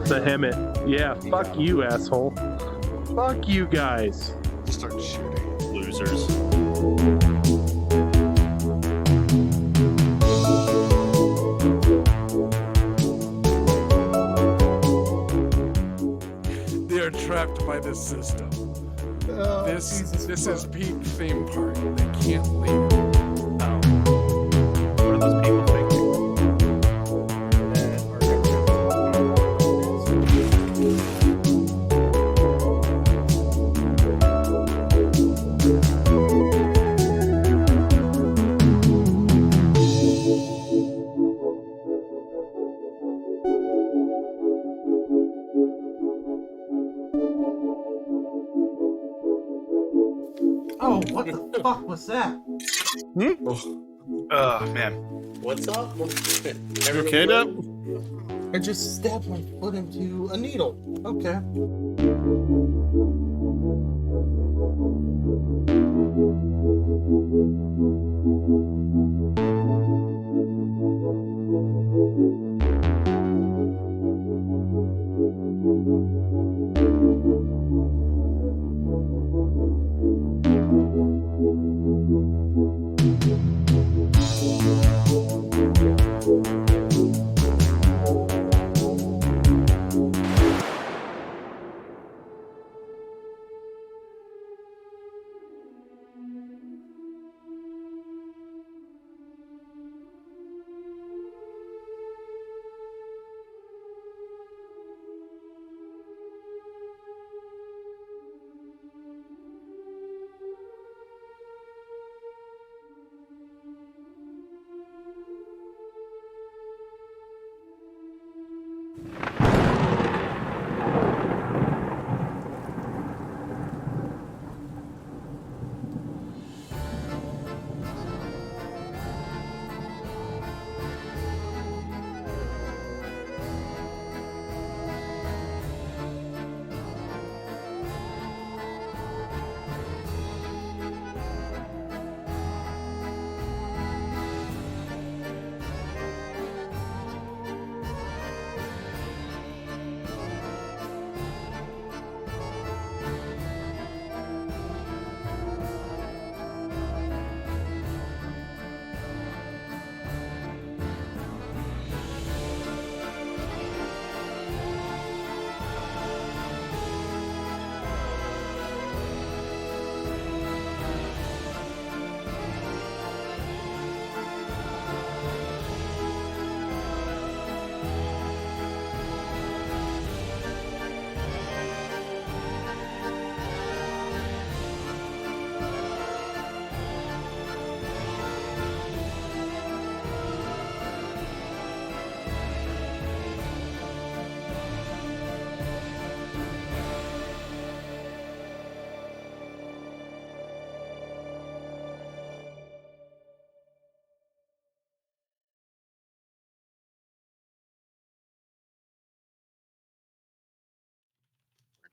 The Hemet. Yeah, fuck you, asshole. Fuck you guys. Start shooting. Losers. They are trapped by this system. This is peak theme park. They can't leave. What are those people thinking? Oh, what the fuck was that? Oh, man. What's up? You okay, Deb? I just stabbed my foot into a needle. Okay.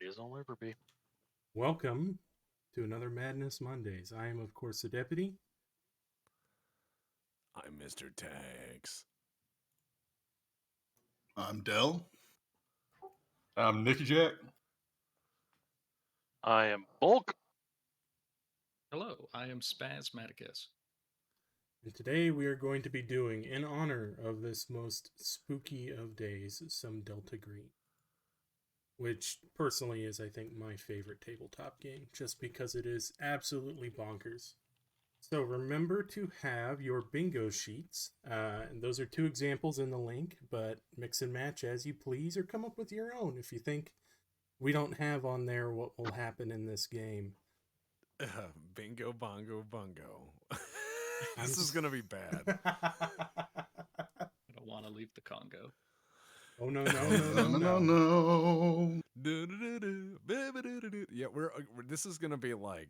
Is on Liverby. Welcome to another Madness Mondays. I am, of course, the deputy. I'm Mr. Tags. I'm Dell. I'm Nicky Jack. I am Bulk. Hello, I am Spasmaticus. And today we are going to be doing, in honor of this most spooky of days, some Delta Green. Which, personally, is, I think, my favorite tabletop game, just because it is absolutely bonkers. So remember to have your bingo sheets. And those are 2 examples in the link, but mix and match as you please, or come up with your own if you think we don't have on there what will happen in this game. Bingo, bongo, bungo. This is going to be bad. I don't want to leave the Congo. Oh, no. Yeah, this is going to be like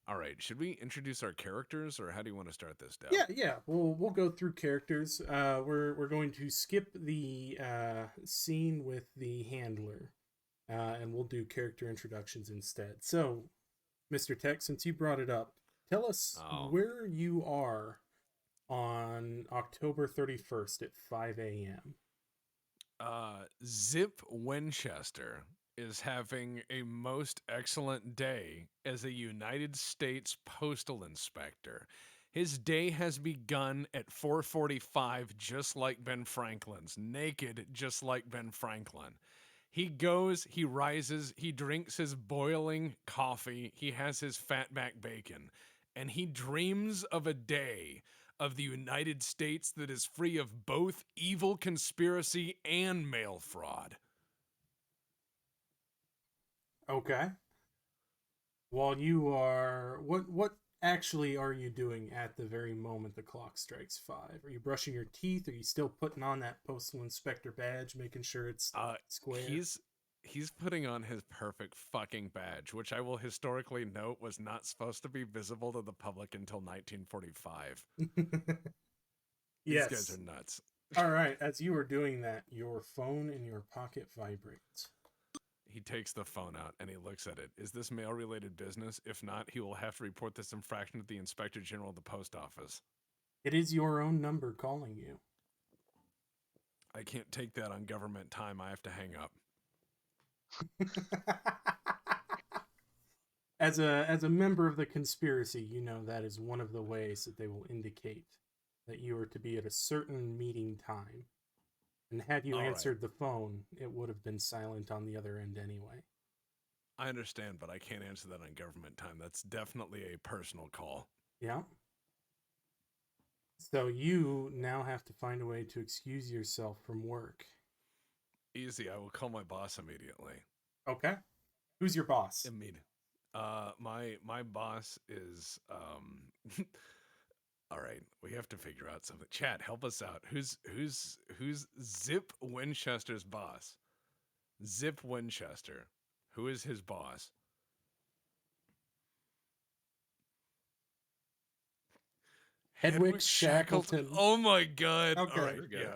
All right. Should we introduce our characters, or how do you want to start this down? Yeah. We'll go through characters. We're going to skip the scene with the handler, and we'll do character introductions instead. So, Mr. Tech, since you brought it up, tell us where you are on October 31st at 5 a.m. Zip Winchester is having a most excellent day as a United States postal inspector. His day has begun at 4:45, just like Ben Franklin's, naked, just like Ben Franklin. He goes, he rises, he drinks his boiling coffee, he has his fatback bacon, and he dreams of a day of the United States that is free of both evil conspiracy and mail fraud. Okay. While you are... What actually are you doing at the very moment the clock strikes 5? Are you brushing your teeth? Are you still putting on that postal inspector badge, making sure it's square? He's putting on his perfect fucking badge, which I will historically note was not supposed to be visible to the public until 1945. Yes. These guys are nuts. All right. As you are doing that, your phone in your pocket vibrates. He takes the phone out and he looks at it. Is this mail-related business? If not, he will have to report this infraction to the Inspector General of the Post Office. It is your own number calling you. I can't take that on government time. I have to hang up. As a member of the conspiracy, you know that is one of the ways that they will indicate that you are to be at a certain meeting time. And had you answered the phone, it would have been silent on the other end anyway. I understand, but I can't answer that on government time. That's definitely a personal call. Yeah. So you now have to find a way to excuse yourself from work. Easy. I will call my boss immediately. Okay. Who's your boss? My boss is all right, we have to figure out something. Chat, help us out. Who's Zip Winchester's boss? Zip Winchester. Who is his boss? Hedwig Shackleton. Oh my god. Okay. All right, yeah.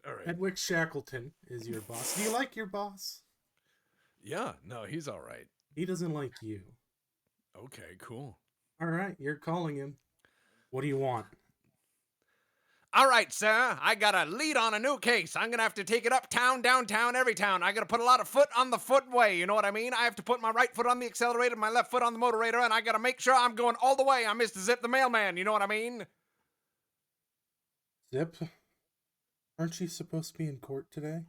All right. Hedwig Shackleton is your boss. Do you like your boss? Yeah, no, he's all right. He doesn't like you. Okay, cool. All right, you're calling him. What do you want? All right, sir. I got a lead on a new case. I'm going to have to take it uptown, downtown, every town. I got to put a lot of foot on the footway. You know what I mean? I have to put my right foot on the accelerator, my left foot on the motorator, and I got to make sure I'm going all the way. I'm Mr. Zip the mailman. You know what I mean? Zip? Aren't you supposed to be in court today?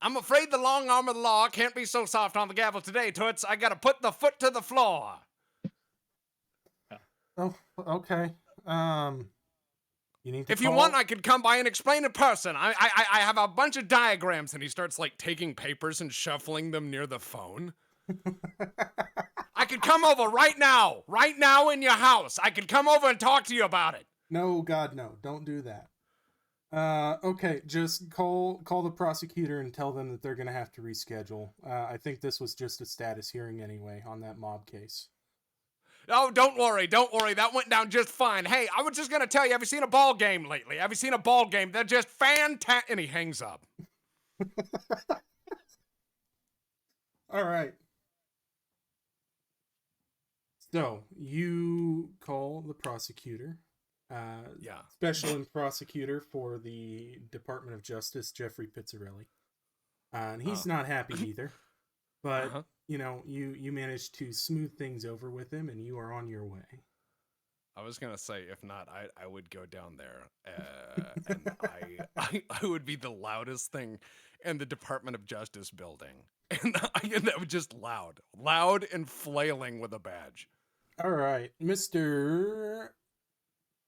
I'm afraid the long arm of the law can't be so soft on the gavel today, Toots. I got to put the foot to the floor. Oh, okay. You need to If you want, I could come by and explain in person. I have a bunch of diagrams. And he starts like taking papers and shuffling them near the phone. I could come over right now in your house. I could come over and talk to you about it. No, God, no. Don't do that. Okay, just call the prosecutor and tell them that they're going to have to reschedule. I think this was just a status hearing anyway on that mob case. Oh, don't worry. That went down just fine. Hey, I was just going to tell you, have you seen a ball game lately? Have you seen a ball game? They're just fantastic. And he hangs up. All right. So, you call the prosecutor. Yeah. Special prosecutor for the Department of Justice, Jeffrey Pizzarelli. And he's not happy either. But, you know, you managed to smooth things over with him, and you are on your way. I was going to say, if not, I would go down there, and I would be the loudest thing in the Department of Justice building. And that would just loud and flailing with a badge. All right, Mr.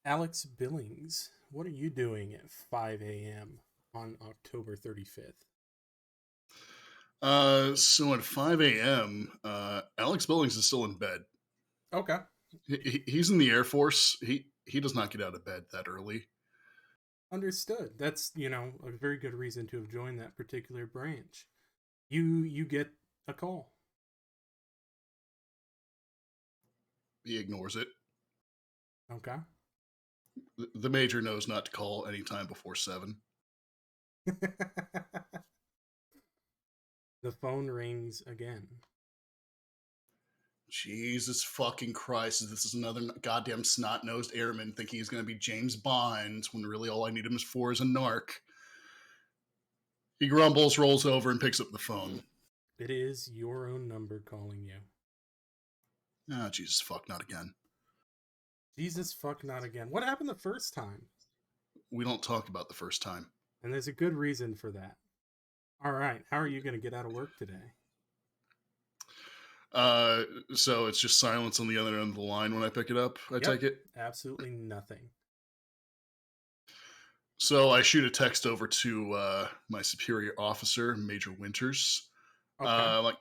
Alex Billings, what are you doing at 5 a.m. on October 35th? So at 5 a.m., Alex Billings is still in bed. Okay. He's in the Air Force. He does not get out of bed that early. Understood. That's, you know, a very good reason to have joined that particular branch. You get a call. He ignores it. Okay. The major knows not to call any time before 7. The phone rings again. Jesus fucking Christ. This is another goddamn snot-nosed airman thinking he's going to be James Bond when really all I need him for is a narc. He grumbles, rolls over, and picks up the phone. It is your own number calling you. Ah, Jesus fuck, not again. Jesus fuck, not again. What happened the first time? We don't talk about the first time. And there's a good reason for that. All right, how are you going to get out of work today? So it's just silence on the other end of the line when I pick it up, I take it? Absolutely nothing. So I shoot a text over to my superior officer, Major Winters. Okay. Like,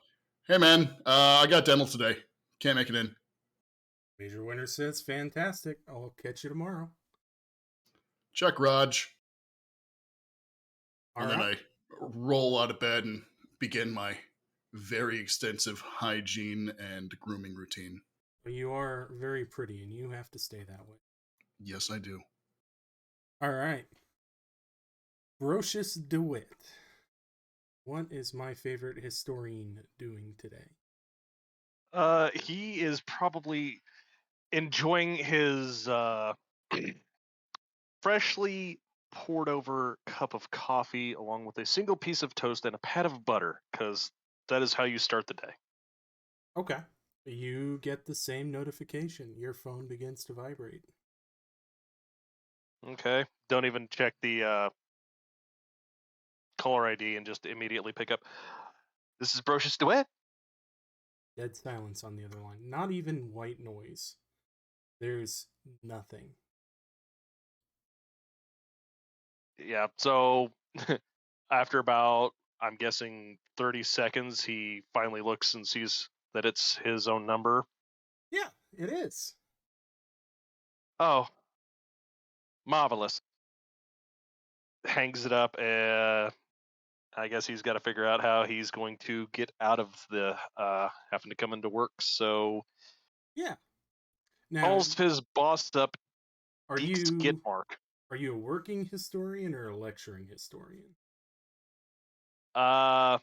hey man, I got dental today. Can't make it in. Major Winter says, fantastic. I'll catch you tomorrow. Check, Raj. All and right. then I roll out of bed and begin my very extensive hygiene and grooming routine. You are very pretty, and you have to stay that way. Yes, I do. All right. Brocious DeWitt. What is my favorite historian doing today? He is probably enjoying his freshly poured over cup of coffee along with a single piece of toast and a pat of butter, because that is how you start the day. Okay. You get the same notification. Your phone begins to vibrate. Okay. Don't even check the caller ID and just immediately pick up. This is Brocious DeWitt. Dead silence on the other line. Not even white noise. There's nothing. Yeah, so after about, I'm guessing, 30 seconds, he finally looks and sees that it's his own number. Yeah, it is. Oh, marvelous. Hangs it up, and I guess he's got to figure out how he's going to get out of the having to come into work. So, Yeah. Now, calls his boss up, are Deeks you Gitmark. Are you a working historian or a lecturing historian? We'll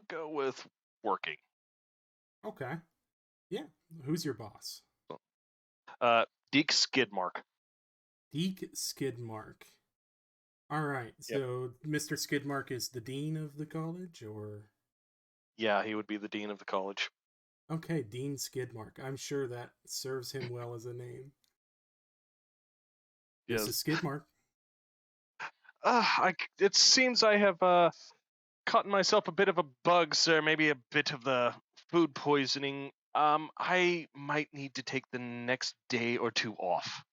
go with working. Okay. Yeah. Who's your boss? Deeks Skidmark. Deke Skidmark. All right. So Mr. Skidmark is the dean of the college, or? Yeah, he would be the dean of the college. Okay, Dean Skidmark. I'm sure that serves him well as a name. Yes. This is Skidmark. It seems I have caught myself a bit of a bug, sir. Maybe a bit of the food poisoning. I might need to take the next day or two off.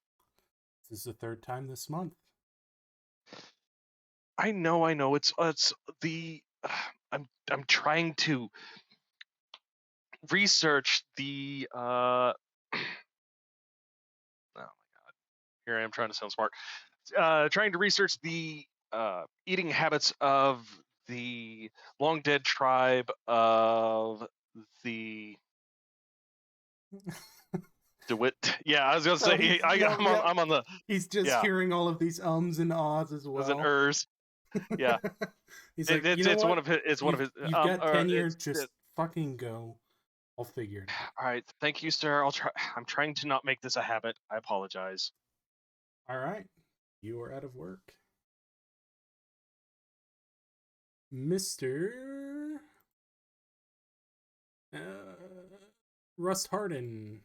This is the third time this month. I know. It's the I'm trying to research the oh my god. Here I am trying to sound smart. Trying to research the eating habits of the long dead tribe of the DeWitt. Yeah, I was gonna say I'm on the. He's just hearing all of these ums and ahs as well. As an ers. Yeah. He's like, it's one of his. It's one of his. You've got tenure. Just fucking go. I'll figure it out. All right, thank you, sir. I'll try. I'm trying to not make this a habit. I apologize. All right, you are out of work, Mr. Rust Harden.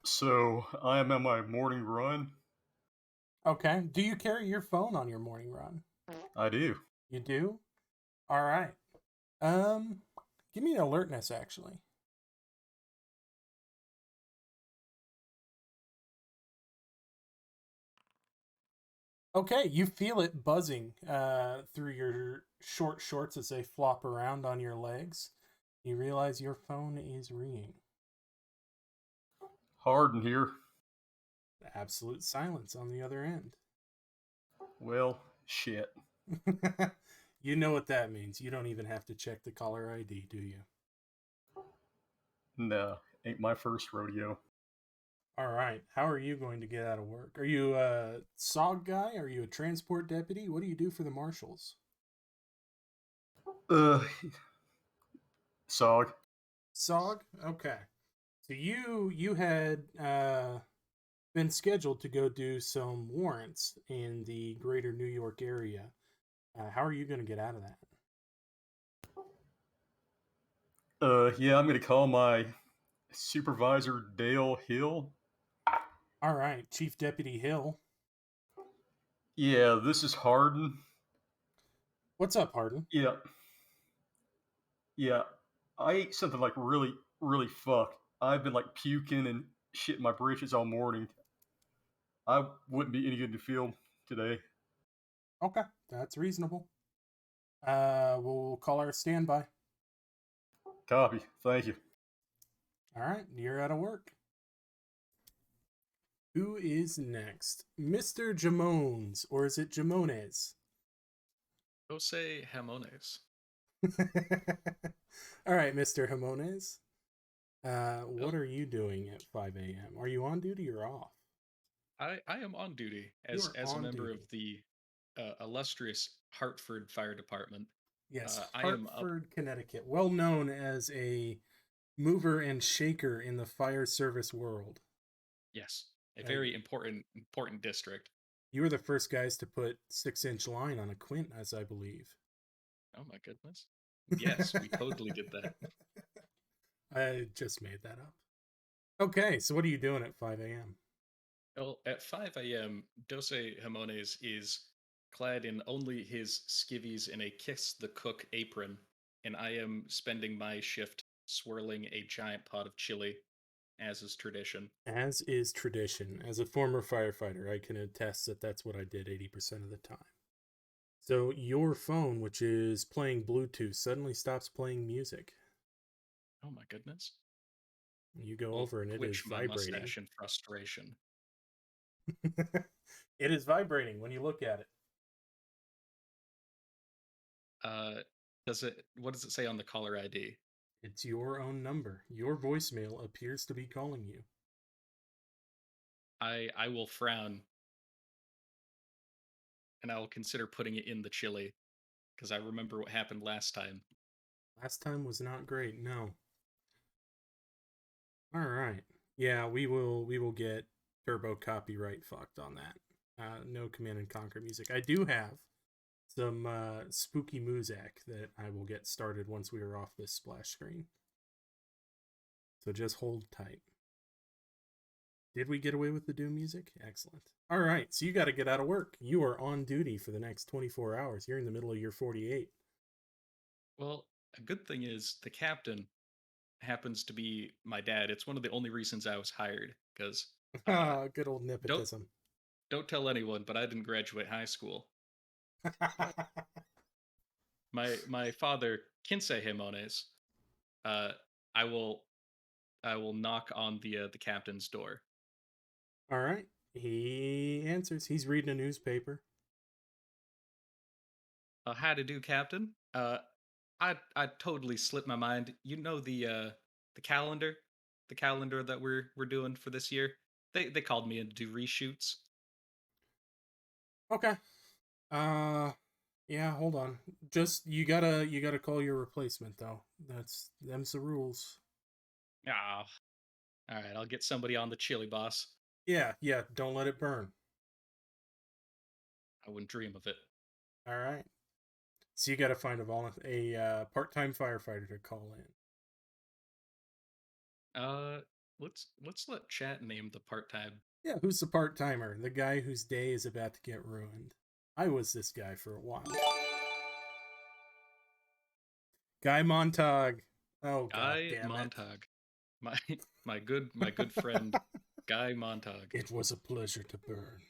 So I am on my morning run. Okay. Do you carry your phone on your morning run? I do. You do? All right. Give me an alertness, actually. Okay, you feel it buzzing through your short shorts as they flop around on your legs. You realize your phone is ringing. Harden here. Absolute silence on the other end. Well, shit. You know what that means. You don't even have to check the caller ID, do you? Nah, ain't my first rodeo. All right. How are you going to get out of work? Are you a SOG guy? Are you a transport deputy? What do you do for the marshals? Sog. SOG? Okay. So you had been scheduled to go do some warrants in the greater New York area. How are you going to get out of that? Yeah, I'm gonna call my supervisor Dale Hill. All right, Chief Deputy Hill. Yeah, this is Harden. What's up, Harden? Yeah. Yeah. I ate something like really, really fucked. I've been like puking and shitting my britches all morning. I wouldn't be any good in the field today. Okay, that's reasonable. We'll call our standby. Copy. Thank you. All right, you're out of work. Who is next? Mr. Jamones, or is it Jamones? Go say Jamones. All right, Mr. Jamones. What are you doing at 5 a.m.? Are you on duty or off? I am on duty as You are a on member duty. of the illustrious Hartford Fire Department. Yes, I am up. Hartford, Connecticut, well known as a mover and shaker in the fire service world. Yes, a very important district. You were the first guys to put 6-inch line on a quint, as I believe. Oh my goodness. Yes, we totally did that. I just made that up. Okay, so what are you doing at 5 a.m.? Well, at 5 a.m., Dose Jamones is clad in only his skivvies and a Kiss the Cook apron, and I am spending my shift swirling a giant pot of chili, as is tradition. As is tradition. As a former firefighter, I can attest that that's what I did 80% of the time. So your phone, which is playing Bluetooth, suddenly stops playing music. Oh my goodness. You go over and it is my vibrating. mustache in frustration. It is vibrating when you look at it. What does it say on the caller ID? It's your own number. Your voicemail appears to be calling you. I will frown, and I will consider putting it in the chili, because I remember what happened last time. Last time was not great, no. All right. Yeah, we will get turbo copyright fucked on that. No Command and Conquer music. I do have some spooky muzak that I will get started once we are off this splash screen. So just hold tight. Did we get away with the Doom music? Excellent. All right, so you got to get out of work. You are on duty for the next 24 hours. You're in the middle of your 48. Well, a good thing is the captain happens to be my dad. It's one of the only reasons I was hired, because good old nepotism. Don't tell anyone, but I didn't graduate high school. My father, Kinsei Himones, I will knock on the captain's door. All right. He answers. He's reading a newspaper. How to do, Captain? I totally slipped my mind. You know the calendar that we're doing for this year. They called me in to do reshoots. Okay. Yeah, hold on. Just you gotta call your replacement though. Them's the rules. Ah. All right, I'll get somebody on the chili, boss. Yeah, don't let it burn. I wouldn't dream of it. All right. So you got to find a part-time firefighter to call in. Let's let chat name the part-time. Yeah, who's the part-timer? The guy whose day is about to get ruined. I was this guy for a while. Guy Montag. Oh god damn Montag. My good friend Guy Montag. It was a pleasure to burn.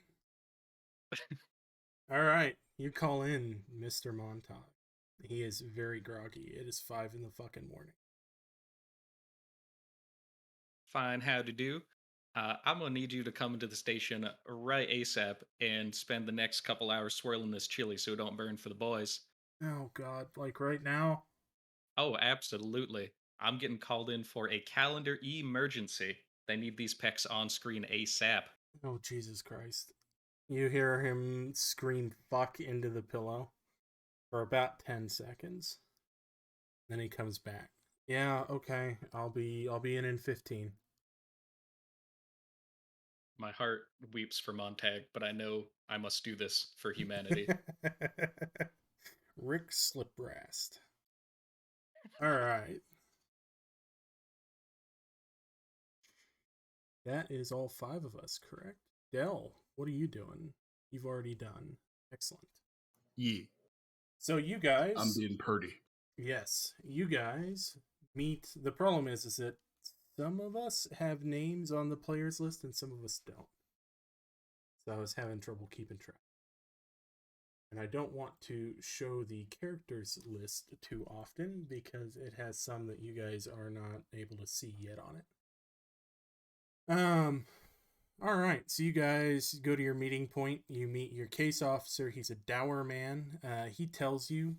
All right, you call in Mr. Montag. He is very groggy. It is 5 in the fucking morning. Fine, how to do? I'm gonna need you to come into the station right ASAP and spend the next couple hours swirling this chili so it don't burn for the boys. Oh god, like right now? Oh, absolutely. I'm getting called in for a calendar emergency. They need these pecs on screen ASAP. Oh, Jesus Christ. You hear him scream fuck into the pillow for about 10 seconds. Then he comes back. Yeah, okay. I'll be in 15. My heart weeps for Montag, but I know I must do this for humanity. Rick Sliprast. All right. That is all 5 of us, correct? Del, what are you doing? You've already done. Excellent. Yeah, So you guys... I'm being purdy. Yes, you guys meet... The problem is that some of us have names on the players list and some of us don't. So I was having trouble keeping track. And I don't want to show the characters list too often because it has some that you guys are not able to see yet on it. All right, so you guys go to your meeting point. You meet your case officer. He's a dour man. He tells you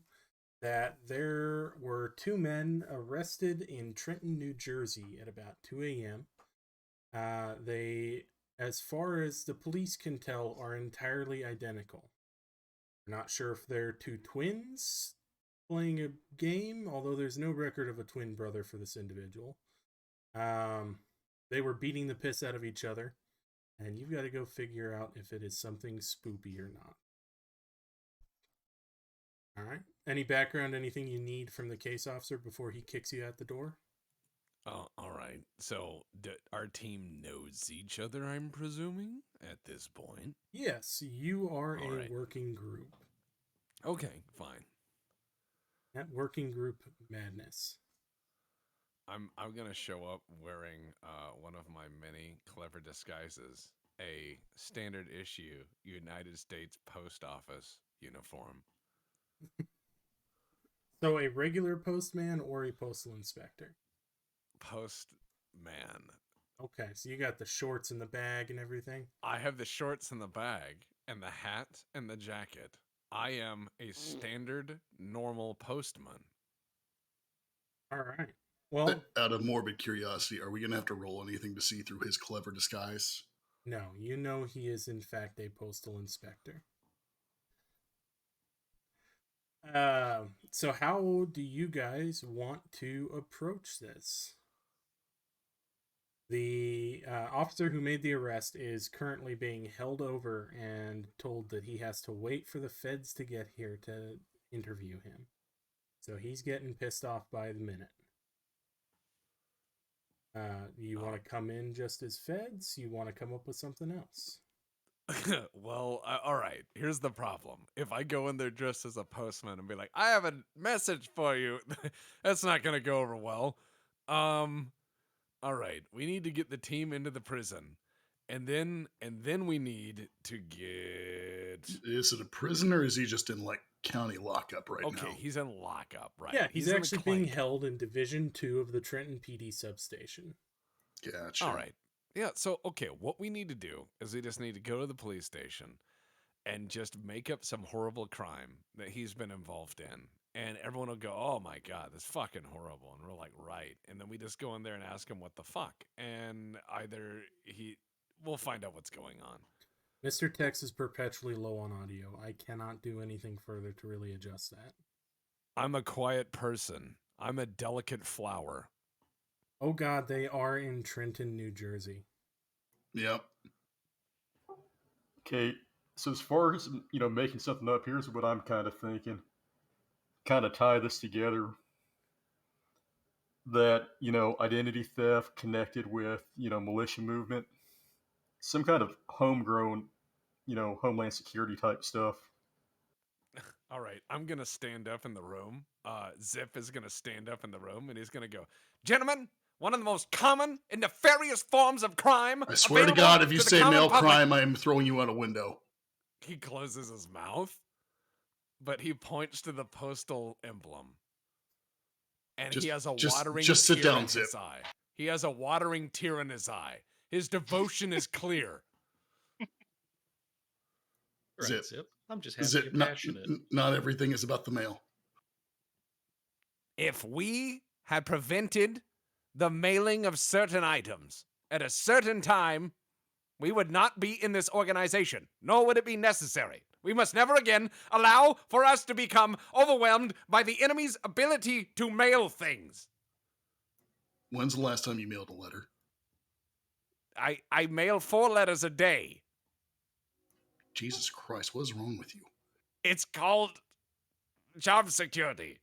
that there were 2 men arrested in Trenton, New Jersey at about 2 a.m. They, as far as the police can tell, are entirely identical. We're not sure if they're 2 twins playing a game, although there's no record of a twin brother for this individual. They were beating the piss out of each other, and you've got to go figure out if it is something spoopy or not. All right. Any background, anything you need from the case officer before he kicks you out the door? Oh, all right. So our team knows each other, I'm presuming, at this point. Yes, you are All a right. working group. Okay, fine. That working group madness. I'm gonna show up wearing one of my many clever disguises, a standard issue United States Post Office uniform. So a regular postman or a postal inspector? Postman. Okay, so you got the shorts and the bag and everything? I have the shorts and the bag and the hat and the jacket. I am a standard normal postman. All right. Well, Out of morbid curiosity, are we going to have to roll anything to see through his clever disguise? no, you know he is in fact a postal inspector. So how do you guys want to approach this? The officer who made the arrest is currently being held over and told that he has to wait for the feds to get here to interview him. So he's getting pissed off by the minute. You want to come in just as feds? You want to come up with something else? Well, all right. Here's the problem. If I go in there dressed as a postman and be like, "I have a message for you," that's not gonna go over well. All right. We need to get the team into the prison, and then we need to get. Is it a prison or is he just in like county lockup right now? Okay, he's in lockup, right? Yeah, he's in the actually being clank. held in Division 2 of the Trenton PD substation. Gotcha. All right. Yeah, so, okay, what we need to do is we just need to go to the police station and just make up some horrible crime that he's been involved in. And everyone will go, "Oh my God, that's fucking horrible." And we're like, right. And then we just go in there and ask him what the fuck. And either we'll find out what's going on. Mr. Tex is perpetually low on audio. I cannot do anything further to really adjust that. I'm a quiet person. I'm a delicate flower. Oh God, they are in Trenton, New Jersey. Yep. Okay, so as far as, making something up, here's what I'm kind of thinking. Kind of tie this together. That, identity theft connected with, militia movement. Some kind of homegrown, Homeland Security type stuff. All right, I'm going to stand up in the room. Zip is going to stand up in the room, and he's going to go, "Gentlemen, one of the most common and nefarious forms of crime. I swear to God, if you say male crime, I am throwing you out a window." He closes his mouth, but he points to the postal emblem. And he has a watering tear in his eye. He has a watering tear in his eye. His devotion is clear. Right, Zip. I'm just happy you're passionate. Not everything is about the male. If we had prevented the mailing of certain items at a certain time, we would not be in this organization, nor would it be necessary. We must never again allow for us to become overwhelmed by the enemy's ability to mail things. When's the last time you mailed a letter? I mail 4 letters a day. Jesus Christ, what is wrong with you? It's called job security.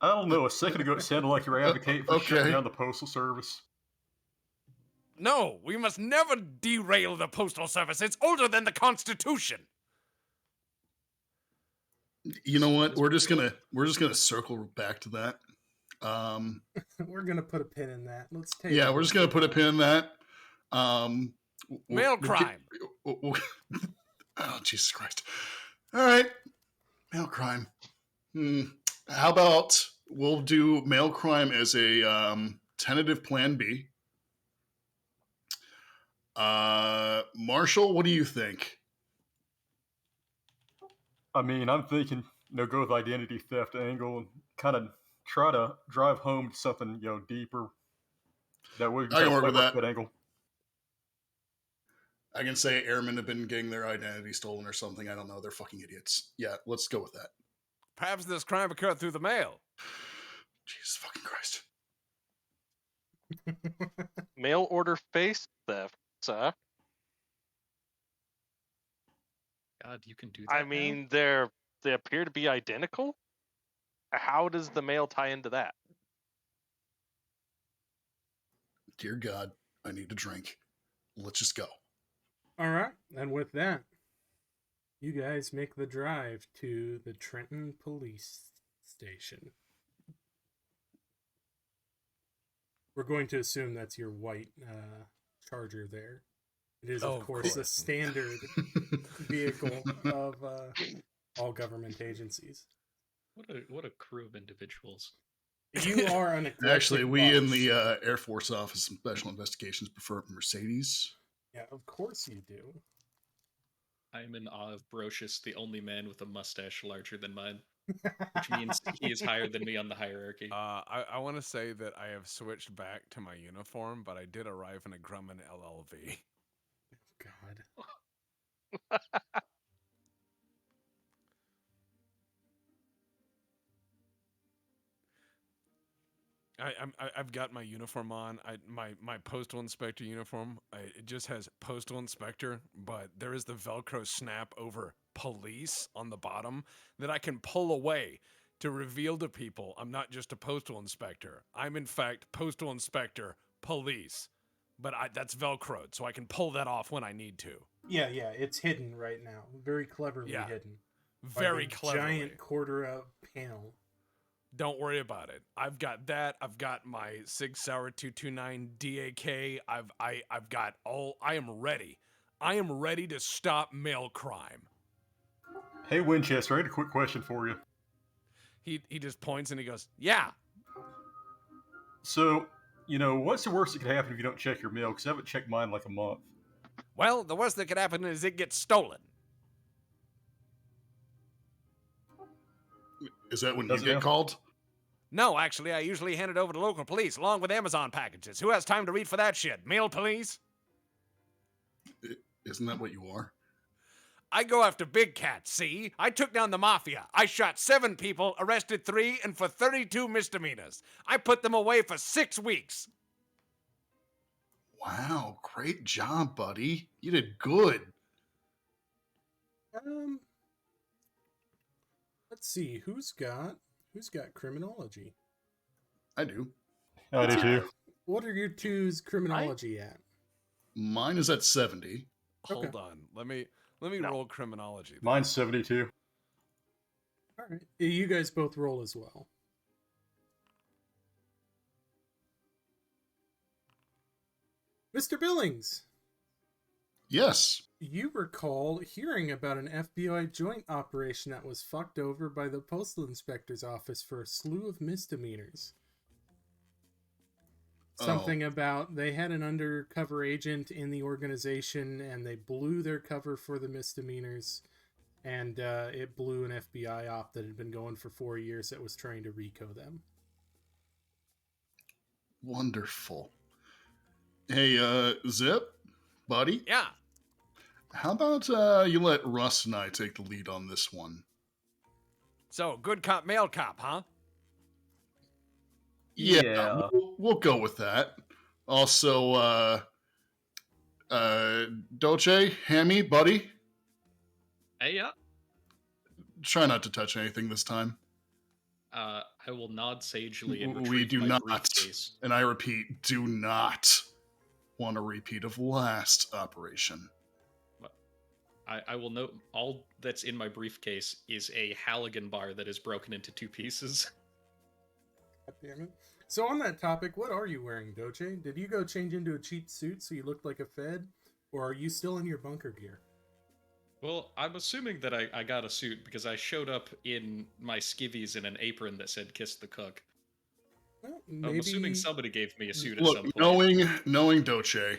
I don't know. A second ago, it sounded like you were advocating for shutting okay. down the postal service. No, we must never derail the postal service. It's older than the Constitution. You know what? We're just gonna circle back to that. We're gonna put a pin in that. Let's take. Yeah, we're just gonna put a pin in that. Mail crime. Oh, Jesus Christ! All right, mail crime. How about we'll do mail crime as a tentative plan B. Marshall, what do you think? I mean, I'm thinking, go with identity theft angle and kind of try to drive home to something, deeper. That would I can work with that. Angle. I can say airmen have been getting their identity stolen or something. I don't know. They're fucking idiots. Yeah, let's go with that. Perhaps this crime occurred through the mail. Jesus fucking Christ. Mail order face theft, sir. God, you can do that. I mean, they appear to be identical. How does the mail tie into that? Dear God, I need a drink. Let's just go. All right, and with that, you guys make the drive to the Trenton Police Station. We're going to assume that's your white Charger there. It is, of course, a standard vehicle of all government agencies. What a crew of individuals. You are an Actually, we in the Air Force Office of Special Investigations prefer Mercedes. Yeah, of course you do. I am in awe of Brocious, the only man with a mustache larger than mine, which means he is higher than me on the hierarchy. I want to say that I have switched back to my uniform, but I did arrive in a Grumman LLV. God. I've got my uniform on. My postal inspector uniform. It just has postal inspector, but there is the Velcro snap over police on the bottom that I can pull away to reveal to people I'm not just a postal inspector. I'm in fact postal inspector police, but that's Velcroed, so I can pull that off when I need to. Yeah, it's hidden right now. Very cleverly hidden. Very cleverly. Giant quarter panel. Don't worry about it. I've got that. I've got my Sig Sauer 229 DAK. I've got all. I am ready. I am ready to stop mail crime. Hey, Winchester, I had a quick question for you. He just points and he goes, yeah. So, what's the worst that could happen if you don't check your mail? Because I haven't checked mine in like a month. Well, the worst that could happen is it gets stolen. Is that when you get called? No, actually, I usually hand it over to local police along with Amazon packages. Who has time to read for that shit? Mail police? Isn't that what you are? I go after big cats, see? I took down the mafia. I shot 7 people, arrested 3, and for 32 misdemeanors. I put them away for 6 weeks. Wow, great job, buddy. You did good. Let's see, who's got criminology? I do. I do too. What are your two's criminology at? Mine is at 70. Hold on. Let me roll criminology. Mine's 72. All right. You guys both roll as well. Mr. Billings. Yes. You recall hearing about an FBI joint operation that was fucked over by the postal inspector's office for a slew of misdemeanors. Something about they had an undercover agent in the organization and they blew their cover for the misdemeanors, and it blew an FBI op that had been going for 4 years that was trying to RICO them. Wonderful. Hey, Zip, buddy. Yeah. How about you let Russ and I take the lead on this one? So, good cop, male cop, huh? Yeah. We'll go with that. Also, Dolce, Hammy, buddy. Hey, yeah. Try not to touch anything this time. I will nod sagely and We retrieve do my not, briefcase. and I repeat, do not want a repeat of last operation. I will note all that's in my briefcase is a Halligan bar that is broken into 2 pieces. God damn it. So on that topic, what are you wearing, Doce? Did you go change into a cheap suit so you looked like a Fed? Or are you still in your bunker gear? Well, I'm assuming that I got a suit because I showed up in my skivvies in an apron that said "Kiss the Cook." Well, I'm assuming somebody gave me a suit Look, at some point. knowing Doce,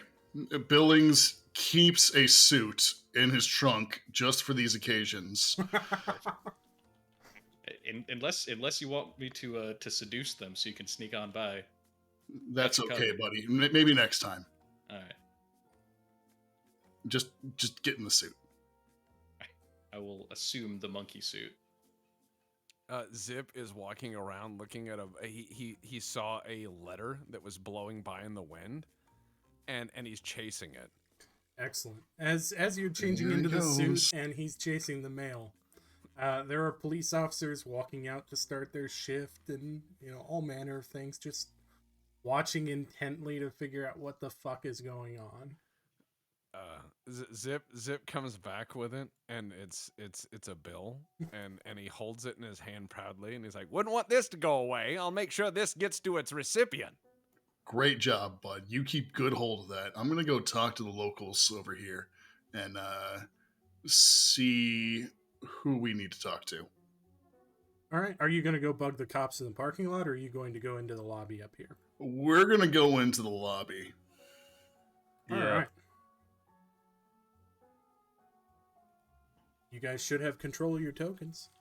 Billings keeps a suit in his trunk just for these occasions. Unless you want me to seduce them so you can sneak on by. That's Got you okay, covered. buddy. Maybe next time. All right. Just get in the suit. I will assume the monkey suit. Zip is walking around looking at he saw a letter that was blowing by in the wind, and he's chasing it. Excellent. As you're changing There into he the suit goes. and he's chasing the mail, there are police officers walking out to start their shift and, all manner of things, just watching intently to figure out what the fuck is going on. Zip comes back with it, and it's a bill, and he holds it in his hand proudly, and he's like, "Wouldn't want this to go away. I'll make sure this gets to its recipient." Great job, bud. You keep good hold of that. I'm gonna go talk to the locals over here and see who we need to talk to. All right. Are you going to go bug the cops in the parking lot, or are you going to go into the lobby up here? We're gonna go into the lobby. All right. You guys should have control of your tokens.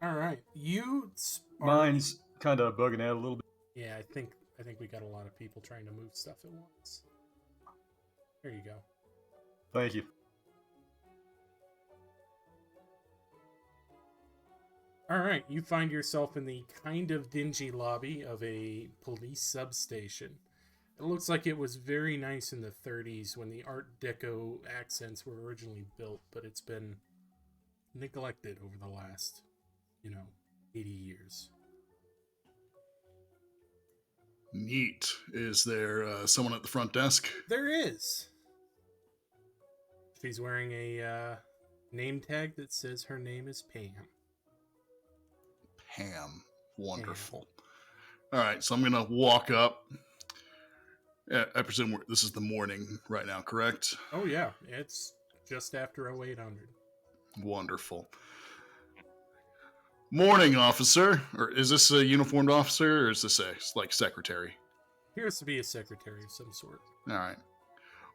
All right. Mine's kind of bugging out a little bit. Yeah, I think we got a lot of people trying to move stuff at once. There you go. Thank you. All right, you find yourself in the kind of dingy lobby of a police substation. It looks like it was very nice in the 30s when the Art Deco accents were originally built, but it's been neglected over the last, 80 years. Neat. Is there someone at the front desk? There is. She's wearing a name tag that says her name is Pam. Pam. Wonderful. All right, so I'm going to walk up. I presume this is the morning right now, correct? Oh, yeah. It's just after 0800. Wonderful. Morning, officer. Or is this a uniformed officer, or is this a, secretary? Appears to be a secretary of some sort. All right.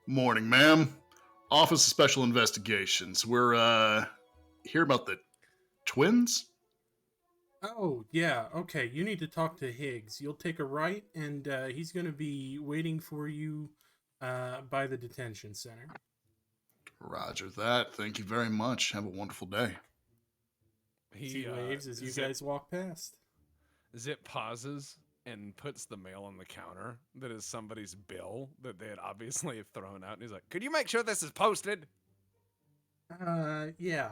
Morning, ma'am. Office of Special Investigations. We're, here about the twins? Oh, yeah. Okay, you need to talk to Higgs. You'll take a right, and he's going to be waiting for you by the detention center. Roger that. Thank you very much. Have a wonderful day. He waves as you guys walk past. Zip pauses and puts the mail on the counter that is somebody's bill that they had obviously thrown out. And he's like, "Could you make sure this is posted?" Yeah.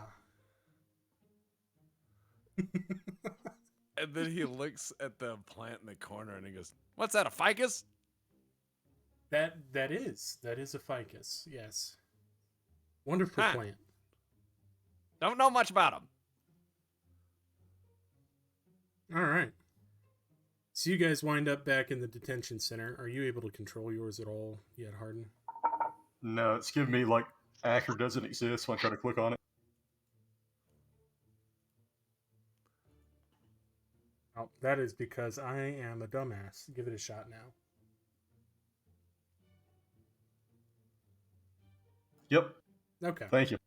And then he looks at the plant in the corner and he goes, "What's that, a ficus?" That is a ficus, yes. Wonderful plant. Don't know much about them. All right. So you guys wind up back in the detention center. Are you able to control yours at all yet, Harden? No, it's giving me Acre doesn't exist when I try to click on it. Oh, that is because I am a dumbass. Give it a shot now. Yep. Okay. Thank you.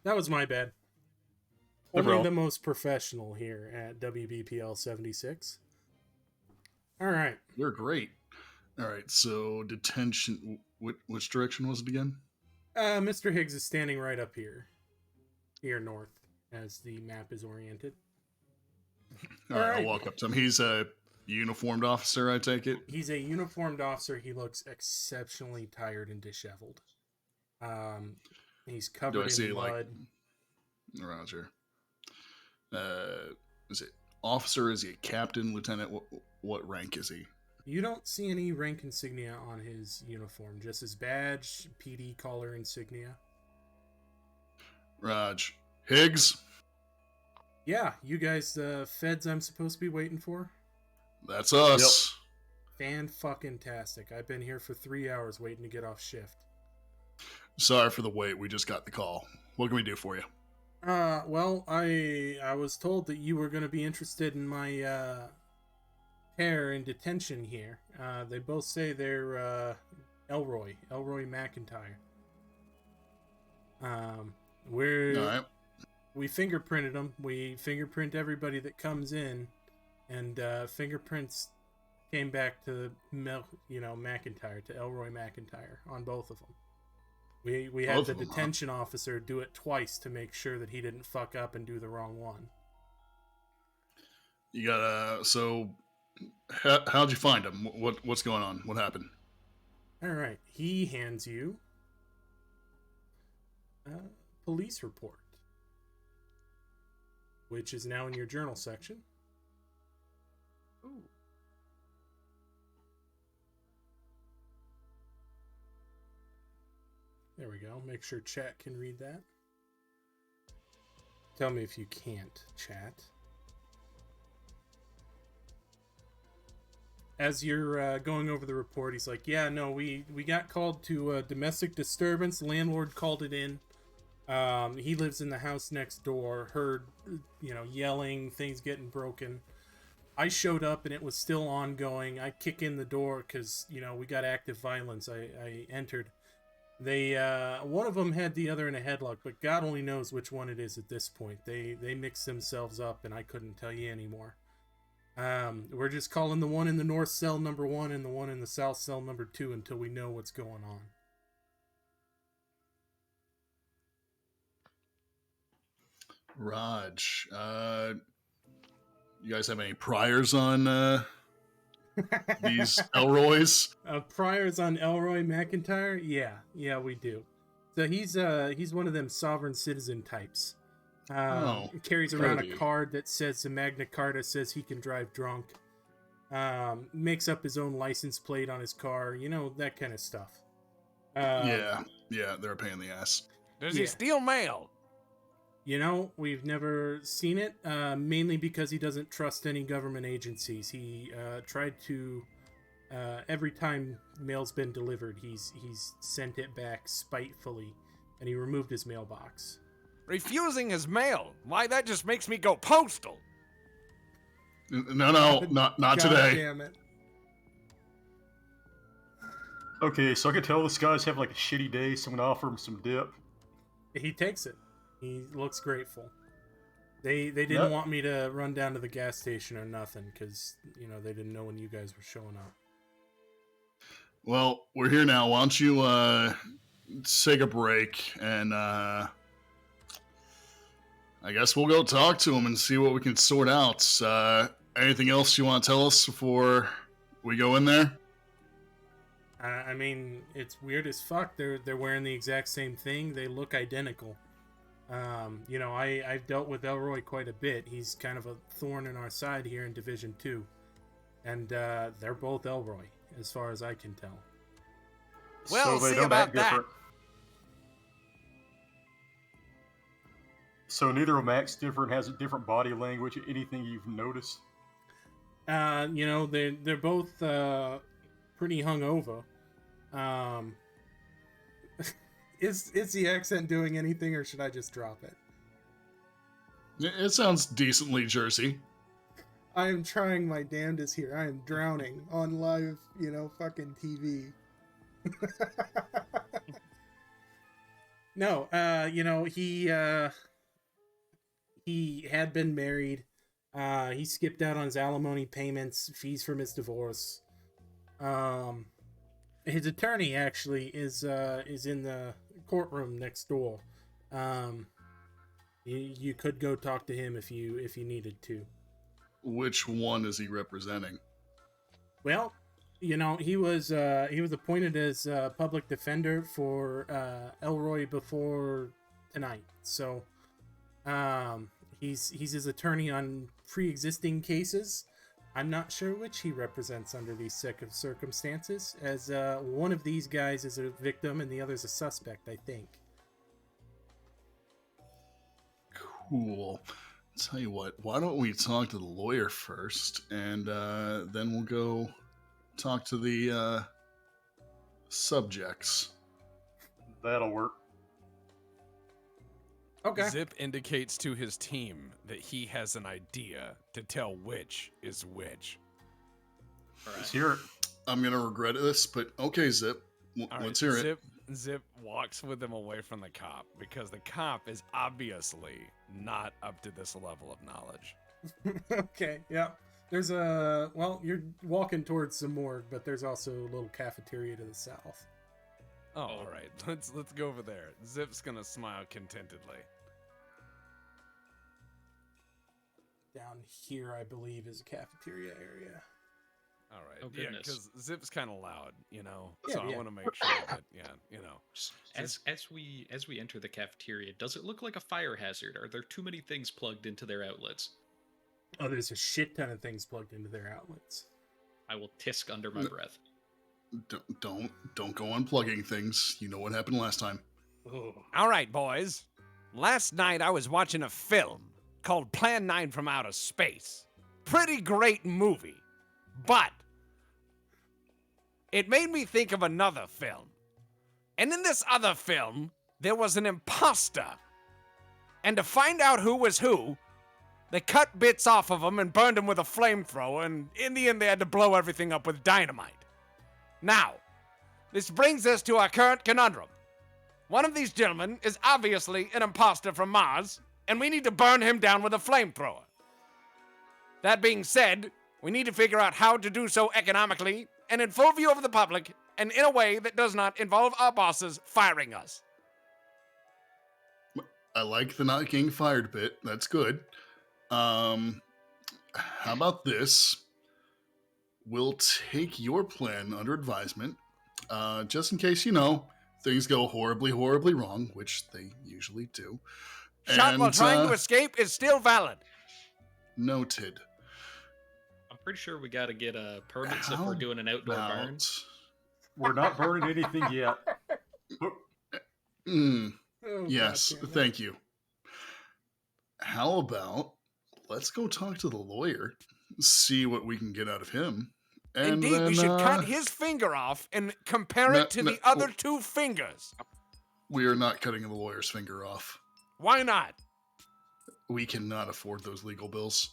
That was my bad. No Only problem. the most professional here at WBPL 76. All right. You're great. All right, so detention. Which direction was it again? Mr. Higgs is standing right up here. Here north, as the map is oriented. All right, I'll walk up to him. He's a uniformed officer, I take it? He's a uniformed officer. He looks exceptionally tired and disheveled. He's covered in blood. Roger. Is it officer? Is he a captain, lieutenant? What rank is he? You don't see any rank insignia on his uniform, just his badge, PD collar insignia. Raj. Higgs? Yeah, you guys, the feds I'm supposed to be waiting for? That's us. Fan-fucking-tastic. I've been here for 3 hours waiting to get off shift. Sorry for the wait. We just got the call. What can we do for you? Well, I was told that you were going to be interested in my, pair in detention here. They both say they're, Elroy McIntyre. All right. We fingerprinted them. We fingerprint everybody that comes in, and fingerprints came back to McIntyre, to Elroy McIntyre on both of them. We had the detention officer do it twice to make sure that he didn't fuck up and do the wrong one. You got so how'd you find him? What's going on? What happened? All right, he hands you a police report, which is now in your journal section. Ooh. There we go. Make sure chat can read that. Tell me if you can't, chat. As you're going over the report, he's like, yeah, no, we got called to domestic disturbance. Landlord called it in. He lives in the house next door. Heard, yelling, things getting broken. I showed up and it was still ongoing. I kick in the door because, we got active violence. I entered. They, one of them had the other in a headlock, but God only knows which one it is at this point. They mixed themselves up and I couldn't tell you anymore. We're just calling the one in the north cell number 1 and the one in the south cell number 2 until we know what's going on. Raj, you guys have any priors on these Elroys? Priors on Elroy McIntyre? Yeah, we do. So he's one of them sovereign citizen types. He carries around a card that says the Magna Carta says he can drive drunk. Makes up his own license plate on his car, that kind of stuff. Yeah, they're a pain in the ass. Does he steal mail? We've never seen it, mainly because he doesn't trust any government agencies. He tried to, every time mail's been delivered, he's sent it back spitefully, and he removed his mailbox. Refusing his mail? Why, that just makes me go postal. No, not God today. Damn it. Okay, so I can tell this guy's having like a shitty day, so I'm gonna offer him some dip. He takes it. He looks grateful. They didn't want me to run down to the gas station or nothing, because, they didn't know when you guys were showing up. Well, we're here now. Why don't you take a break and I guess we'll go talk to him and see what we can sort out. Anything else you want to tell us before we go in there? I mean, it's weird as fuck. They're wearing the exact same thing. They look identical. I've dealt with Elroy quite a bit. He's kind of a thorn in our side here in Division 2. And they're both Elroy, as far as I can tell. Well, so they see don't about act different. So neither of them acts different, has a different body language. Anything you've noticed? They're both pretty hungover. Is the accent doing anything, or should I just drop it? It sounds decently Jersey. I am trying my damnedest here. I am drowning on live, fucking TV. No, he had been married. He skipped out on his alimony payments, fees from his divorce. His attorney actually is in the courtroom next door. You could go talk to him if you needed to. Which one is he representing? Well, he was appointed as public defender for Elroy before tonight. So, he's his attorney on pre-existing cases. I'm not sure which he represents under these circumstances, as one of these guys is a victim and the other's a suspect, I think. Cool. Tell you what, why don't we talk to the lawyer first, and then we'll go talk to the subjects. That'll work. Okay. Zip indicates to his team that he has an idea to tell which is which. Let's hear it. I'm gonna regret this, but okay, Zip. All right, Let's hear it. Zip walks with him away from the cop because the cop is obviously not up to this level of knowledge. Okay, yeah. There's you're walking towards the morgue, but there's also a little cafeteria to the south. Oh, all right. Let's go over there. Zip's gonna smile contentedly. Down here, I believe, is a cafeteria area. All right. Oh, Yeah, goodness. because Zip's kind of loud, Yeah, so yeah. I want to make sure that, As we enter the cafeteria, does it look like a fire hazard? Are there too many things plugged into their outlets? Oh, there's a shit ton of things plugged into their outlets. I will tisk under my breath. Don't go unplugging things. You know what happened last time. Oh. All right, boys. Last night I was watching a film called Plan 9 from Outer Space. Pretty great movie. But it made me think of another film. And in this other film, there was an imposter. And to find out who was who, they cut bits off of him and burned him with a flamethrower, and in the end they had to blow everything up with dynamite. Now, this brings us to our current conundrum. One of these gentlemen is obviously an imposter from Mars, and we need to burn him down with a flamethrower. That being said, we need to figure out how to do so economically and in full view of the public, and in a way that does not involve our bosses firing us. I like the not getting fired bit. That's good. How about this? We'll take your plan under advisement, just in case, things go horribly, horribly wrong, which they usually do. Shot while trying to escape is still valid. Noted. I'm pretty sure we got to get permits if we're doing an outdoor burn. We're not burning anything yet. Oh, Yes, goddammit. thank you. How about let's go talk to the lawyer, see what we can get out of him. And Indeed, then, we should cut his finger off and compare it to the other two fingers. We are not cutting the lawyer's finger off. Why not? We cannot afford those legal bills.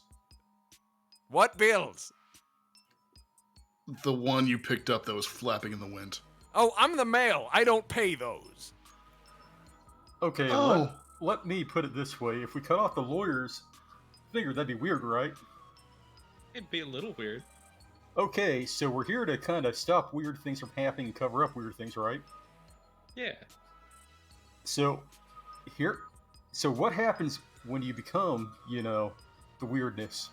What bills? The one you picked up that was flapping in the wind. Oh, I'm the mail. I don't pay those. Okay, Oh. let me put it this way. If we cut off the lawyer's finger, that'd be weird, right? It'd be a little weird. Okay, so we're here to kind of stop weird things from happening and cover up weird things, right? Yeah. So what happens when you become, the weirdness?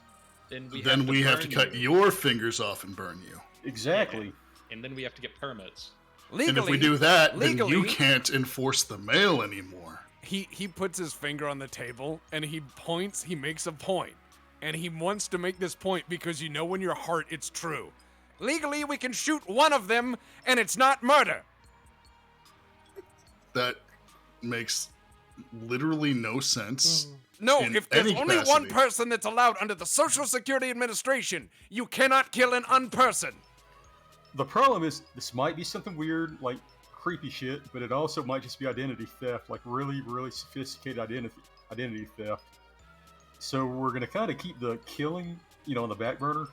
Then we have to cut you. your fingers off and burn you. Exactly. And then we have to get permits. Legally, And if we do that, then you legally- can't enforce the mail anymore. He puts his finger on the table and he points, he makes a point. And he wants to make this point because you know in your heart it's true. legally, we can shoot one of them, and it's not murder. That makes literally no sense. No, in if there's any only one capacity. person that's allowed under the Social Security Administration, you cannot kill an unperson. The problem is, this might be something weird, like creepy shit, but it also might just be identity theft, like really, really sophisticated identity theft. So we're gonna kind of keep the killing, on the back burner.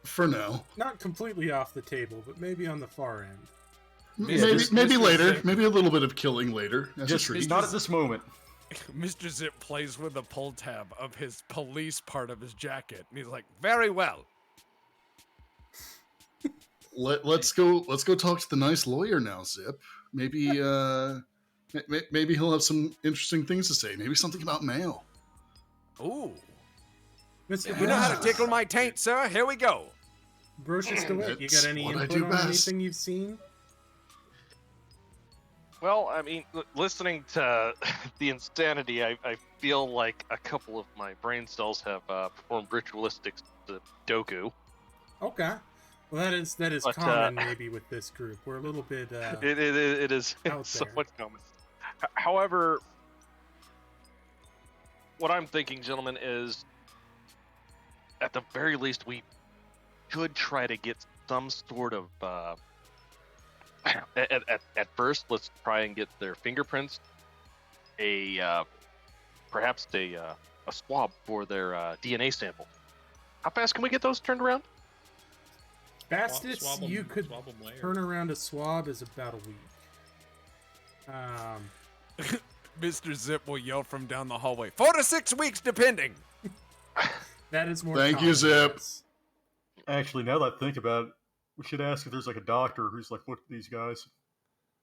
For now. Not completely off the table, but maybe on the far end. Maybe later. Maybe a little bit of killing later. As a Just treat. not at this moment. Mr. Zip plays with the pull tab of his police part of his jacket, and he's like, "Very well." Let's go talk to the nice lawyer now, Zip. Maybe maybe he'll have some interesting things to say. Maybe something about mail. Ooh. Mr. You know how to tickle my taint, sir? Here we go. Brocious DeWitt, you got any what I input do on best. anything you've seen? Well, I mean, listening to the insanity, I feel like a couple of my brain cells have performed ritualistic Doku. Okay. Well, that is But, common maybe with this group. We're a little bit It is out so there. much common. However, what I'm thinking, gentlemen, is at the very least we could try to get some sort of at first let's try and get their fingerprints, perhaps a swab for their DNA sample. How fast can we get those turned around? fastest swab 'em- you could swab 'em later. turn around a swab is about a week. Mr. Zip will yell from down the hallway, 4 to 6 weeks, depending. That is more. Thank you, common, Zip. yes. Actually, now that I think about it, we should ask if there's like a doctor who's like looked at these guys,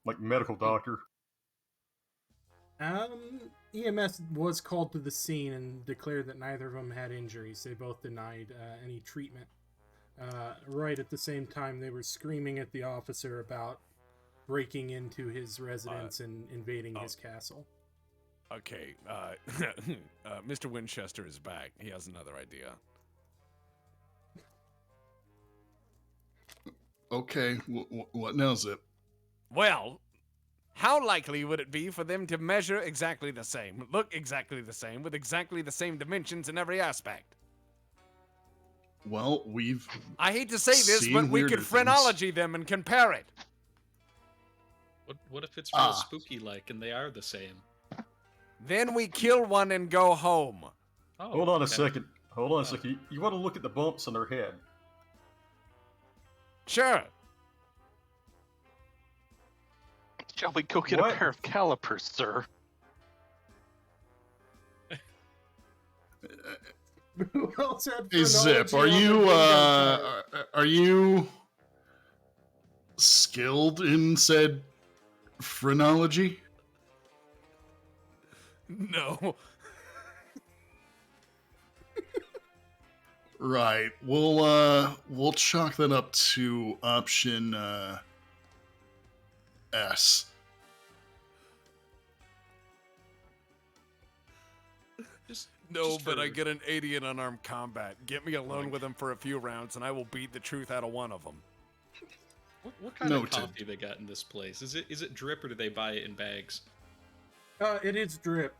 like medical doctor. EMS was called to the scene and declared that neither of them had injuries. They both denied any treatment. Right at the same time, they were screaming at the officer about breaking into his residence and invading his castle. Okay, Mr. Winchester is back. He has another idea. Okay, what now, Zip? Well, how likely would it be for them to measure exactly the same, look exactly the same, with exactly the same dimensions in every aspect? Well, we've I hate to say this, seen but we weirder could things. phrenology them and compare it. What if it's real spooky like and they are the same? Then we kill one and go home. Oh, Hold on a okay. second. Hold on a second. You want to look at the bumps on their head. Sure. Shall we go get What? a pair of calipers, sir? Who else had Hey, Zip, phrenology are you skilled in said phrenology? No. Right. We'll chalk that up to option S. No, Just but I for- get an 80 in unarmed combat. Get me alone with him for a few rounds, and I will beat the truth out of one of them. What kind Noted. of coffee they got in this place? Is it drip or do they buy it in bags? It is drip.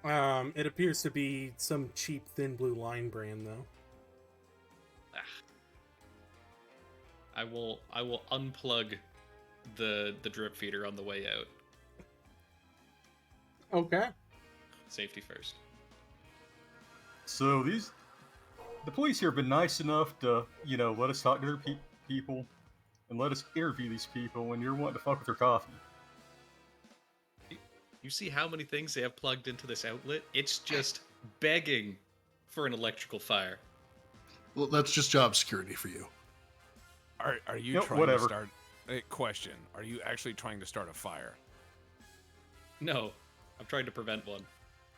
It appears to be some cheap Thin Blue Line brand, though. I will unplug the drip feeder on the way out. Okay. Safety first. So the police here have been nice enough to, let us talk to their people and let us interview these people when you're wanting to fuck with their coffee. You see how many things they have plugged into this outlet? It's just begging for an electrical fire. Well, that's just job security for you. Are you Yep, trying whatever. to start... question. Are you actually trying to start a fire? No, I'm trying to prevent one.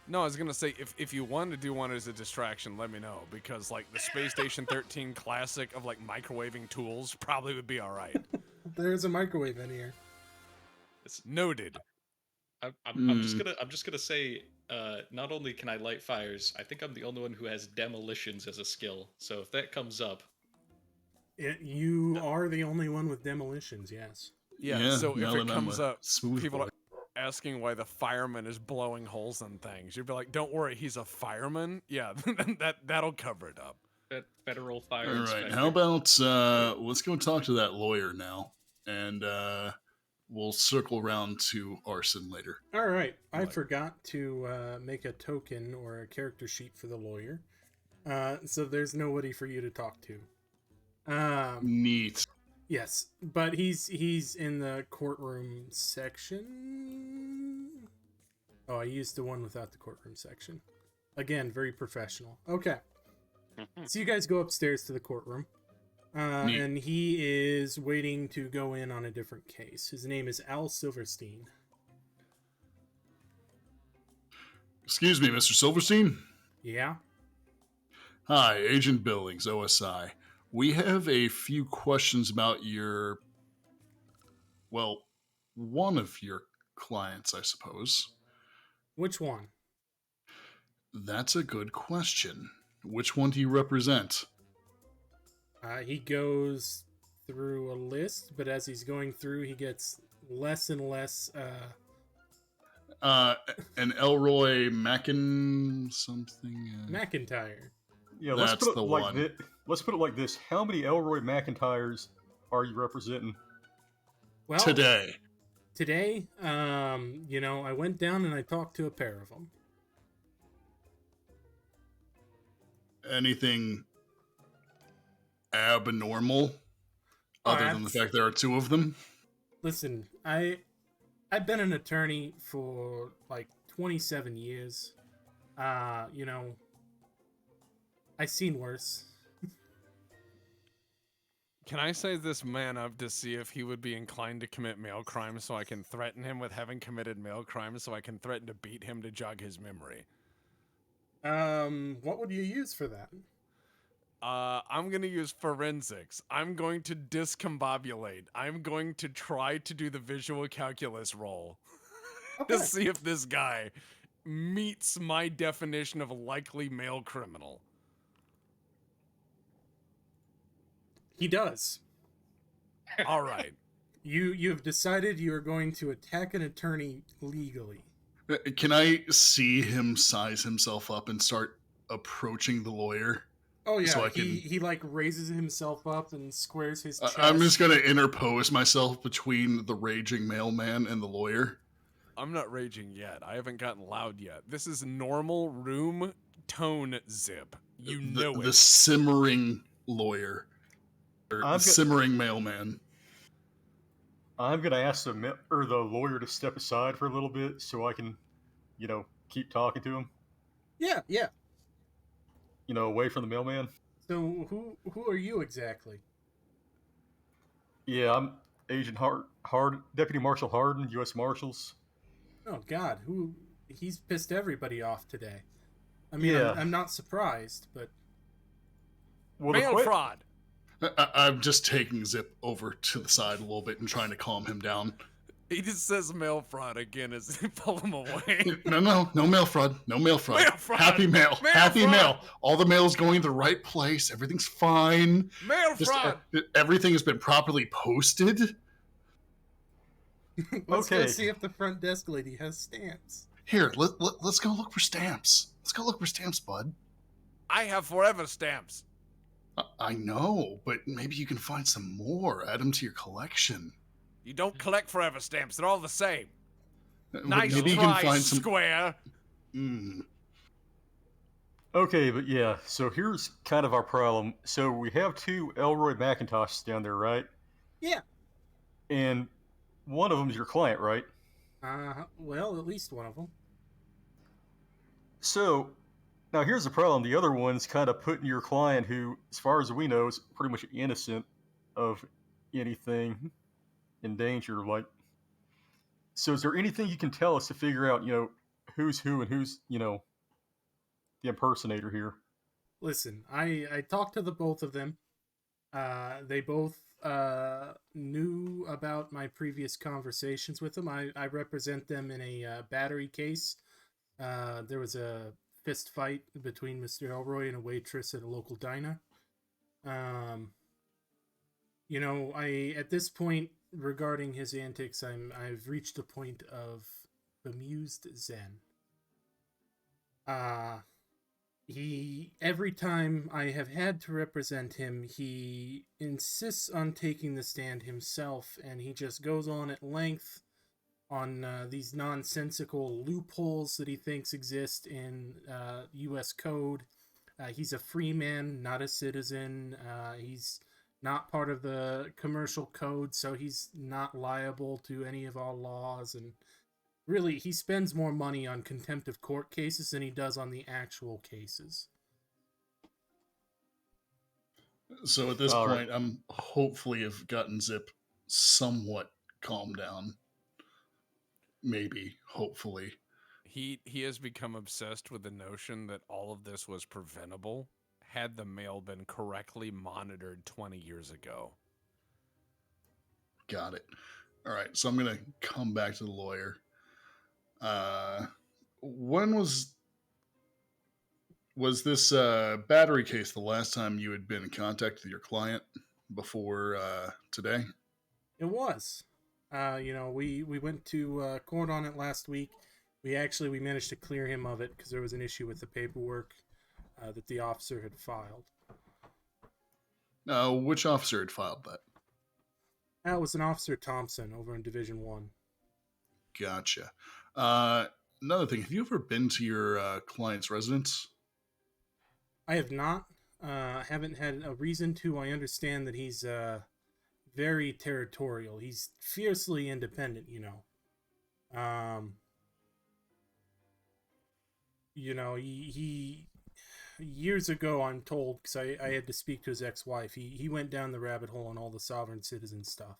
No, I was going to say, if you want to do one as a distraction, let me know. Because, like, the Space Station 13 classic of, like, microwaving tools probably would be all right. There's a microwave in here. Noted. I'm just gonna say, not only can I light fires, I think I'm the only one who has demolitions as a skill. So if that comes up, You are the only one with demolitions, yes. Yeah, so if now it that I'm comes a up, smooth people boy. are asking why the fireman is blowing holes in things. You'd be like, don't worry, he's a fireman? Yeah, that'll cover it up. federal fire All right. inspector. How about let's go talk to that lawyer now, and we'll circle around to arson later. All right. I Right. forgot to make a token or a character sheet for the lawyer. So there's nobody for you to talk to. Neat. Yes, but he's in the courtroom section. Oh, I used the one without the courtroom section. Again, very professional. Okay. So you guys go upstairs to the courtroom. Neat. And he is waiting to go in on a different case. His name is Al Silverstein. Excuse me, Mr. Silverstein? Yeah? Hi, Agent Billings, OSI. We have a few questions about your... well, one of your clients, I suppose. Which one? That's a good question. Which one do you represent? He goes through a list, but as he's going through, he gets less and less... An Elroy Mackin something? McIntyre. Yeah, That's let's put it the like one. this. Let's put it like this. How many Elroy McIntyres are you representing? Well, Today. Today, I went down and I talked to a pair of them. Anything abnormal? Other than the fact there are two of them? Listen, I've been an attorney for like 27 years. I've seen worse. Can I size this man up to see if he would be inclined to commit mail crimes so I can threaten him with having committed mail crimes so I can threaten to beat him to jog his memory? What would you use for that? I'm going to use forensics. I'm going to discombobulate. I'm going to try to do the visual calculus roll to see if this guy meets my definition of a likely male criminal. He does. All right. You have decided you are going to attack an attorney legally. Can I see him size himself up and start approaching the lawyer? Oh yeah, So he like raises himself up and squares his chest. I'm just going to interpose myself between the raging mailman and the lawyer. I'm not raging yet. I haven't gotten loud yet. This is normal room tone zip. You know it. The simmering lawyer. Or simmering mailman. I'm gonna ask the lawyer to step aside for a little bit so I can, keep talking to him. Yeah. Away from the mailman. So who are you exactly? Yeah, I'm Agent Deputy Marshal Harden, U.S. Marshals. Oh God, he's pissed everybody off today. I mean, Yeah. I'm not surprised, but mail fraud. I'm just taking Zip over to the side a little bit and trying to calm him down. He just says mail fraud again as they pull him away. No mail fraud. No mail fraud. Mail fraud. Happy mail. Happy fraud. mail. All the mail's going to the right place. Everything's fine. Mail fraud. Everything has been properly posted. let's go see if the front desk lady has stamps. Here, let's go look for stamps. Let's go look for stamps, bud. I have forever stamps. I know, but maybe you can find some more. Add them to your collection. You don't collect forever stamps. They're all the same. Nice maybe you try, can find some Square. Okay, but yeah, so here's kind of our problem. So we have two Elroy McIntoshes down there, right? Yeah. And one of them's your client, right? Well, at least one of them. So, now here's the problem. The other one's kind of putting your client, who, as far as we know, is pretty much innocent of anything in danger. So is there anything you can tell us to figure out, who's who and who's, the impersonator here? Listen, I talked to the both of them. They both knew about my previous conversations with them. I represent them in a battery case. There was a fist fight between Mr. Elroy and a waitress at a local diner. At this point, regarding his antics, I've reached a point of bemused zen. Every time I have had to represent him, he insists on taking the stand himself, and he just goes on at length on these nonsensical loopholes that he thinks exist in U.S. code. He's a free man, not a citizen. He's not part of the commercial code, so he's not liable to any of our laws. And really, he spends more money on contempt of court cases than he does on the actual cases. So at this All point, I'm hopefully have gotten Zip somewhat calmed down. Maybe, hopefully. He has become obsessed with the notion that all of this was preventable had the mail been correctly monitored 20 years ago. Got it. All right, so I'm gonna come back to the lawyer. When was this battery case the last time you had been in contact with your client before today? It was. We went to court on it last week. We managed to clear him of it because there was an issue with the paperwork that the officer had filed. Which officer had filed that? That was an Officer Thompson over in Division 1. Gotcha. Another thing, have you ever been to your client's residence? I have not. Haven't had a reason to. I understand that he's very territorial. He's fiercely independent, he years ago, I'm told, because I had to speak to his ex-wife, he went down the rabbit hole on all the sovereign citizen stuff.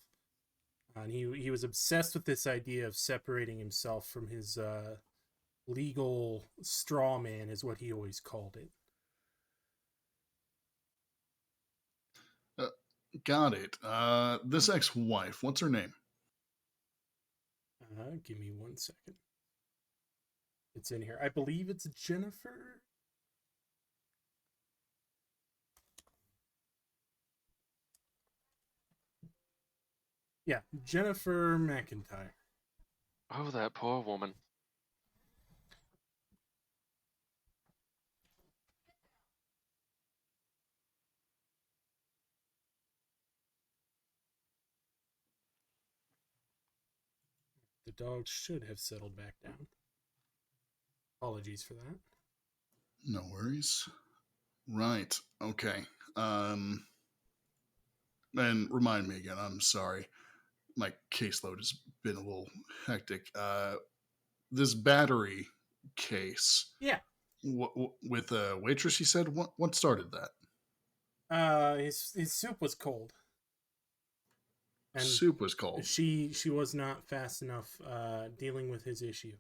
And he was obsessed with this idea of separating himself from his legal straw man, is what he always called it. Got it. This ex-wife, what's her name? Give me 1 second. It's in here. I believe it's Jennifer. Yeah, Jennifer McIntyre. Oh, that poor woman. The dog should have settled back down. Apologies for that. No worries. Right. Okay. And remind me again, I'm sorry. My caseload has been a little hectic. This battery case. Yeah. With a waitress, you said? What started that? His soup was cold. And soup was cold. She was not fast enough dealing with his issue.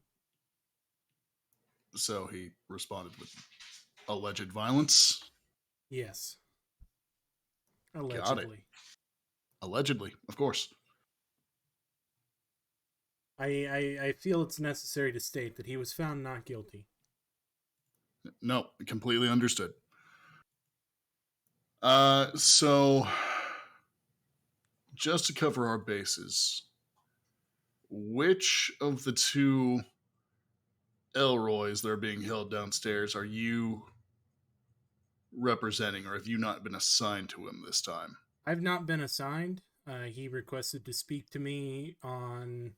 So he responded with alleged violence? Yes. Allegedly. Got it. Allegedly, of course. I feel it's necessary to state that he was found not guilty. No, completely understood. So just to cover our bases, which of the two Elroys that are being held downstairs are you representing, or have you not been assigned to him this time? I've not been assigned. He requested to speak to me on,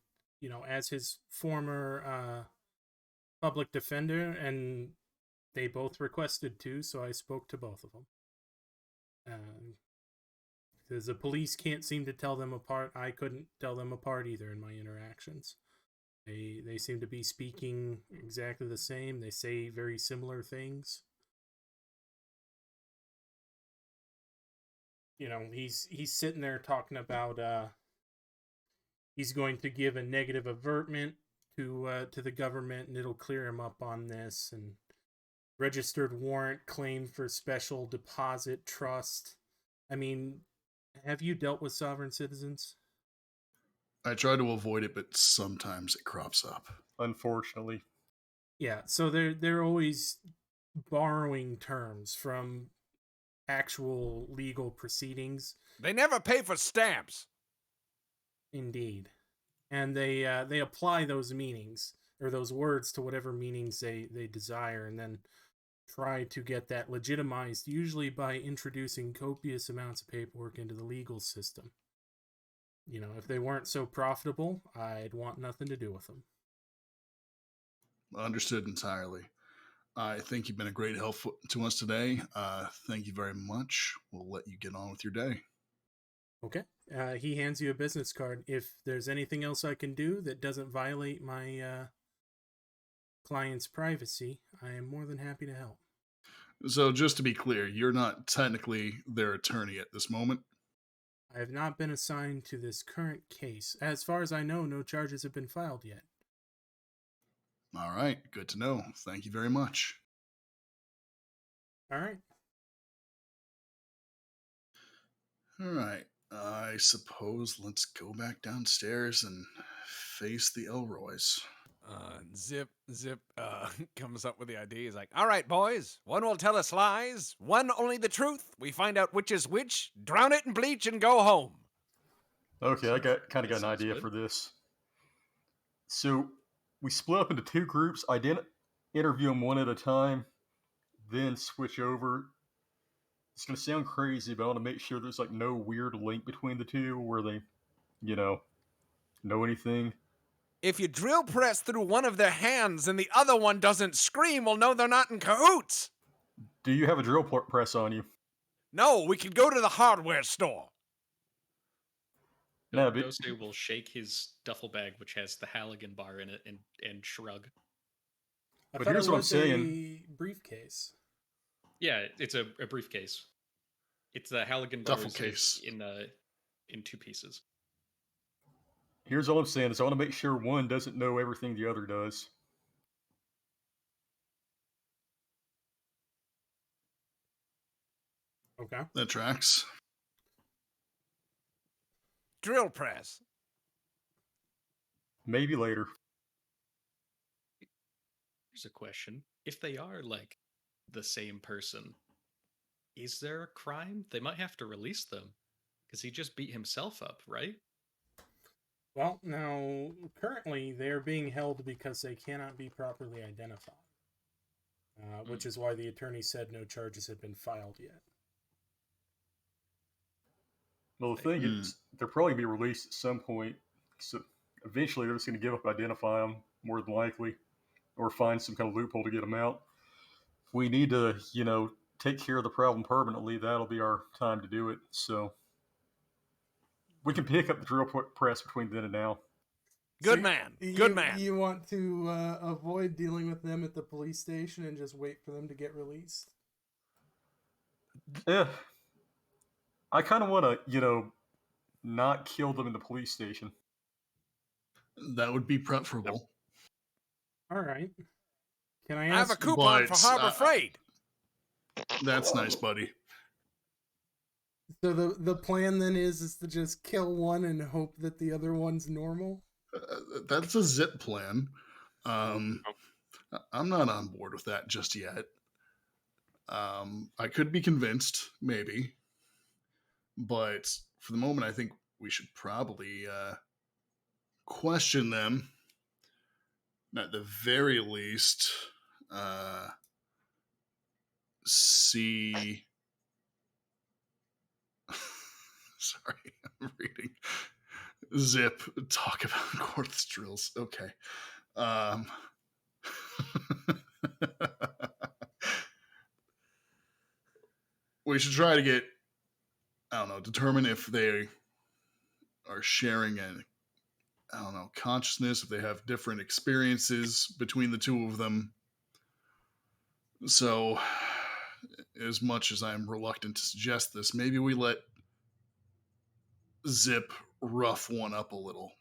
as his former public defender, and they both requested to, so I spoke to both of them. Because the police can't seem to tell them apart. I couldn't tell them apart either in my interactions. They seem to be speaking exactly the same. They say very similar things. He's sitting there talking about he's going to give a negative avertment to the government, and it'll clear him up on this, and registered warrant claim for special deposit trust. I mean, have you dealt with sovereign citizens? I try to avoid it, but sometimes it crops up. Unfortunately. Yeah, so they're always borrowing terms from actual legal proceedings. They never pay for stamps. Indeed. And they apply those meanings, or those words, to whatever meanings they desire, and then try to get that legitimized, usually by introducing copious amounts of paperwork into the legal system. If they weren't so profitable, I'd want nothing to do with them. Understood entirely. I think you've been a great help to us today. Thank you very much. We'll let you get on with your day. Okay. He hands you a business card. If there's anything else I can do that doesn't violate my client's privacy, I am more than happy to help. So just to be clear, you're not technically their attorney at this moment? I have not been assigned to this current case. As far as I know, no charges have been filed yet. All right, good to know. Thank you very much. All right. All right, I suppose let's go back downstairs and face the Elroys. Zip comes up with the idea. He's like, all right, boys, one will tell us lies, one only the truth. We find out which is which, drown it in bleach, and go home. Okay, I got an idea good. for this. So we split up into two groups. Interview them one at a time, then switch over. It's gonna sound crazy, but I want to make sure there's like no weird link between the two where they, know anything. If you drill press through one of their hands and the other one doesn't scream, we'll know they're not in cahoots. Do you have a drill press on you? No, we could go to the hardware store. No, but Dose will shake his duffel bag, which has the Halligan bar in it, and shrug. I But thought here's it what I'm was saying. a briefcase. Yeah, it's a briefcase. It's the Halligan bar Duffel case. in two pieces. Here's all I'm saying is I want to make sure one doesn't know everything the other does. Okay. That tracks. Drill press. Maybe later. Here's a question. If they are, like, the same person, is there a crime? They might have to release them, because he just beat himself up, right? Well, now, currently, they're being held because they cannot be properly identified. Which is why the attorney said no charges had been filed yet. Well, the thing is, they're probably going to be released at some point. So eventually, they're just going to give up, identify them, more than likely, or find some kind of loophole to get them out. If we need to, take care of the problem permanently, that'll be our time to do it. So we can pick up the drill press between then and now. Good man. Good man. You want to avoid dealing with them at the police station and just wait for them to get released? Yeah. I kind of want to, not kill them in the police station. That would be preferable. All right. Can I I have ask? a coupon for Harbor Freight. That's nice, buddy. So the plan then is to just kill one and hope that the other one's normal? That's a zip plan. I'm not on board with that just yet. I could be convinced, maybe. But for the moment, I think we should probably question them. At the very least, see... Sorry, I'm reading. Zip, talk about quartz drills. Okay. We should try to get, determine if they are sharing consciousness, if they have different experiences between the two of them. So, as much as I'm reluctant to suggest this, maybe we let Zip rough one up a little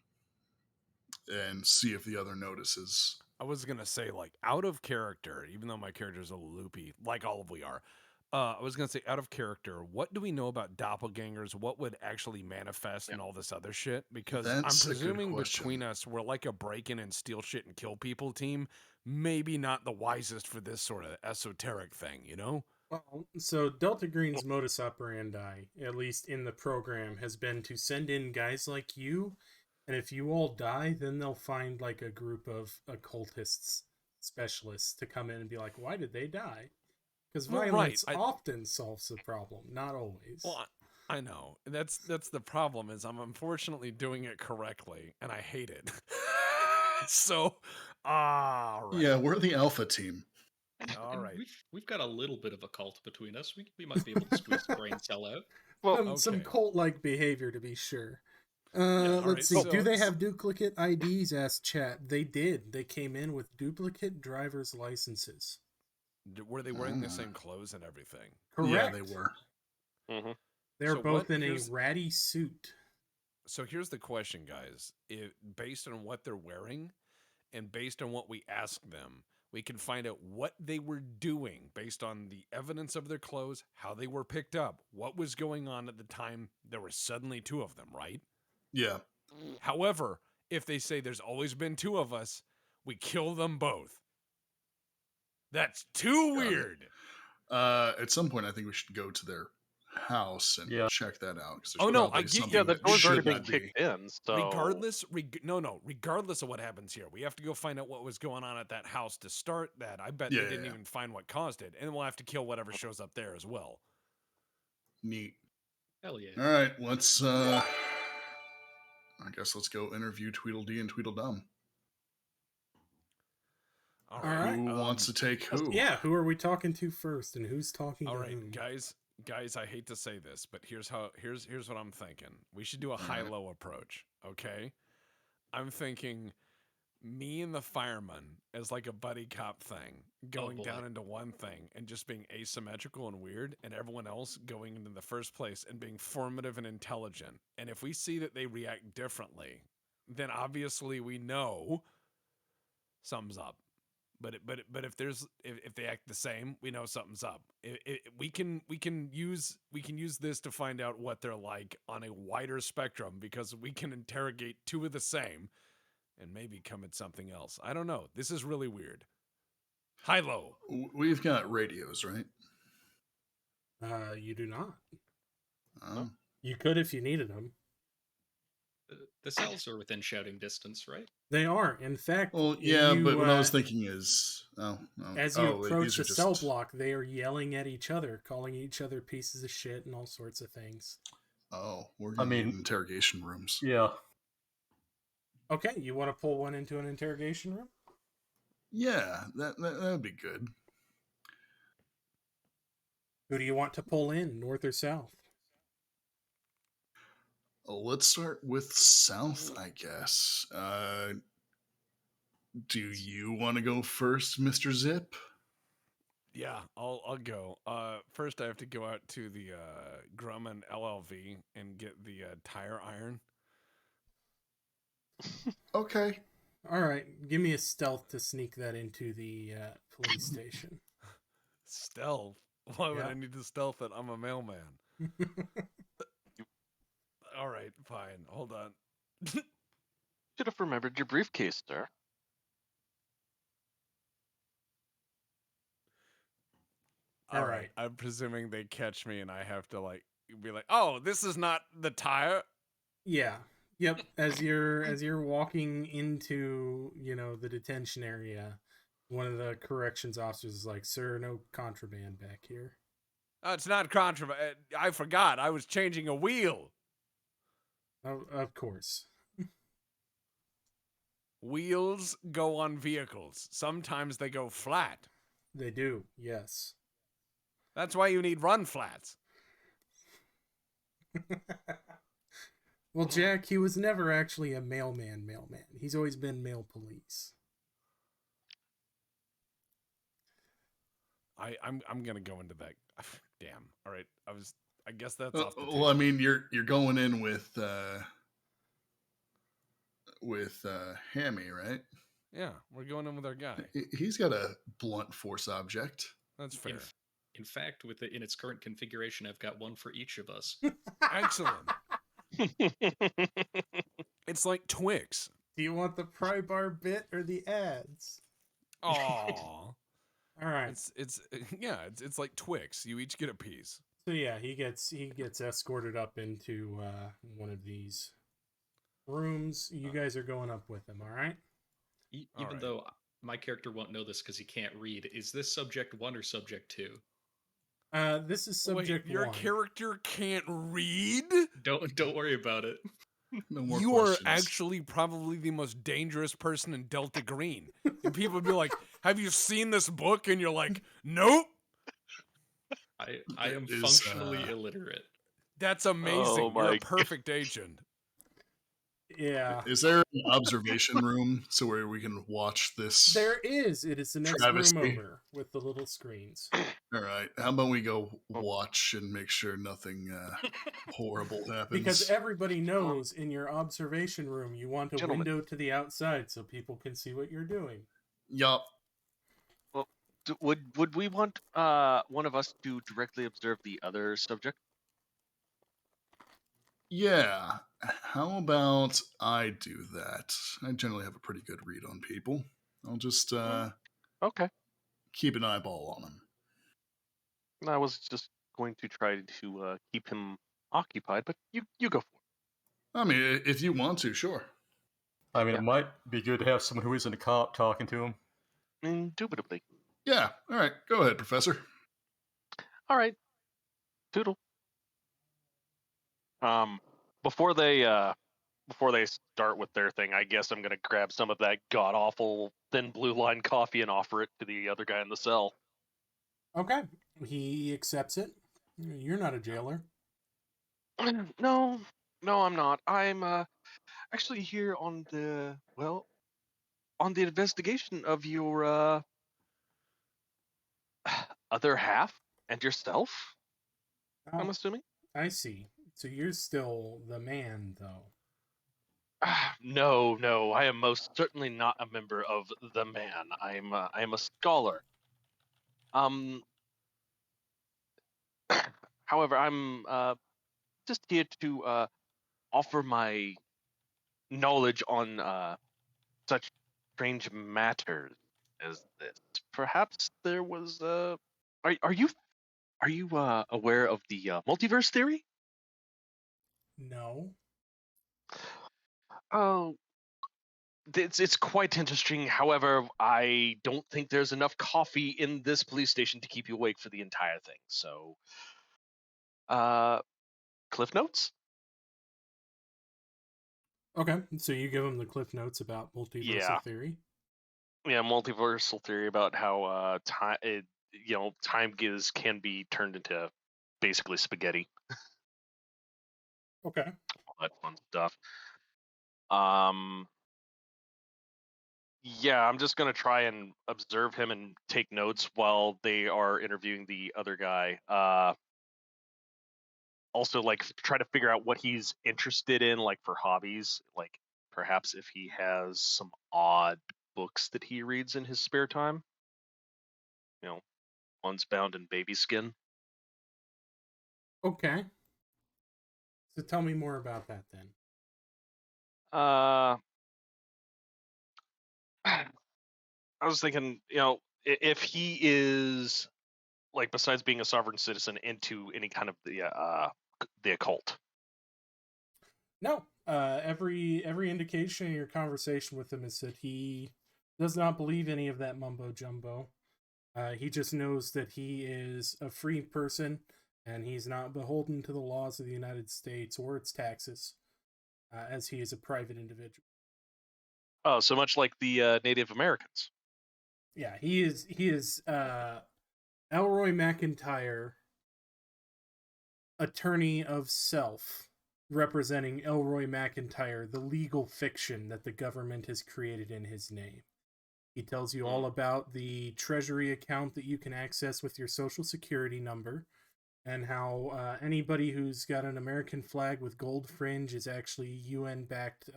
and see if the other notices. I was going to say, like, out of character, even though my character's a little loopy, like all of we are. I was going to say, out of character, what do we know about doppelgangers? What would actually manifest and all this other shit? Because That's I'm a good presuming question. between us, we're like a break-in and steal shit and kill people team. Maybe not the wisest for this sort of esoteric thing, you know? Well, so Delta Green's modus operandi, at least in the program, has been to send in guys like you, and if you all die, then they'll find like a group of occultists, specialists to come in and be like, why did they die? Because violence often solves the problem, not always. Well, I know. That's the problem is I'm unfortunately doing it correctly, and I hate it. So, right. Yeah, we're the alpha team. All right. We've got a little bit of a cult between us. We might be able to squeeze the brain cell out. Well, some okay. cult-like behavior, to be sure. all Let's right, see. so- Do they have duplicate IDs? Asked chat. They did. They came in with duplicate driver's licenses. Were they wearing the same clothes and everything? Correct. Yeah, they were. hmm They're So both what- in a here's- ratty suit. So here's the question, guys. Based on what they're wearing and based on what we asked them, we can find out what they were doing based on the evidence of their clothes, how they were picked up, what was going on at the time there were suddenly two of them, right? Yeah. However, if they say there's always been two of us, we kill them both. That's too Got it. weird. At some point, I think we should go to their house and Yeah. check that out. 'Cause Oh, there's no, I probably get something you. Yeah, the that door's already should been not be. kicked in. So Regardless of what happens here, we have to go find out what was going on at that house to start that. I bet Yeah, they yeah, didn't yeah. even find what caused it, and we'll have to kill whatever shows up there as well. Neat. Hell yeah. All right, let's. I guess let's go interview Tweedledee and Tweedledum. All right. Who wants to take who? Yeah, who are we talking to first, and who's talking All to right, whom? guys, I hate to say this, but here's what I'm thinking. We should do a right. high-low approach, okay? I'm thinking me and the fireman as like a buddy cop thing, going boy. down into one thing and just being asymmetrical and weird, and everyone else going into the first place and being formative and intelligent. And if we see that they react differently, then obviously we know something's up. But if they act the same, we know something's up. We can use this to find out what they're like on a wider spectrum, because we can interrogate two of the same and maybe come at something else. I don't know. This is really weird. High low. We've got radios, right? You do not. Oh. You could if you needed them. The cells are within shouting distance, right? They are. In fact, Well, yeah, you, but what I was thinking is, as you approach these are the cell just- block, they are yelling at each other, calling each other pieces of shit and all sorts of things. Oh, we're gonna mean- need interrogation rooms. Yeah. Okay, you want to pull one into an interrogation room? Yeah, that would be good. Who do you want to pull in, north or south? Let's start with South, I guess. Do you want to go first, Mr. Zip? Yeah, I'll go. First, I have to go out to the Grumman LLV and get the tire iron. Okay. All right, give me a stealth to sneak that into the police station. Stealth? Why would Yeah. I need to stealth it? I'm a mailman. All right, fine. Hold on. should have remembered your briefcase, sir. All All right. right. I'm presuming they catch me and I have to be like, "Oh, this is not the tire." Yeah. Yep. As you're walking into, the detention area, one of the corrections officers is like, "Sir, no contraband back here." Oh, it's not contraband. I forgot. I was changing a wheel. Oh, of course. Wheels go on vehicles. Sometimes they go flat. They do. Yes. That's why you need run flats. Well, Jack, he was never actually a mailman. He's always been mail police. I'm gonna go into that. Damn. All right. I guess that's off the Well, table. I mean, you're going in with Hammy, right? Yeah, we're going in with our guy. He's got a blunt force object. That's fair. In fact, in its current configuration, I've got one for each of us. Excellent. It's like Twix. Do you want the pry bar bit or the ads? Oh. All right. It's like Twix. You each get a piece. So yeah, he gets escorted up into one of these rooms. You guys are going up with him, all right? Even Alright. though my character won't know this because he can't read, is this subject 1 or subject 2? This is subject Wait, your 1. character can't read? Don't worry about it. No more You questions. are actually probably the most dangerous person in Delta Green. And people would be like, "Have you seen this book?" And you're like, "Nope." I am Is, functionally illiterate. That's amazing. Oh You're a my- perfect agent. Yeah. Is there an observation room so where we can watch this? There is. It is the next Travesty. room over with the little screens. All right. How about we go watch and make sure nothing horrible happens? Because everybody knows in your observation room you want a Gentlemen. window to the outside so people can see what you're doing. Yup. Well, would we want one of us to directly observe the other subject? Yeah. How about I do that? I generally have a pretty good read on people. I'll just Okay. keep an eyeball on them. I was just going to try to keep him occupied, but you go for I mean, if you want to, sure. I mean, Yeah. it might be good to have someone who isn't a cop talking to him. it. Indubitably. Yeah. All right. Go ahead, Professor. All right. Toodle. Before they start with their thing, I guess I'm gonna grab some of that god awful thin blue line coffee and offer it to the other guy in the cell. Okay. He accepts it. You're not a jailer. No, I'm not. I'm actually here on the investigation of your other half and yourself. I'm Oh, assuming. I see. So you're still the man, though. No, I am most certainly not a member of the man. I am a scholar. However, I'm just here to offer my knowledge on such strange matters as this. Perhaps there was Are you aware of the multiverse theory? No. Oh, it's quite interesting. However, I don't think there's enough coffee in this police station to keep you awake for the entire thing. So, Cliff Notes? Okay. So you give him the cliff notes about multiversal Yeah. theory. Yeah, multiversal theory about how time can be turned into basically spaghetti. Okay. All that fun stuff. Yeah, I'm just gonna try and observe him and take notes while they are interviewing the other guy. Also, like, try to figure out what he's interested in, like, for hobbies. Like, perhaps if he has some odd books that he reads in his spare time. You know, one's bound in baby skin. Okay. So tell me more about that then. I was thinking, if he is, like, besides being a sovereign citizen, into any kind of the occult. No. Every indication in your conversation with him is that he does not believe any of that mumbo jumbo. He just knows that he is a free person and he's not beholden to the laws of the United States or its taxes, as he is a private individual. Oh, so much like the Native Americans. Yeah, he is Elroy McIntyre, attorney of self, representing Elroy McIntyre, the legal fiction that the government has created in his name. He tells you all about the treasury account that you can access with your social security number, and how anybody who's got an American flag with gold fringe is actually UN-backed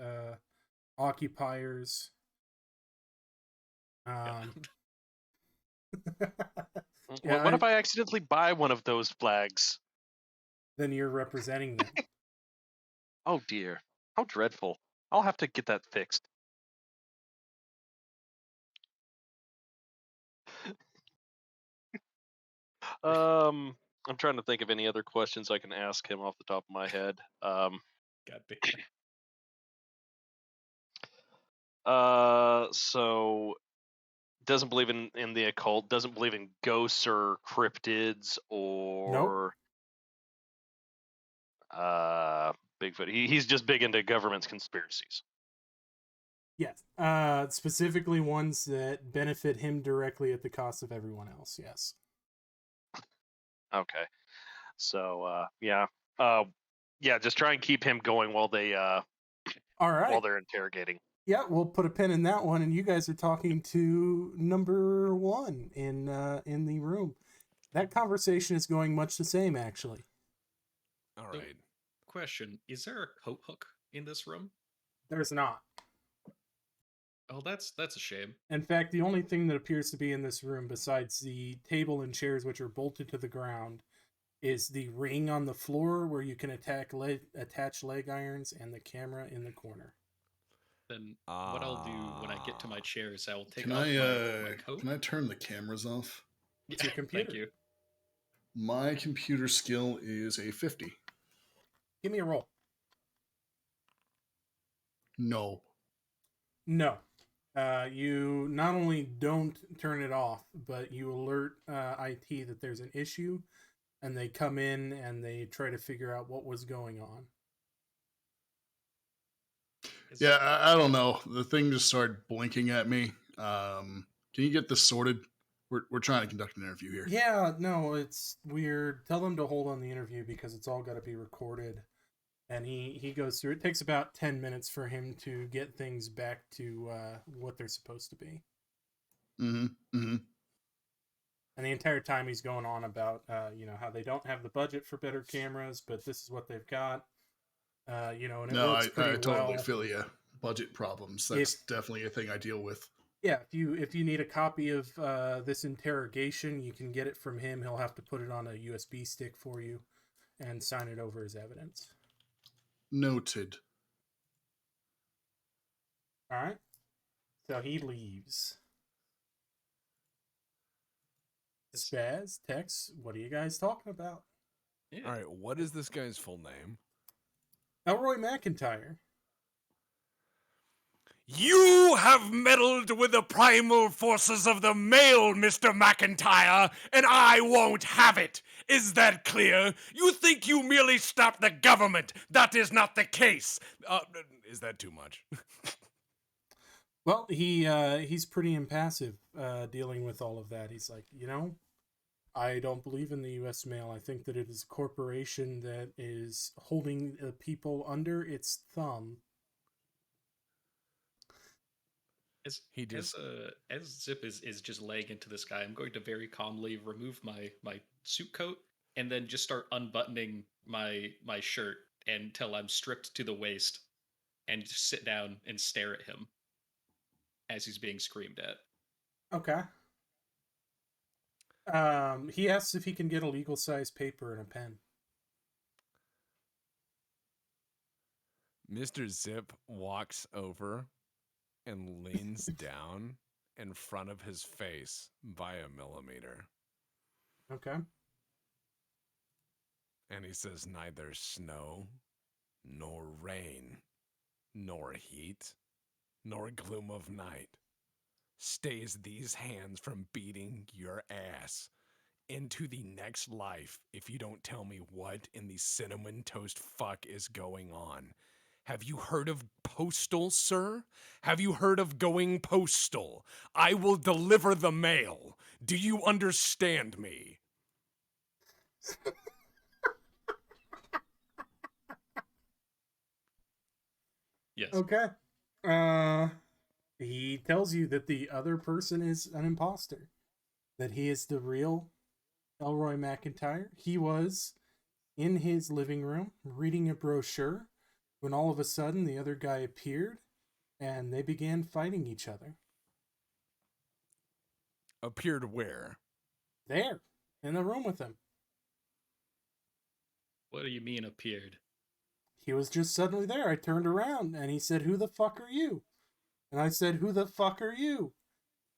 occupiers. Yeah, What if I accidentally buy one of those flags? Then you're representing them. Oh dear, how dreadful! I'll have to get that fixed. I'm trying to think of any other questions I can ask him off the top of my head. God damn. So doesn't believe in the occult, doesn't believe in ghosts or cryptids or Bigfoot. He's just big into government's conspiracies. Yes. Specifically ones that benefit him directly at the cost of everyone else, yes. Okay. So yeah, Yeah, just try and keep him going while they All right. while they're interrogating. Yeah, we'll put a pin in that one, and you guys are talking to number 1 in the room. That conversation is going much the same, actually. All So- right. Question: is there a coat hook in this room? There's not. Oh, that's a shame. In fact, the only thing that appears to be in this room, besides the table and chairs which are bolted to the ground, is the ring on the floor where you can attach leg irons and the camera in the corner. Then what I'll do when I get to my chairs, I will take Can off I my coat. can I turn the cameras off? It's your computer. Thank you. My computer skill is a 50. Give me a roll. No. No. You not only don't turn it off, but you alert IT that there's an issue, and they come in and they try to figure out what was going on. Yeah, I don't know. The thing just started blinking at me. Can you get this sorted? We're trying to conduct an interview here. Yeah, no, it's weird. Tell them to hold on the interview because it's all got to be recorded. And he goes through. It takes about 10 minutes for him to get things back to what they're supposed to be. Mm-hmm. Mm-hmm. And the entire time he's going on about how they don't have the budget for better cameras, but this is what they've got. And it works I pretty totally well. feel you. Budget problems. That's definitely a thing I deal with. Yeah, if you need a copy of this interrogation, you can get it from him. He'll have to put it on a USB stick for you and sign it over as evidence. Noted. All right. So he leaves. Spaz, Tex, what are you guys talking about? Yeah. All right. What is this guy's full name? Elroy McIntyre. You have meddled with the primal forces of the male, Mr. McIntyre, and I won't have it. Is that clear? You think you merely stopped the government. That is not the case. Is that too much? Well, he's pretty impassive dealing with all of that. He's like, I don't believe in the U.S. mail. I think that it is a corporation that is holding people under its thumb. As Zip is just laying into this guy, I'm going to very calmly remove my suit coat and then just start unbuttoning my shirt until I'm stripped to the waist, and just sit down and stare at him as he's being screamed at. Okay. He asks if he can get a legal size paper and a pen. Mr. Zip walks over and leans down in front of his face by a millimeter. Okay. And he says, neither snow, nor rain, nor heat, nor gloom of night stays these hands from beating your ass into the next life if you don't tell me what in the cinnamon toast fuck is going on. Have you heard of postal, sir? Have you heard of going postal? I will deliver the mail. Do you understand me? Yes. Okay. He tells you that the other person is an imposter. That he is the real Elroy McIntyre. He was in his living room reading a brochure when all of a sudden the other guy appeared and they began fighting each other. Appeared where? There, in the room with him. What do you mean appeared? He was just suddenly there. I turned around and he said, "Who the fuck are you?" And I said, "Who the fuck are you?"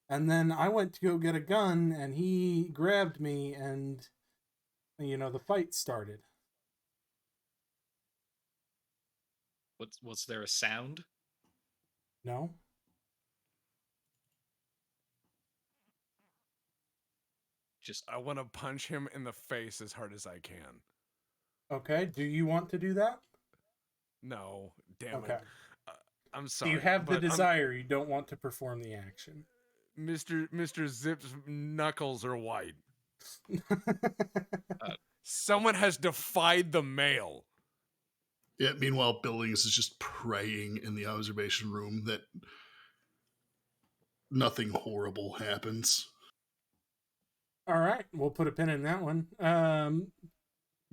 And then I went to go get a gun and he grabbed me and, the fight started. Was there a sound? No? I want to punch him in the face as hard as I can. Okay, do you want to do that? No, damn Okay. it. I'm sorry. Do you have the but desire? You don't want to perform the action. Mr. Zip's knuckles are white. Someone has defied the mail. Yeah, meanwhile, Billings is just praying in the observation room that nothing horrible happens. All right, we'll put a pin in that one.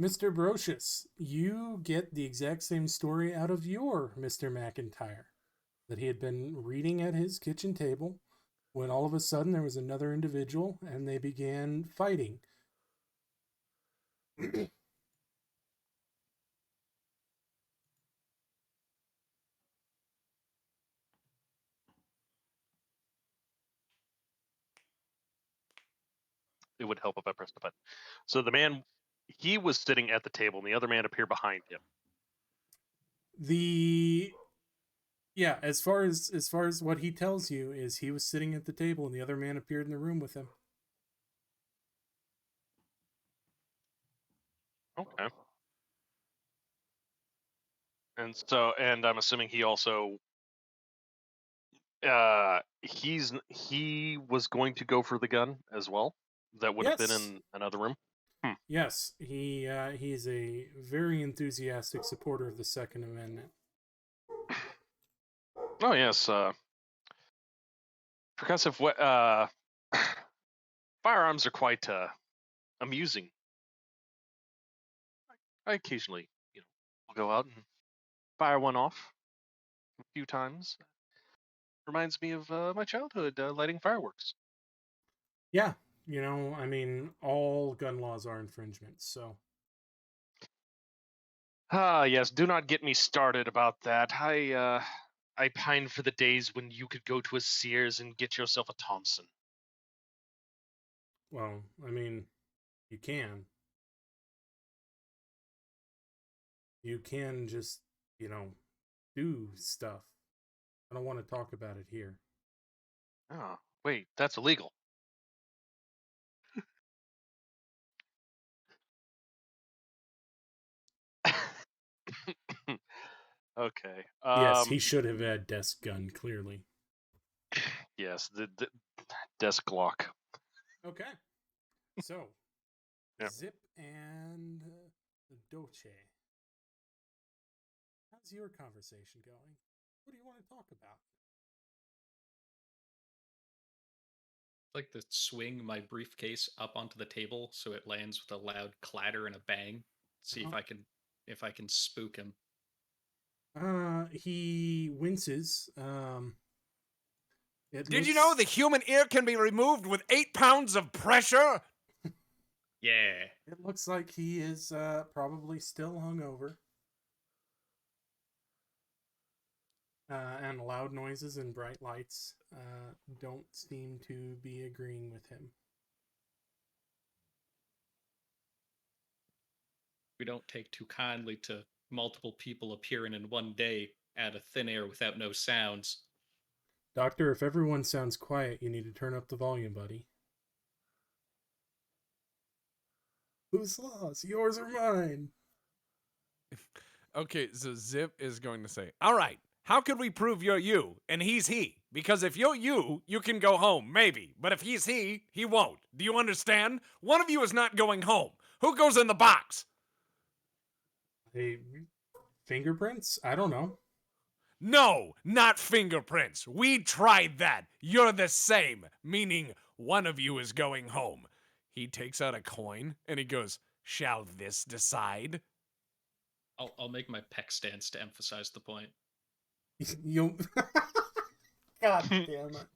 Mr. Brocious, you get the exact same story out of your Mr. McIntyre, that he had been reading at his kitchen table when all of a sudden there was another individual and they began fighting. It would help if I pressed the button. So the man, he was sitting at the table, and the other man appeared behind him. As far as what he tells you is he was sitting at the table and the other man appeared in the room with him. Okay. And I'm assuming he also he was going to go for the gun as well. That would have been Yes. in another room. Yes, he's a very enthusiastic supporter of the Second Amendment. Oh yes, percussive. Firearms are quite amusing. I occasionally, will go out and fire one off a few times. Reminds me of my childhood lighting fireworks. Yeah, I mean, all gun laws are infringements, so. Ah, yes. Do not get me started about that. I pine for the days when you could go to a Sears and get yourself a Thompson. Well, I mean, you can. You can just, do stuff. I don't want to talk about it here. Oh, wait, that's illegal. Okay. Yes, he should have had desk gun, clearly. Yes, the desk lock. Okay. So, Yep. Zip and the Doce. How's your conversation going? What do you want to talk about? I'd like to swing my briefcase up onto the table so it lands with a loud clatter and a bang. See if I can spook him. He winces. Did you know the human ear can be removed with 8 pounds of pressure? Yeah. It looks like he is probably still hungover. And loud noises and bright lights don't seem to be agreeing with him. We don't take too kindly to multiple people appearing in one day out of thin air without no sounds. Doctor, if everyone sounds quiet, you need to turn up the volume, buddy. Whose laws? Yours or mine? Okay, so Zip is going to say, all right, how could we prove you're you and he's he? Because if you're you, you can go home, maybe. But if he's he won't. Do you understand? One of you is not going home. Who goes in the box? Hey, fingerprints? I don't know. No, not fingerprints. We tried that. You're the same, meaning one of you is going home. He takes out a coin and he goes, shall this decide? I'll make my pec stance to emphasize the point. You. God damn it.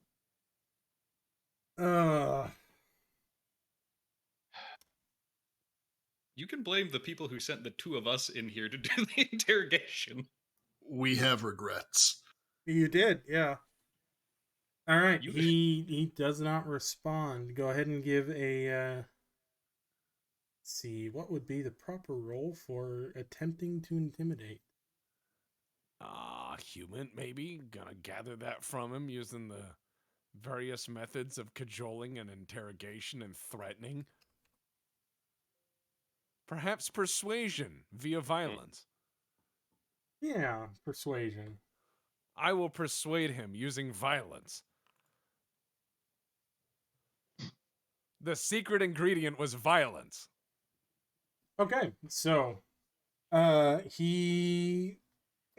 You can blame the people who sent the two of us in here to do the interrogation. We have regrets. You did, yeah. All right, he does not respond. Go ahead and give a. Let's see, what would be the proper role for attempting to intimidate? Human, maybe. Gonna gather that from him using the various methods of cajoling and interrogation and threatening. Perhaps persuasion via violence. Yeah, persuasion. I will persuade him using violence. The secret ingredient was violence. Okay, so he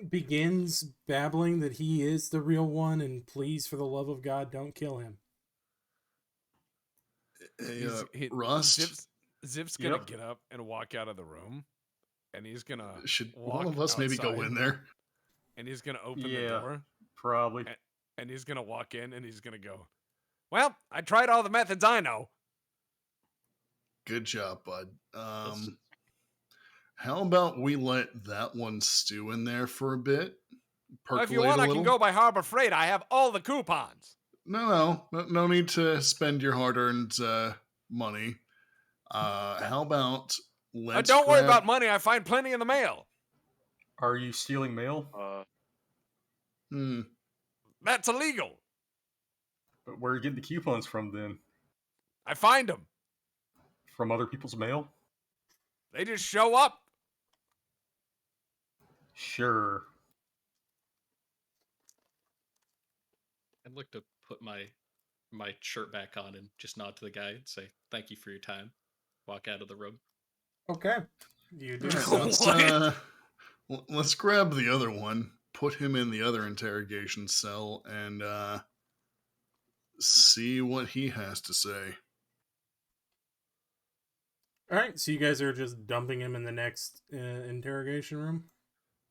begins babbling that he is the real one, and please, for the love of God, don't kill him. Rust? Zip's gonna get up and walk out of the room, and he's gonna Should walk one of us maybe go outside, in there? and he's gonna open the door, Probably. and he's gonna walk in, and he's gonna go, "Well, I tried all the methods I know." Good job, bud. How about we let that one stew in there for a bit? Well, if you want, I can go by Harbor Freight. I have all the coupons. No need to spend your hard-earned money. How about let's don't worry about money. I find plenty in the mail. Are you stealing mail? That's illegal. But where are you getting the coupons from then? I find them. From other people's mail? They just show up. Sure. I'd look to put my shirt back on and just nod to the guy and say, "Thank you for your time." Walk out of the room. Okay. You do Let's grab the other one, put him in the other interrogation cell, and see what he has to say. All right, so you guys are just dumping him in the next interrogation room?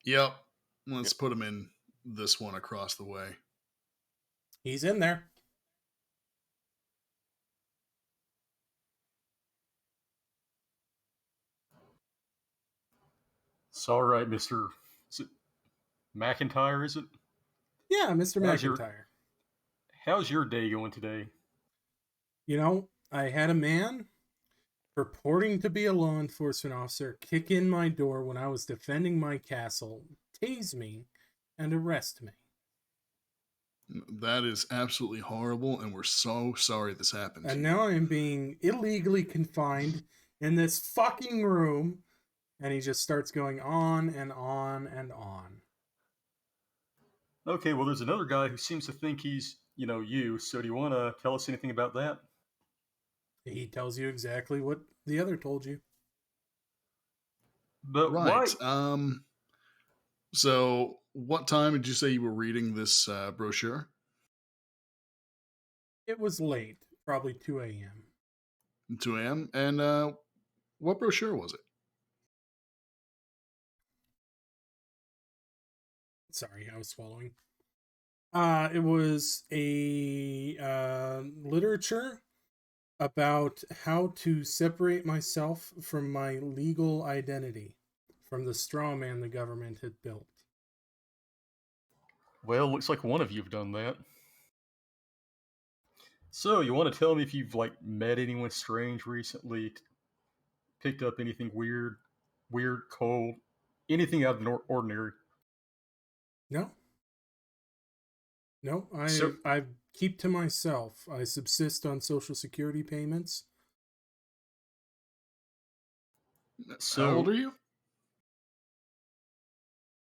Yep. Let's put him in this one across the way. He's in there. It's all right, Mr. Is it McIntyre, is it? Yeah, Mr. McIntyre. How's your day going today? You know, I had a man purporting to be a law enforcement officer kick in my door when I was defending my castle, tase me, and arrest me. That is absolutely horrible, and we're so sorry this happened. And now I am being illegally confined in this fucking room, and he just starts going on and on and on. Okay, well, there's another guy who seems to think he's, you, so do you want to tell us anything about that? He tells you exactly what the other told you. But right. Why? So, what time did you say you were reading this brochure? It was late, probably 2 a.m. 2 a.m.? And what brochure was it? Sorry, I was swallowing. It was a literature about how to separate myself from my legal identity, from the straw man the government had built. Well, looks like one of you have done that. So, you want to tell me if you've, met anyone strange recently, picked up anything weird, cold, anything out of the ordinary? No, I keep to myself. I subsist on Social Security payments. So, how old are you?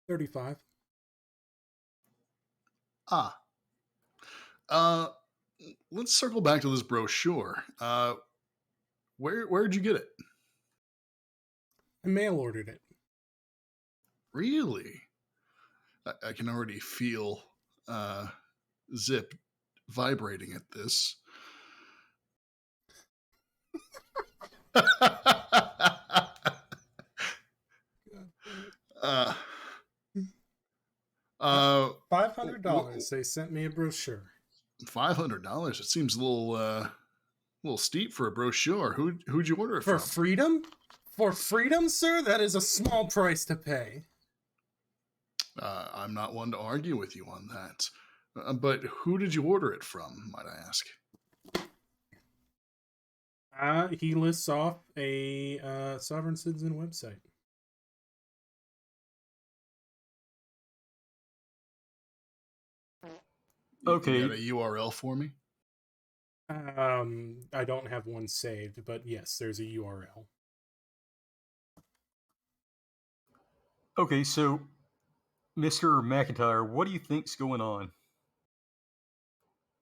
35. Let's circle back to this brochure. Where'd you get it? I mail ordered it. Really? I can already feel Zip vibrating at this. $500. They sent me a brochure. $500. It seems a little steep for a brochure. Who'd you order it for? From? For freedom? For freedom, sir? That is a small price to pay. I'm not one to argue with you on that. But who did you order it from, might I ask? He lists off a sovereign citizen website. Okay. You got a URL for me? I don't have one saved, but yes, there's a URL. Okay, so, Mr. McIntyre, what do you think's going on?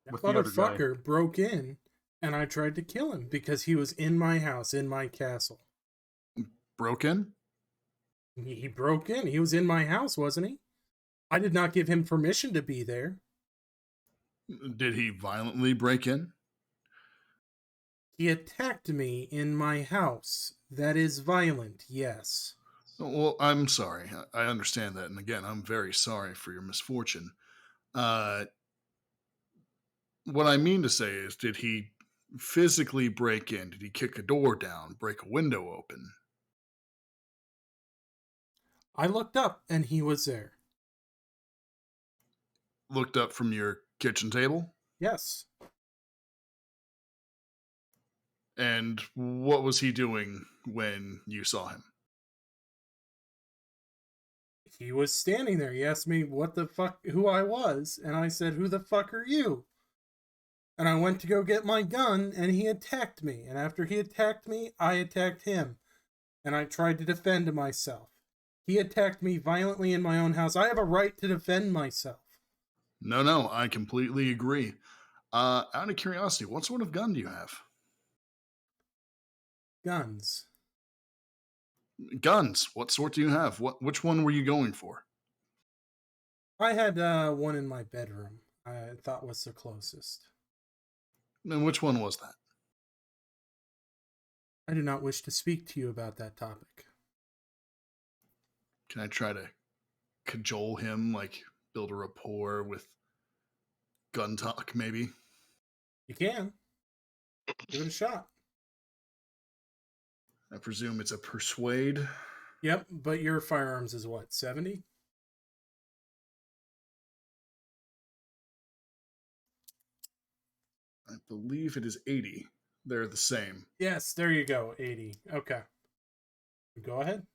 That motherfucker broke in And I tried to kill him because he was in my house, in my castle. Broke in? He broke in. He was in my house, wasn't he? I did not give him permission to be there. Did he violently break in? He attacked me in my house. That is violent, yes. Well, I'm sorry. I understand that. And again, I'm very sorry for your misfortune. What I mean to say is, did he physically break in? Did he kick a door down, break a window open? I looked up and he was there. Looked up from your kitchen table? Yes. And what was he doing when you saw him? He was standing there. He asked me who I was, and I said, "Who the fuck are you?" And I went to go get my gun, and he attacked me. And after he attacked me, I attacked him. And I tried to defend myself. He attacked me violently in my own house. I have a right to defend myself. No, I completely agree. Out of curiosity, what sort of gun do you have? Guns. Guns. What sort do you have? Which one were you going for? I had one in my bedroom. I thought was the closest. And which one was that? I do not wish to speak to you about that topic. Can I try to cajole him, like build a rapport with gun talk, maybe? You can. Give it a shot. I presume it's a persuade. Yep, but your firearms is what, 70? I believe it is 80. They're the same. Yes, there you go, 80. Okay. Go ahead.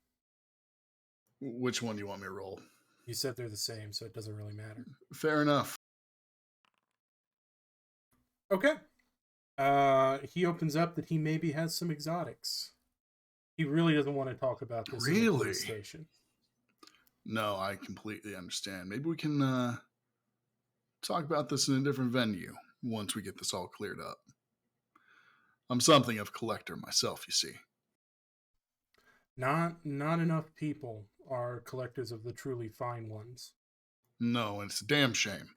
Which one do you want me to roll? You said they're the same, so it doesn't really matter. Fair enough. Okay. He opens up that he maybe has some exotics. He really doesn't want to talk about this in the police station. No, I completely understand. Maybe we can talk about this in a different venue once we get this all cleared up. I'm something of a collector myself, you see. Not enough people are collectors of the truly fine ones. No, and it's a damn shame.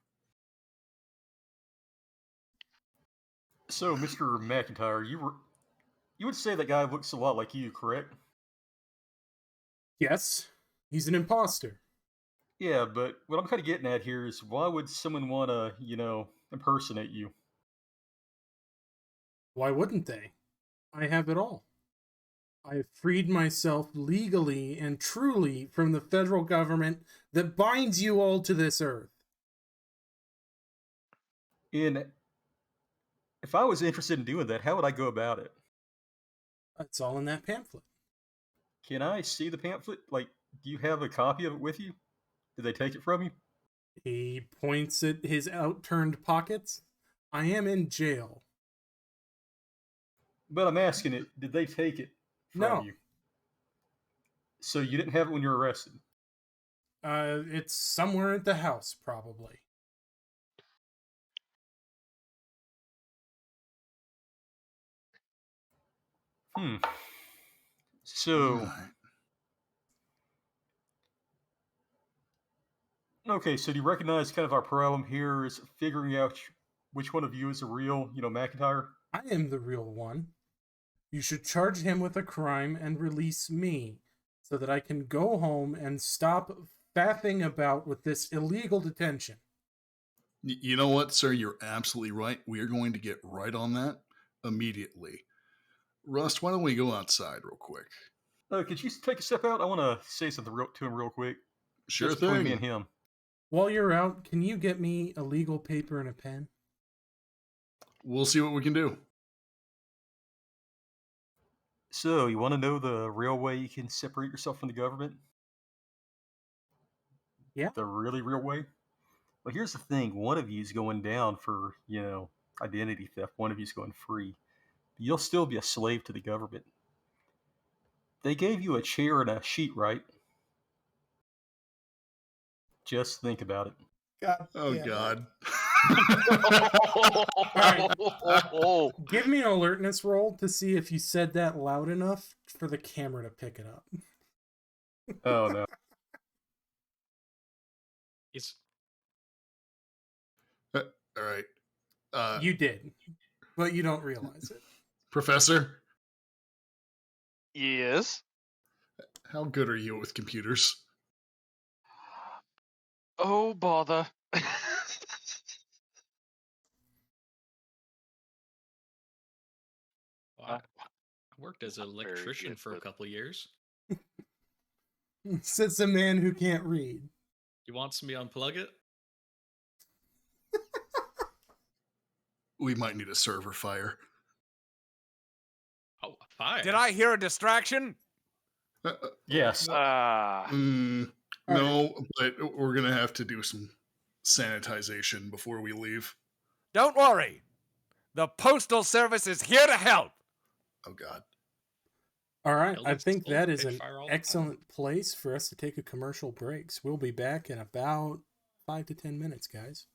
So, Mr. McIntyre, you would say that guy looks a lot like you, correct? Yes, he's an imposter. Yeah, but what I'm kind of getting at here is why would someone want to, impersonate you? Why wouldn't they? I have it all. I have freed myself legally and truly from the federal government that binds you all to this earth. And if I was interested in doing that, how would I go about it? It's all in that pamphlet. Can I see the pamphlet? Like, do you have a copy of it with you? Did they take it from you? He points at his outturned pockets. I am in jail. But I'm asking it, did they take it from you? So you didn't have it when you were arrested? It's somewhere at the house, probably. So... Okay, so do you recognize kind of our problem here is figuring out which one of you is a real, McIntyre? I am the real one. You should charge him with a crime and release me so that I can go home and stop faffing about with this illegal detention. You know what, sir? You're absolutely right. We are going to get right on that immediately. Rust, why don't we go outside real quick? Could you take a step out? I want to say something to him real quick. Sure Just thing. between me and him. While you're out, can you get me a legal paper and a pen? We'll see what we can do. So, you want to know the real way you can separate yourself from the government? Yeah. The really real way? Well, here's the thing. One of you is going down for, identity theft. One of you is going free. You'll still be a slave to the government. They gave you a chair and a sheet, right? Just think about it. God. Oh, God. Give me an alertness roll to see if you said that loud enough for the camera to pick it up. Oh no. It's All right. You did, but you don't realize it. Professor, Yes. how good are you with computers? Oh, bother. I worked as an Very electrician good, for a but- couple years. Sits a man who can't read. You want me to unplug it? We might need a server fire. Oh, fire! Did I hear a distraction? Yes. No, but we're going to have to do some sanitization before we leave. Don't worry. The Postal Service is here to help. Oh, God. All right, I Buildings think full that of is an pitchfire all the time. excellent place for us to take a commercial break. So we'll be back in about 5 to 10 minutes, guys.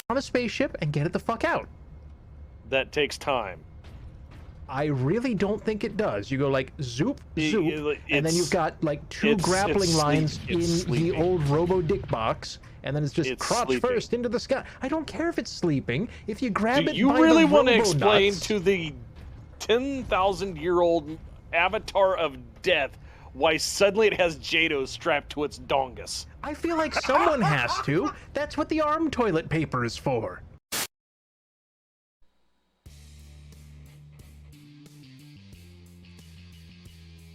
On a spaceship and get it the fuck out. That takes time. I really don't think it does. You go like zoop, zoop, and then you've got like two it's grappling lines sleep- in it's the sleeping. old Robo Dick box, and then it's just It's crotch sleeping. first into the sky. I don't care if it's sleeping. If you grab Do it you by really the want to robo explain nuts, to the 10,000-year-old avatar of death why suddenly it has Jado strapped to its dongus? I feel like someone has to. That's what the arm toilet paper is for.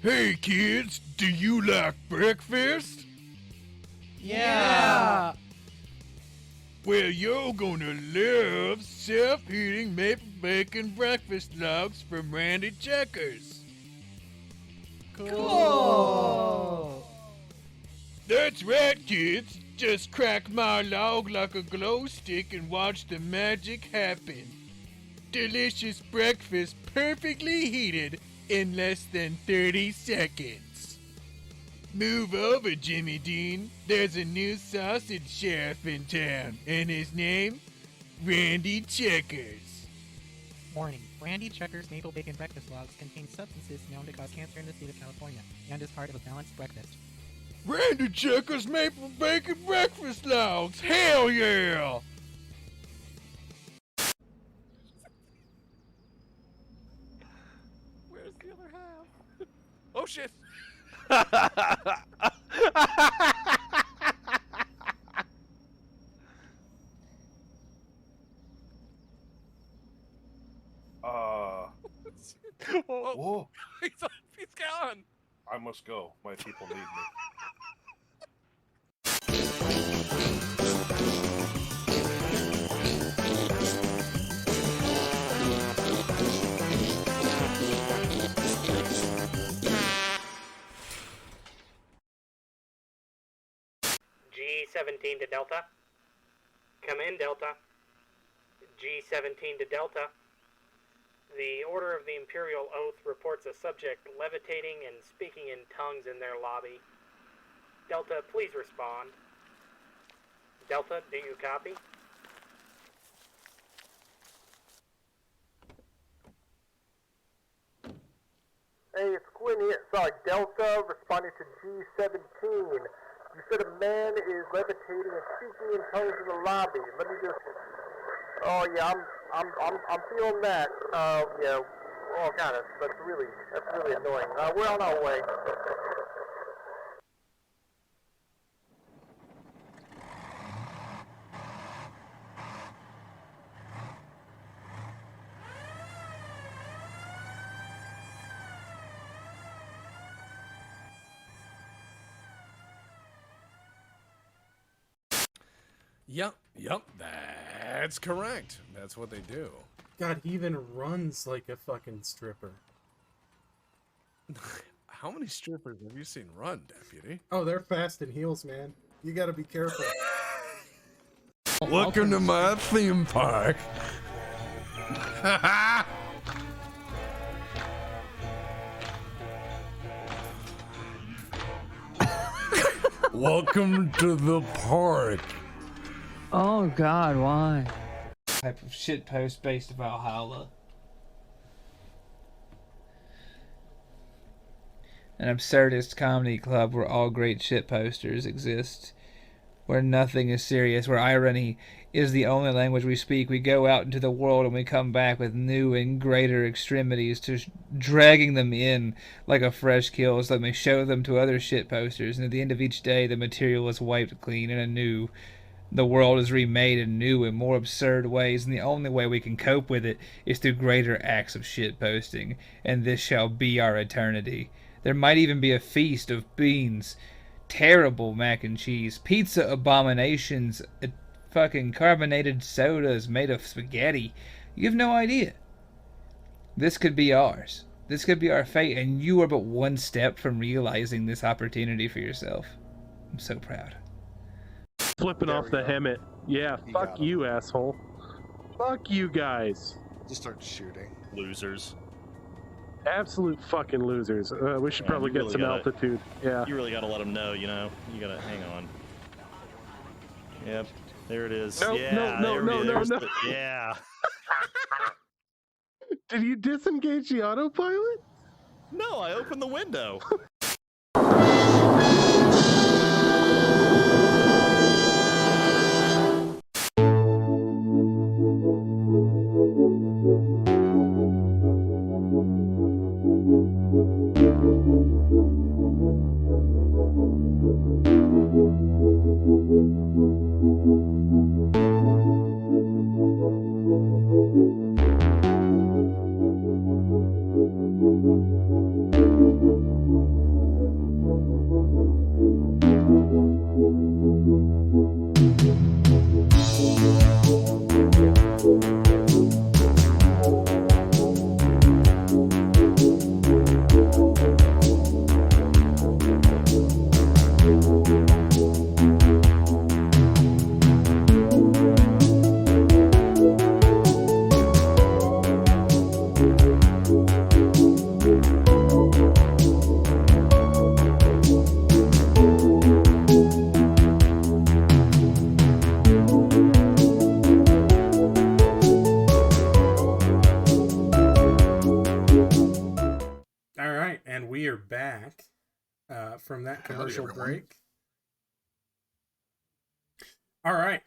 Hey kids, do you like breakfast? Yeah. Well, you're gonna love self-heating maple bacon breakfast logs from Randy Checkers. Cool. That's right, kids. Just crack my log like a glow stick and watch the magic happen. Delicious breakfast perfectly heated in less than 30 seconds. Move over, Jimmy Dean. There's a new sausage sheriff in town, and his name, Randy Checkers. Warning. Randy Checkers Maple Bacon Breakfast Logs contain substances known to cause cancer in the state of California and is part of a balanced breakfast. Randy Checkers Maple Bacon Breakfast Logs! Hell yeah! Where's the other half? Oh shit! Whoa. He's gone. I must go. My people need me. G-17 to Delta. Come in, Delta. G-17 to Delta. The Order of the Imperial Oath reports a subject levitating and speaking in tongues in their lobby. Delta, please respond. Delta, do you copy? Hey, it's Quinn here. Sorry, Delta responding to G-17. You said a man is levitating and speaking in tongues in the lobby. Let me just. Oh yeah, I'm feeling that. Yeah, all kind of. That's really annoying. We're on our way. Yep, that's correct. That's what they do. God, he even runs like a fucking stripper. How many strippers have you seen run, Deputy? Oh, they're fast in heels, man. You gotta be careful. Welcome to my theme park. Welcome to the park. Oh God, why? Type of shitpost based Valhalla. An absurdist comedy club where all great shitposters exist. Where nothing is serious, where irony is the only language we speak. We go out into the world and we come back with new and greater extremities to dragging them in like a fresh kill so that we show them to other shitposters. And at the end of each day, the material is wiped clean and anew. The world is remade in new and more absurd ways, and the only way we can cope with it is through greater acts of shitposting. And this shall be our eternity. There might even be a feast of beans, terrible mac and cheese, pizza abominations, fucking carbonated sodas made of spaghetti. You have no idea. This could be ours. This could be our fate, and you are but one step from realizing this opportunity for yourself. I'm so proud. Flipping off the helmet. Yeah, fuck you, asshole. Fuck you guys. Just start shooting. Losers. Absolute fucking losers. We should probably get some altitude. Yeah. You really gotta let them know, you know? You gotta hang on. Yep. There it is. No, yeah, no. Yeah. Did you disengage the autopilot? No, I opened the window. Back from that commercial break. All right.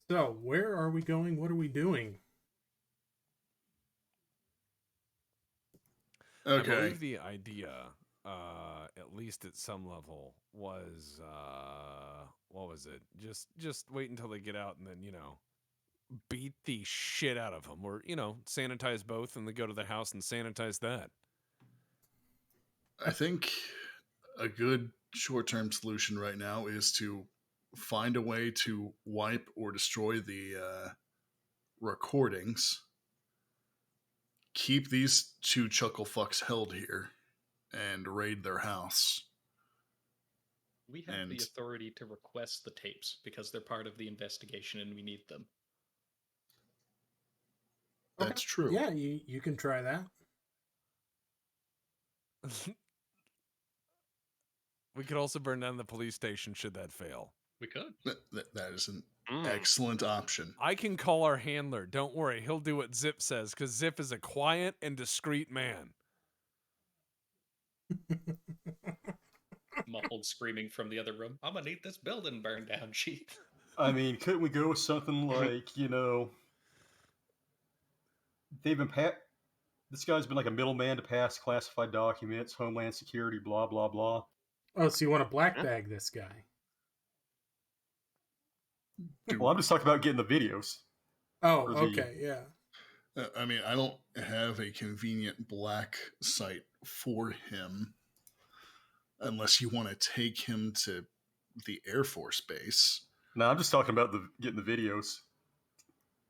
So, where are we going? What are we doing? Okay. I believe the idea, at least at some level, was what was it? Just wait until they get out and then, you know, beat the shit out of them, or, you know, sanitize both and then go to the house and sanitize that. I think a good short-term solution right now is to find a way to wipe or destroy the recordings. Keep these two chuckle fucks held here and raid their house. We have the authority to request the tapes because they're part of the investigation and we need them. That's true. Yeah, you can try that. We could also burn down the police station should that fail. We could. That is an excellent option. I can call our handler. Don't worry. He'll do what Zip says, because Zip is a quiet and discreet man. Muffled screaming from the other room. I'm gonna need this building burned down, Chief. I mean, couldn't we go with something like, you know, they've been this guy's been like a middleman to pass classified documents, Homeland Security, blah, blah, blah. Oh, so you want to black bag this guy? Well, I'm just talking about getting the videos. Oh, okay, yeah. I mean, I don't have a convenient black site for him unless you want to take him to the Air Force Base. No, I'm just talking about getting the videos.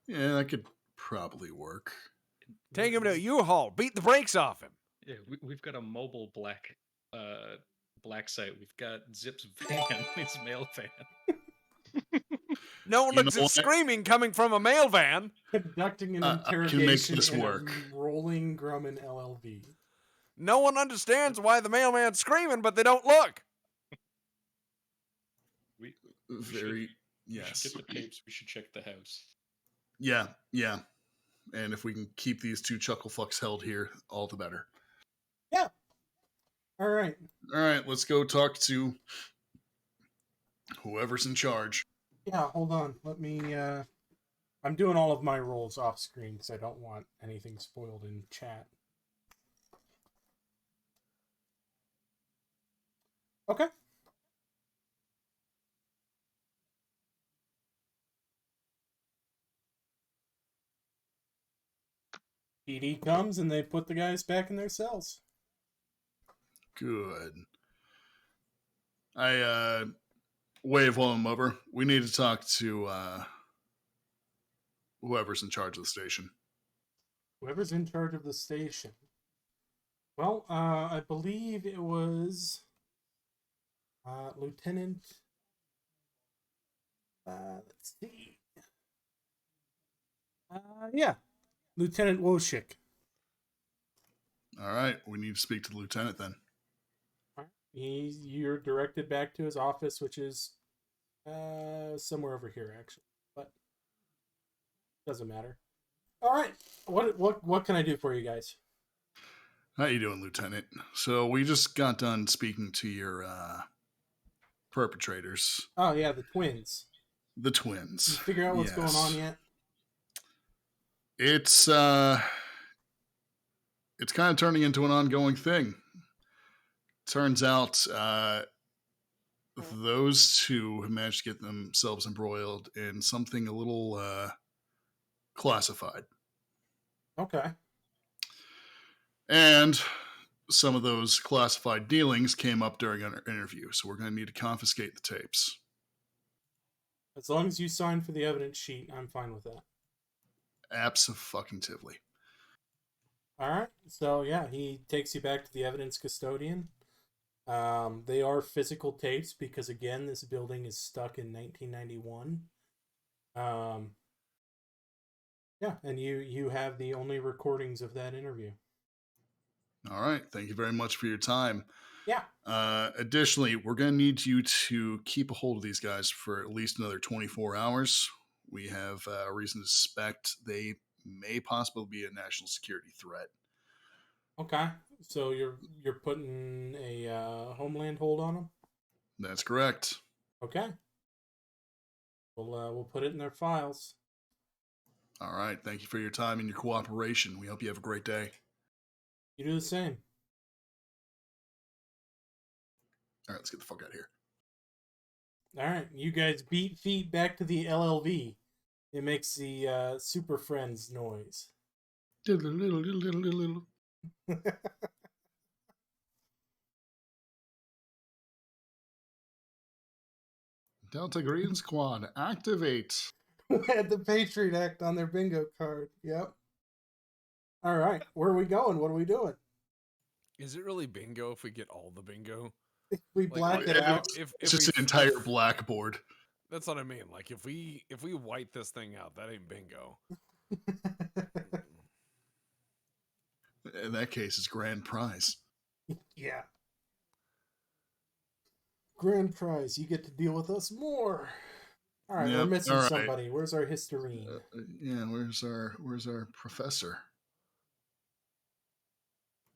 Yeah, that could probably work. Take him to a U-Haul. Beat the brakes off him. Yeah, we've got a mobile black site. We've got Zip's van, his mail van. No one looks at screaming coming from a mail van. Conducting an interrogation can make this work. Rolling Grumman LLV. No one understands why the mailman's screaming, but they don't look. Very We yes. should get the tapes. We should check the house. Yeah, yeah. And if we can keep these two chuckle fucks held here, all the better. Yeah. All right. All right, let's go talk to whoever's in charge. Yeah, hold on. Let me. I'm doing all of my rolls off screen because I don't want anything spoiled in chat. Okay. PD comes and they put the guys back in their cells. Good. I wave while I'm over. We need to talk to whoever's in charge of the station. Whoever's in charge of the station. Well, I believe it was Lieutenant. Let's see. Yeah, Lieutenant Woshik. All right, we need to speak to the lieutenant then. You're directed back to his office, which is somewhere over here, actually, but doesn't matter. All right, what can I do for you guys? How you doing, Lieutenant? So we just got done speaking to your perpetrators. Oh yeah, the twins. The twins. You figure out what's going on yet? It's kind of turning into an ongoing thing. Turns out those two have managed to get themselves embroiled in something a little classified. Okay. And some of those classified dealings came up during our interview, so we're going to need to confiscate the tapes. As long as you sign for the evidence sheet, I'm fine with that. Abso-fucking-tively. All right. So, yeah, he takes you back to the evidence custodian. They are physical tapes because, again, this building is stuck in 1991. Yeah, and you have the only recordings of that interview. All right. Thank you very much for your time. Yeah. Additionally, we're going to need you to keep a hold of these guys for at least another 24 hours. We have a reason to suspect they may possibly be a national security threat. Okay. So you're putting a homeland hold on them? That's correct. Okay. We'll put it in their files. All right. Thank you for your time and your cooperation. We hope you have a great day. You do the same. All right, let's get the fuck out of here. All right, you guys beat feet back to the LLV. It makes the Super Friends noise. Delta Green Squad, activate. We had the Patriot Act on their bingo card. Yep. All right, where are we going? What are we doing? Is it really bingo if we get all the bingo? We black it out. It's just an entire blackboard. That's what I mean. Like if we white this thing out, that ain't bingo. In that case, it's grand prize. Yeah. Grand prize. You get to deal with us more. All right, we're missing somebody. Where's our historine? Yeah, where's our professor?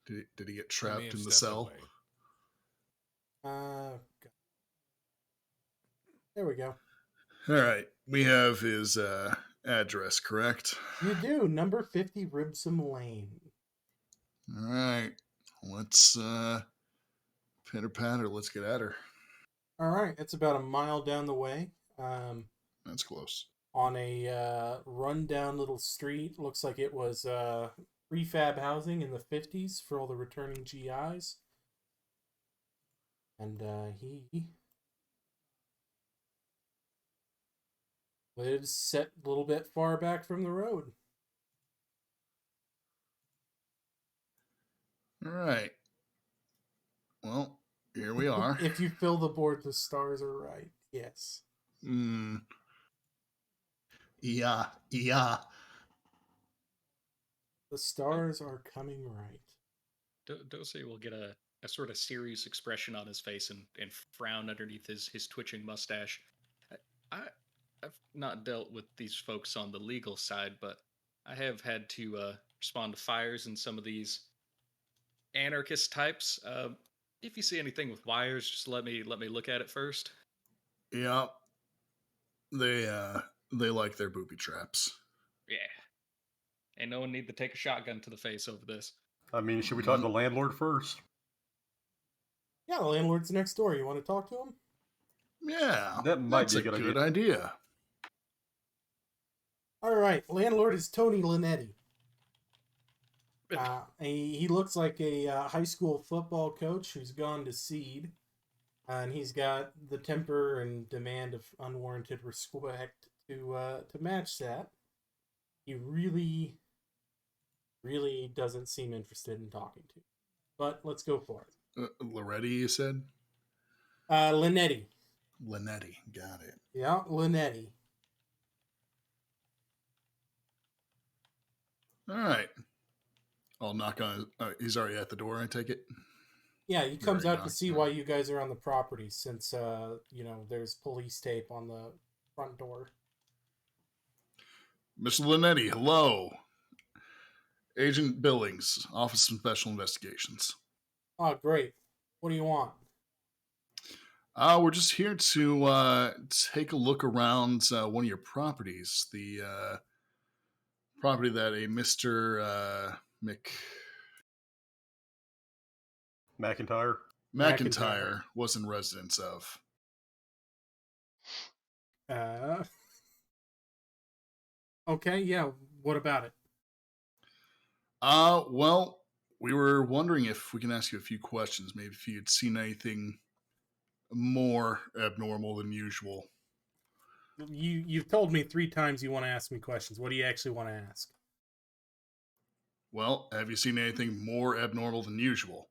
Did he get trapped in the cell? There we go. All right, we have his address, correct? You do. Number 50 Ribsome Lane. All right, let's pitter patter. Let's get at her. All right, it's about a mile down the way. That's close. On a rundown little street. Looks like it was prefab housing in the 50s for all the returning GIs. And he lives set a little bit far back from the road. All right. Well, here we are. If you fill the board, the stars are right. Yes. Yeah. The stars are coming right. Dose will get a sort of serious expression on his face and frown underneath his twitching mustache. I've not dealt with these folks on the legal side, but I have had to respond to fires in some of these anarchist types. If you see anything with wires, just let me look at it first. Yeah, they like their booby traps. Yeah. And no one need to take a shotgun to the face over this. I mean, should we talk to the landlord first? Yeah, the landlord's next door. You want to talk to him? Yeah, that might that's be a good idea. All right, landlord is Tony Linetti. He looks like a high school football coach who's gone to seed, and he's got the temper and demand of unwarranted respect to match that. He really doesn't seem interested in talking to you. But let's go for it. Loretti, you said? Linetti. Linetti, got it. Yeah, Linetti. All right. I'll knock on his... he's already at the door, I take it? Yeah, he comes out to see why you guys are on the property since, there's police tape on the front door. Mr. Linetti, hello. Agent Billings, Office of Special Investigations. Oh, great. What do you want? We're just here to take a look around one of your properties. The property that a Mr. McIntyre was in residence of. Okay, yeah. What about it? Well, we were wondering if we can ask you a few questions. Maybe if you'd seen anything more abnormal than usual. You've told me 3 times you want to ask me questions. What do you actually want to ask? Well, have you seen anything more abnormal than usual?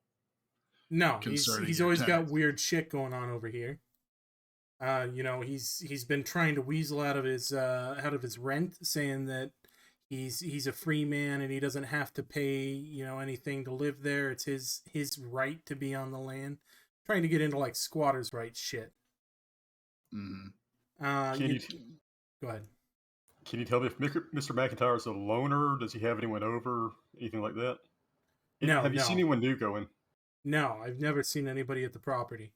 No, he's always got weird shit going on over here. He's been trying to weasel out of his rent, saying that he's a free man and he doesn't have to pay anything to live there. It's his right to be on the land. Trying to get into like squatters' rights shit. Mm-hmm. Go ahead. Can you tell me if Mr. McIntyre is a loner? Does he have anyone over? Anything like that? No. Have you seen anyone new going? No, I've never seen anybody at the property.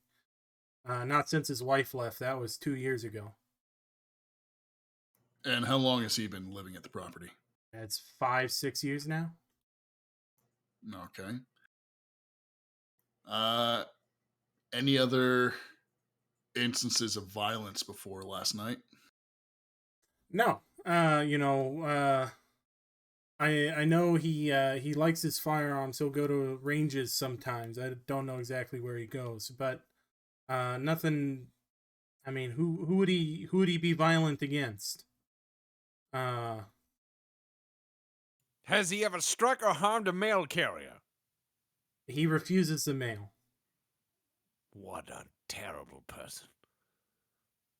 Not since his wife left. That was 2 years ago. And how long has he been living at the property? It's 5-6 years now. Okay. Any other instances of violence before last night? No. I know he likes his firearms. He'll go to ranges sometimes. I don't know exactly where he goes, but nothing. I mean, who would he be violent against? Has he ever struck or harmed a mail carrier? He refuses the mail. What a terrible person.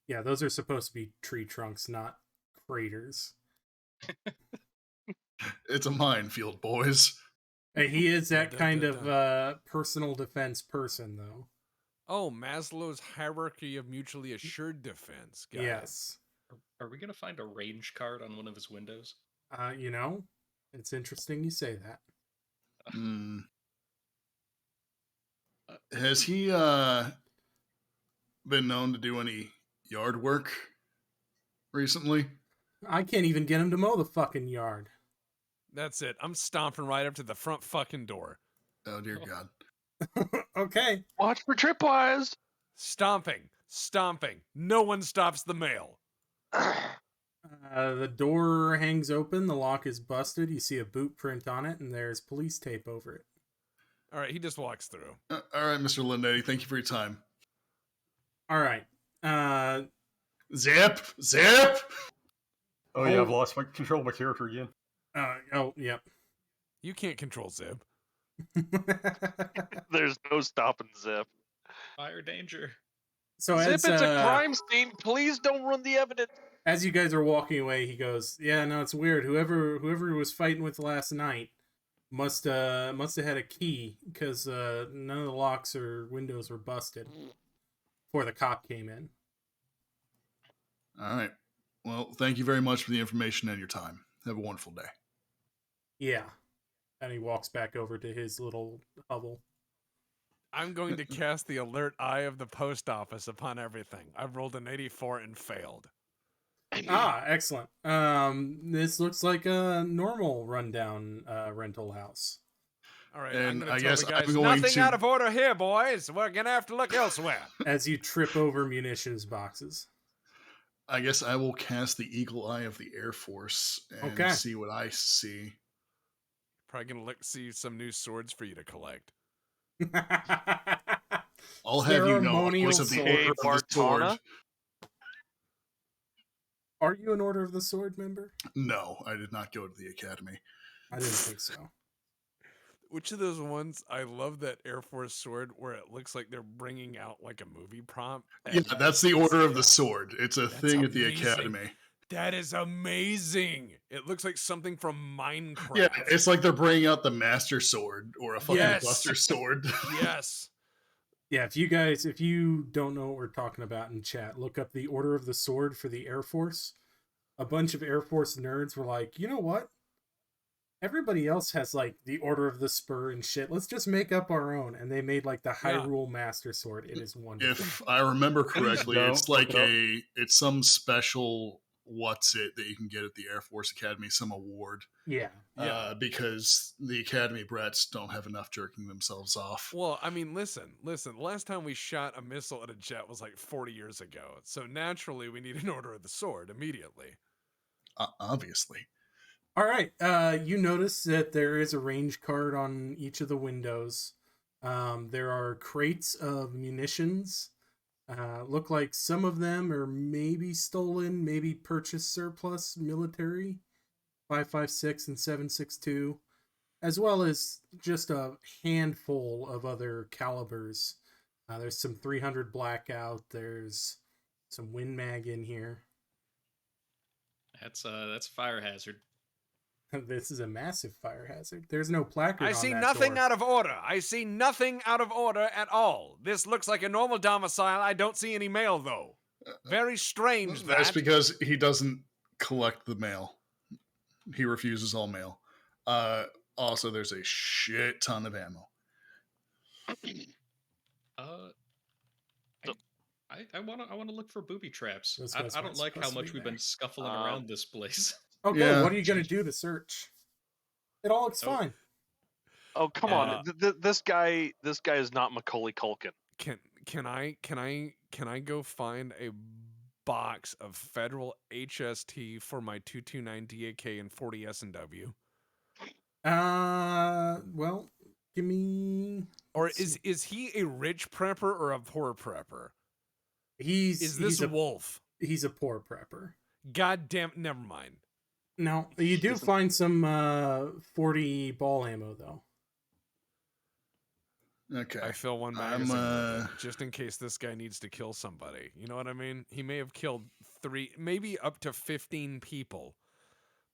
Yeah, those are supposed to be tree trunks, not craters. It's a minefield, boys. He is that kind of personal defense person, though. Oh, Maslow's hierarchy of mutually assured defense. Got yes. Are we going to find a range card on one of his windows? It's interesting you say that. Has he been known to do any yard work recently? I can't even get him to mow the fucking yard. That's it. I'm stomping right up to the front fucking door. Oh, dear God. Okay. Watch for tripwires. Stomping. No one stops the mail. The door hangs open. The lock is busted. You see a boot print on it, and there's police tape over it. All right, he just walks through. All right, Mr. Linetti, thank you for your time. All right. Zip! Oh, yeah, I've lost control of my character again. Yep. You can't control Zip. There's no stopping Zip. Fire danger. So Zip, it's a crime scene. Please don't ruin the evidence. As you guys are walking away, he goes, "Yeah, no, it's weird. Whoever he was fighting with last night must have had a key because none of the locks or windows were busted before the cop came in." All right. Well, thank you very much for the information and your time. Have a wonderful day. Yeah. And he walks back over to his little hovel. I'm going to cast the alert eye of the post office upon everything. I've rolled an 84 and failed. Excellent. This looks like a normal rundown rental house. All right, And I'm going I to tell guess the guys, I'm going nothing to- out of order here, boys. We're going to have to look elsewhere. As you trip over munitions boxes. I guess I will cast the eagle eye of the Air Force and see what I see. Probably going to see some new swords for you to collect. I'll have you know, I was of the Order of the Sword. Are you an Order of the Sword member? No, I did not go to the academy. I didn't think so. Which of those ones? I love that Air Force sword where it looks like they're bringing out like a movie prompt. Yeah, that's the Order of the Sword. It's a That's thing at the amazing. academy. That is amazing. It looks like something from Minecraft. Yeah, it's like they're bringing out the Master Sword or a fucking Yes. Buster Sword. Yes. Yeah, if you don't know what we're talking about in chat, look up the Order of the Sword for the Air Force. A bunch of Air Force nerds were like, you know what? Everybody else has like the Order of the Spur and shit. Let's just make up our own. And they made like the Hyrule Master Sword. It is wonderful. If I remember correctly, Don't it's look like it up. it's some special that you can get at the Air Force Academy, some award. Yeah. Because the Academy brats don't have enough jerking themselves off. Well, I mean, listen. The last time we shot a missile at a jet was like 40 years ago. So naturally, we need an Order of the Sword immediately. Obviously. All right. You notice that there is a range card on each of the windows. There are crates of munitions. Look like some of them are maybe stolen, maybe purchased surplus military. 5.56 and 7.62, as well as just a handful of other calibers. There's some 300 blackout. There's some Win Mag in here. That's fire hazard. This is a massive fire hazard. There's no placard. I see nothing out of order. I see nothing out of order at all. This looks like a normal domicile. I don't see any mail, though. Very strange, That's because he doesn't collect the mail. He refuses all mail. Also, there's a shit ton of ammo. I want to look for booby traps. Those I guys don't weren't like how supposed to much be we've been scuffling around this place. Okay, Yeah. what are you going to do to search? It all looks fine. Oh, come on. This guy is not Macaulay Culkin. Can I go find a box of federal HST for my 229 DAK and 40 S&W? Well, give me. Or is he a rich prepper or a poor prepper? Is this a Wolf? He's a poor prepper. God damn, never mind. No, you do find some 40 ball ammo though. Okay. I fill one magazine with it, just in case this guy needs to kill somebody. You know what I mean? He may have killed 3, maybe up to 15 people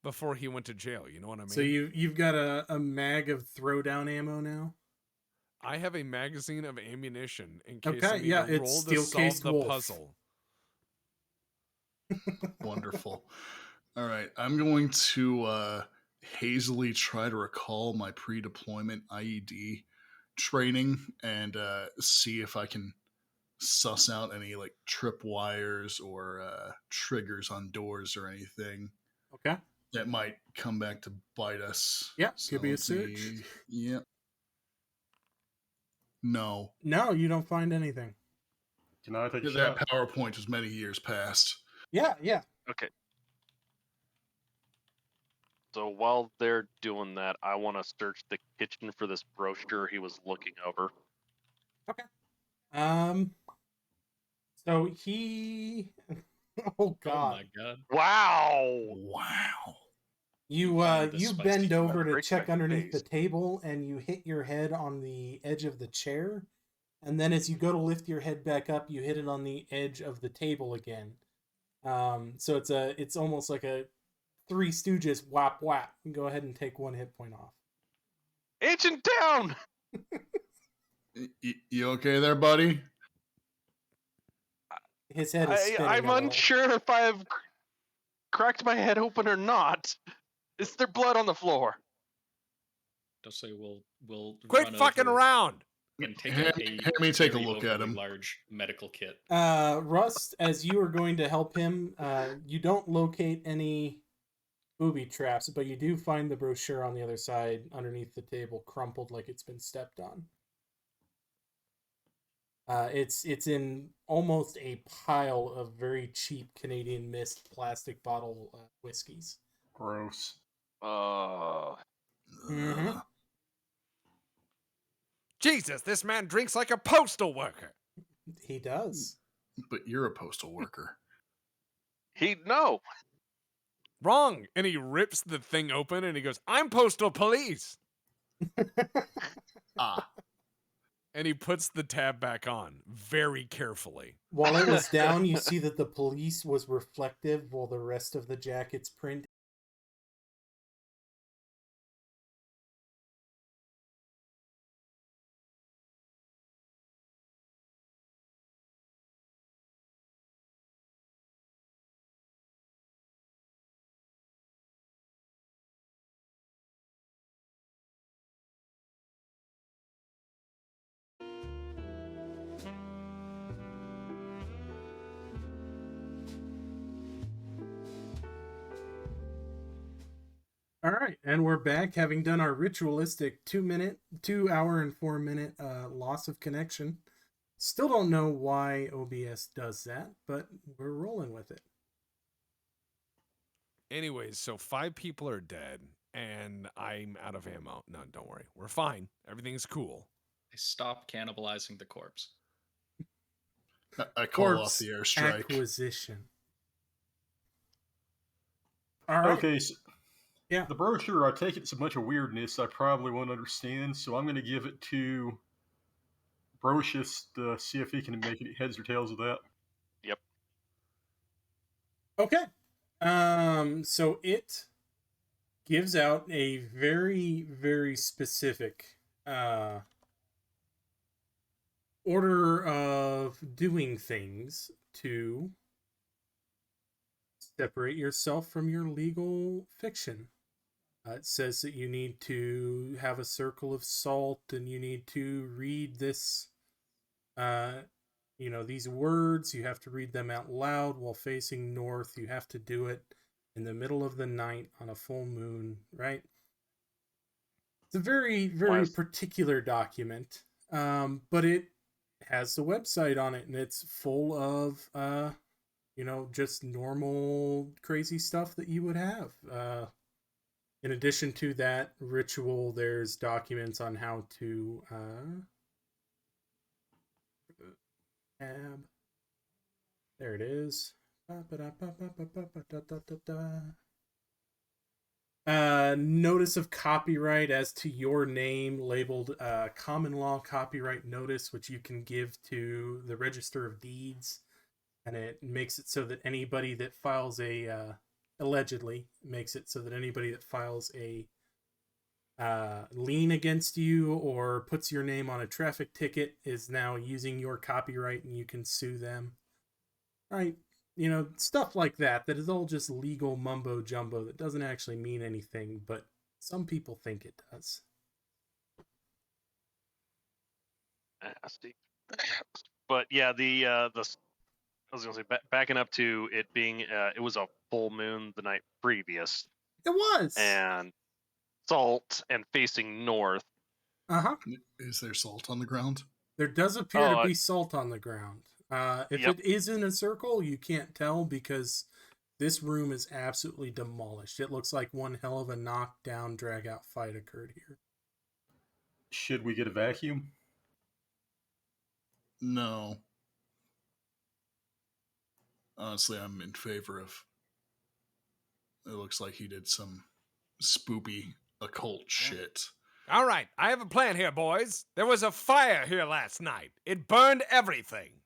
before he went to jail. You know what I mean? So you've got a mag of throwdown ammo now. I have a magazine of ammunition in case Okay, I need yeah, to it's roll to solve steel-cased the wolf. puzzle. Wonderful. All right. I'm going to hazily try to recall my pre-deployment IED training and see if I can suss out any like trip wires or triggers on doors or anything. Okay. That might come back to bite us. Yeah, So give me a let's see. search. Yep. No. No, you don't find anything. Can I take a That shot? PowerPoint was many years past. Yeah. Okay. So while they're doing that, I want to search the kitchen for this brochure he was looking over. So he. Oh God. Oh my god. Wow. You the you spicy bend food. over to Break check my underneath the face. table and you hit your head on the edge of the chair. And then as you go to lift your head back up, you hit it on the edge of the table again. So it's almost like a Three Stooges whap whap. Go ahead and take 1 hit point off. Ancient down. You okay there, buddy? His head is spinning. I'm unsure if I've cracked my head open or not. Is there blood on the floor? Dose will Quit run fucking over around and take Have out a me take a very look at overly him. large medical kit. Rust, as you are going to help him, you don't locate any booby traps, but you do find the brochure on the other side underneath the table, crumpled like it's been stepped on. It's in almost a pile of very cheap Canadian Mist plastic bottle whiskeys. Gross. Mm-hmm. Jesus, this man drinks like a postal worker. He does. But you're a postal worker. No. Wrong. And he rips the thing open and he goes, I'm postal police. And he puts the tab back on very carefully. While it was down, you see that the police was reflective while the rest of the jacket's print. All right, and we're back, having done our ritualistic 2 hour and 4 minute loss of connection. Still don't know why OBS does that, but we're rolling with it. Anyways, so 5 people are dead, and I'm out of ammo. No, don't worry. We're fine. Everything's cool. I stop cannibalizing the corpse. I call Corpse off the airstrike. acquisition. All right. Okay, so yeah. The brochure, I take it's a bunch of weirdness I probably won't understand, so I'm going to give it to Brocious to see if he can make it heads or tails of that. Yep. Okay. So it gives out a very, very specific order of doing things to separate yourself from your legal fiction. It says that you need to have a circle of salt and you need to read this, these words. You have to read them out loud while facing north. You have to do it in the middle of the night on a full moon, right? It's a very, very particular document, but it has a website on it and it's full of, just normal crazy stuff that you would have. In addition to that ritual, there's documents on how to there it is. Notice of copyright as to your name, labeled common law copyright notice, which you can give to the Register of Deeds, and it makes it so that anybody that files allegedly makes it so that anybody that files a lien against you or puts your name on a traffic ticket is now using your copyright and you can sue them. Right? Stuff like that is all just legal mumbo jumbo that doesn't actually mean anything, but some people think it does. Nasty. But yeah, I was gonna say, backing up to it being, it was a full moon the night previous. It was. And salt and facing north. Uh-huh. Is there salt on the ground? There does appear to be salt on the ground. If Yep. it is in a circle, you can't tell because this room is absolutely demolished. It looks like one hell of a knockdown, drag-out fight occurred here. Should we get a vacuum? No. Honestly, I'm in favor of. It looks like he did some spoopy occult shit. All right, I have a plan here, boys. There was a fire here last night. It burned everything.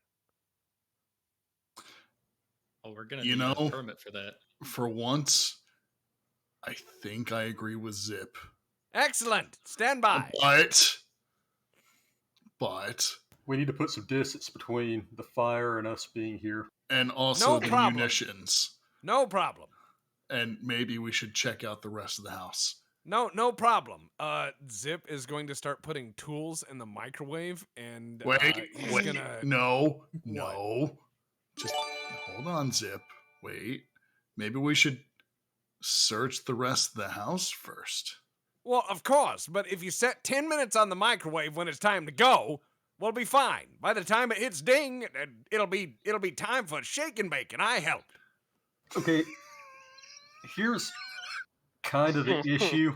Oh, we're gonna need a permit for that. For once, I think I agree with Zip. Excellent. Stand by. But we need to put some distance between the fire and us being here. And also No the problem. munitions. No problem. And maybe we should check out the rest of the house. No problem. Zip is going to start putting tools in the microwave, and he's gonna. No. Just hold on, Zip. Wait. Maybe we should search the rest of the house first. Well, of course, but if you set 10 minutes on the microwave when it's time to go, we'll be fine. By the time it hits ding, it'll be time for shake and bake, and I helped. Okay, here's kind of the issue.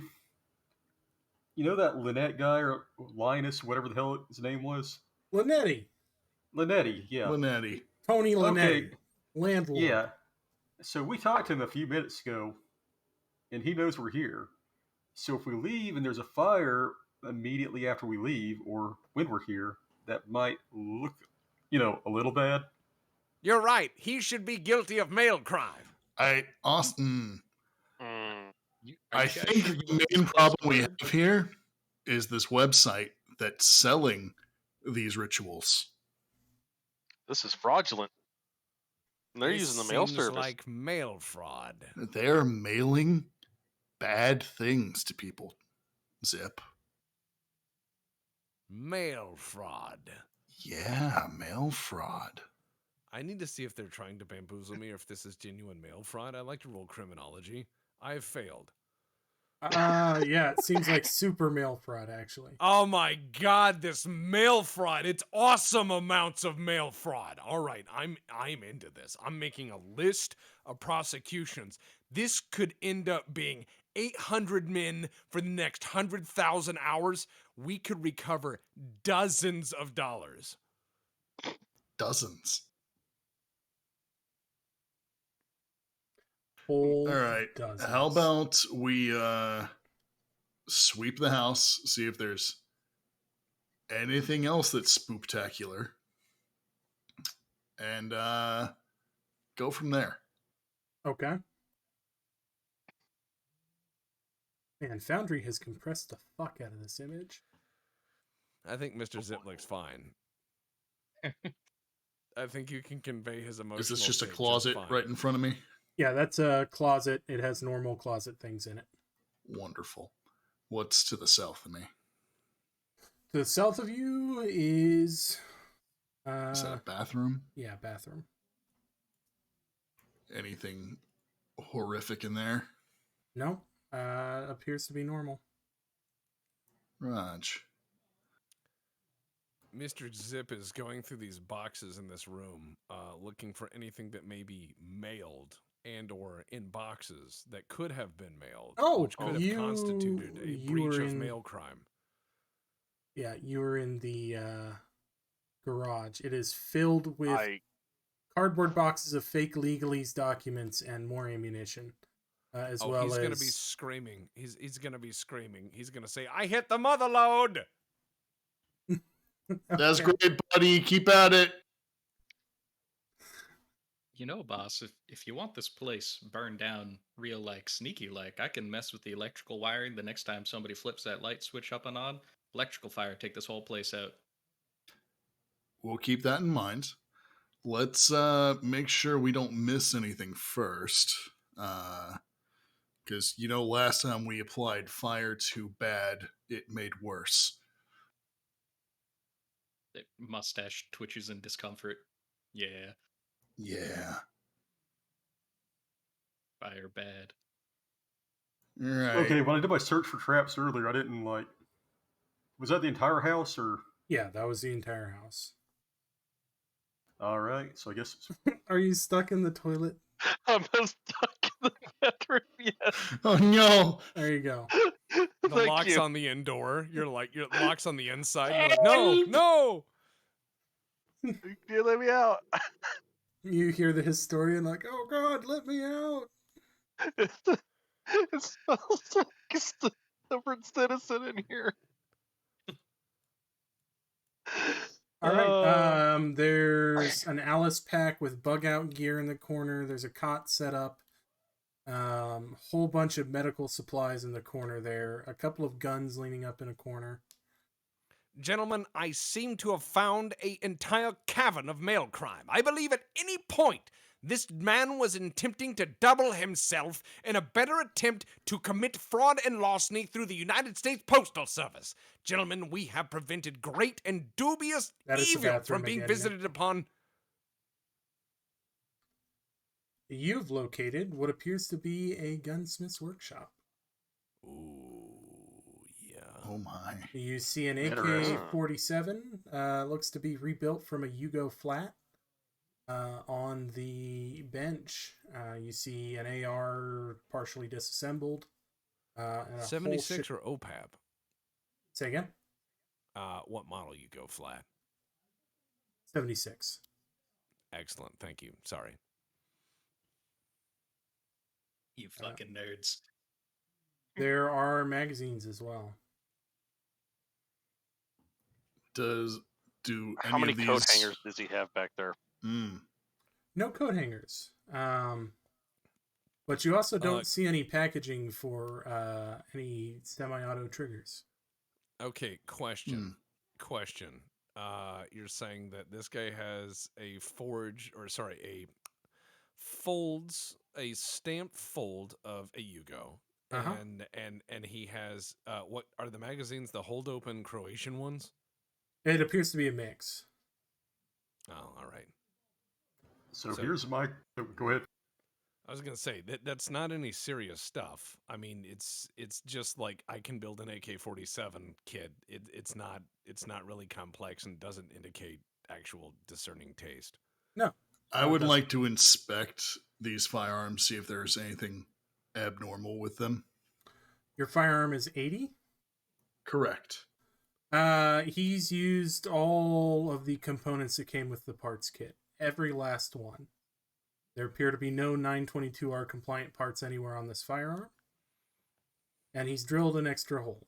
You know that Lynette guy, or Linus, whatever the hell his name was? Linetti. Linetti, yeah. Linetti. Tony Linetti. Okay. Landlord. Yeah. So we talked to him a few minutes ago, and he knows we're here. So if we leave and there's a fire immediately after we leave, or when we're here, that might look, a little bad. You're right. He should be guilty of mail crime. Austin. You I guys think sure you the want main this place problem we burned? have here is this website that's selling these rituals. This is fraudulent. And they're This using the mail seems service. like mail fraud. They're mailing bad things to people, Zip. Mail fraud. Yeah, mail fraud. I need to see if they're trying to bamboozle me or if this is genuine mail fraud. I like to roll criminology. I have failed. Yeah, it seems like super mail fraud, actually. Oh my god, this mail fraud. It's awesome amounts of mail fraud. All right, I'm into this. I'm making a list of prosecutions. This could end up being 800 men for the next 100,000 hours. We could recover dozens of dollars. Dozens. All right. Dozens. How about we sweep the house, see if there's anything else that's spooktacular, and go from there. Okay. Man, Foundry has compressed the fuck out of this image. I think Mr. Zip looks fine. I think you can convey his emotional. Is this just a state closet fine. right in front of me? Yeah, that's a closet. It has normal closet things in it. Wonderful. What's to the south of me? To the south of you is... Is that a bathroom? Yeah, bathroom. Anything horrific in there? No, appears to be normal. Raj. Mr. Zip is going through these boxes in this room, looking for anything that may be mailed and or in boxes that could have been mailed, which could have constituted a breach of mail crime. Yeah, you were in the garage. It is filled with cardboard boxes of fake legalese documents and more ammunition, as well as... he's going to be screaming. He's going to be screaming. He's going to say, "I hit the mother load!" That's great, buddy. Keep at it. You know, boss, if you want this place burned down real sneaky I can mess with the electrical wiring the next time somebody flips that light switch up and on. Electrical fire, take this whole place out. We'll keep that in mind. Let's make sure we don't miss anything first. Because, last time we applied fire too bad, it made worse. Mustache twitches in discomfort. Yeah. Yeah. Fire bad. Right. Okay, when I did my search for traps earlier, I didn't was that the entire house, or? Yeah, that was the entire house. All right, so I guess... Are you stuck in the toilet? I'm stuck in the bathroom, yes. Oh, no. There you go. The Thank lock's you. on the end door. Your lock's on the inside. You're like, no! You let me out. You hear the historian like, "Oh God, let me out!" It smells like a different citizen in here. All right. There's an Alice pack with bug out gear in the corner. There's a cot set up. Whole bunch of medical supplies in the corner there. A couple of guns leaning up in a corner. Gentlemen, I seem to have found an entire cavern of mail crime. I believe at any point this man was attempting to double himself in a better attempt to commit fraud and larceny through the United States Postal Service. Gentlemen, we have prevented great and dubious That is the evil bathroom from being again, visited upon. You've located what appears to be a gunsmith's workshop. Oh my. You see an Interesting. AK-47, looks to be rebuilt from a Yugo flat. On the bench, you see an AR partially disassembled. And a 76 or OPAB? Say again? What model you go flat? 76. Excellent, thank you. Sorry. You fucking nerds. There are magazines as well. How many coat hangers does he have back there? No coat hangers. But you also don't see any packaging for any semi-auto triggers. Okay, question. You're saying that this guy has a a stamped fold of a Yugo. Uh-huh. And he has what are the magazines, the hold open Croatian ones? It appears to be a mix. Oh, all right. So here's my. Go ahead. I was gonna say that's not any serious stuff. I mean, it's just like I can build an AK-47 kit. It's not really complex and doesn't indicate actual discerning taste. No. I would like to inspect these firearms, see if there's anything abnormal with them. Your firearm is 80? Correct. He's used all of the components that came with the parts kit. Every last one. There appear to be no 922R compliant parts anywhere on this firearm. And he's drilled an extra hole,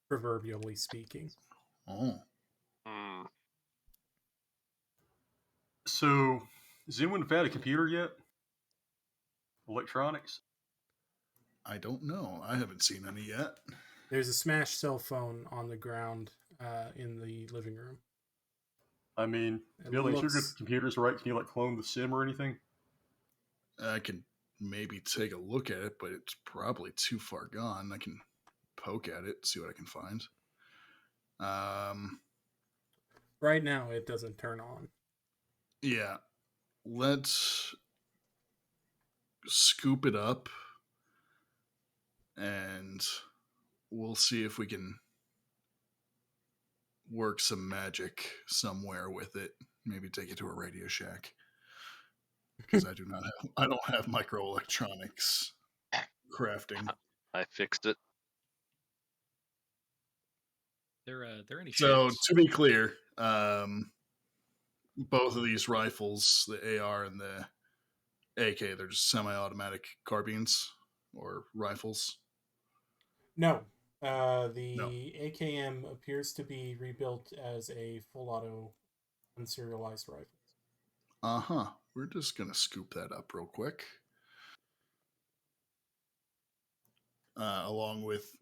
proverbially speaking. Oh. So, has anyone found a computer yet? Electronics? I don't know. I haven't seen any yet. There's a smashed cell phone on the ground in the living room. I mean, Billy, if your computer's right, can you like clone the sim or anything? I can maybe take a look at it, but it's probably too far gone. I can poke at it, see what I can find. Right now, it doesn't turn on. Yeah. Let's scoop it up and we'll see if we can work some magic somewhere with it. Maybe take it to a Radio Shack. Because I don't have microelectronics crafting. I fixed it. There any So ships? to be clear, both of these rifles, the AR and the AK, they're just semi-automatic carbines or rifles. No. The AKM appears to be rebuilt as a full auto unserialized rifle. Uh-huh. We're just going to scoop that up real quick. Along with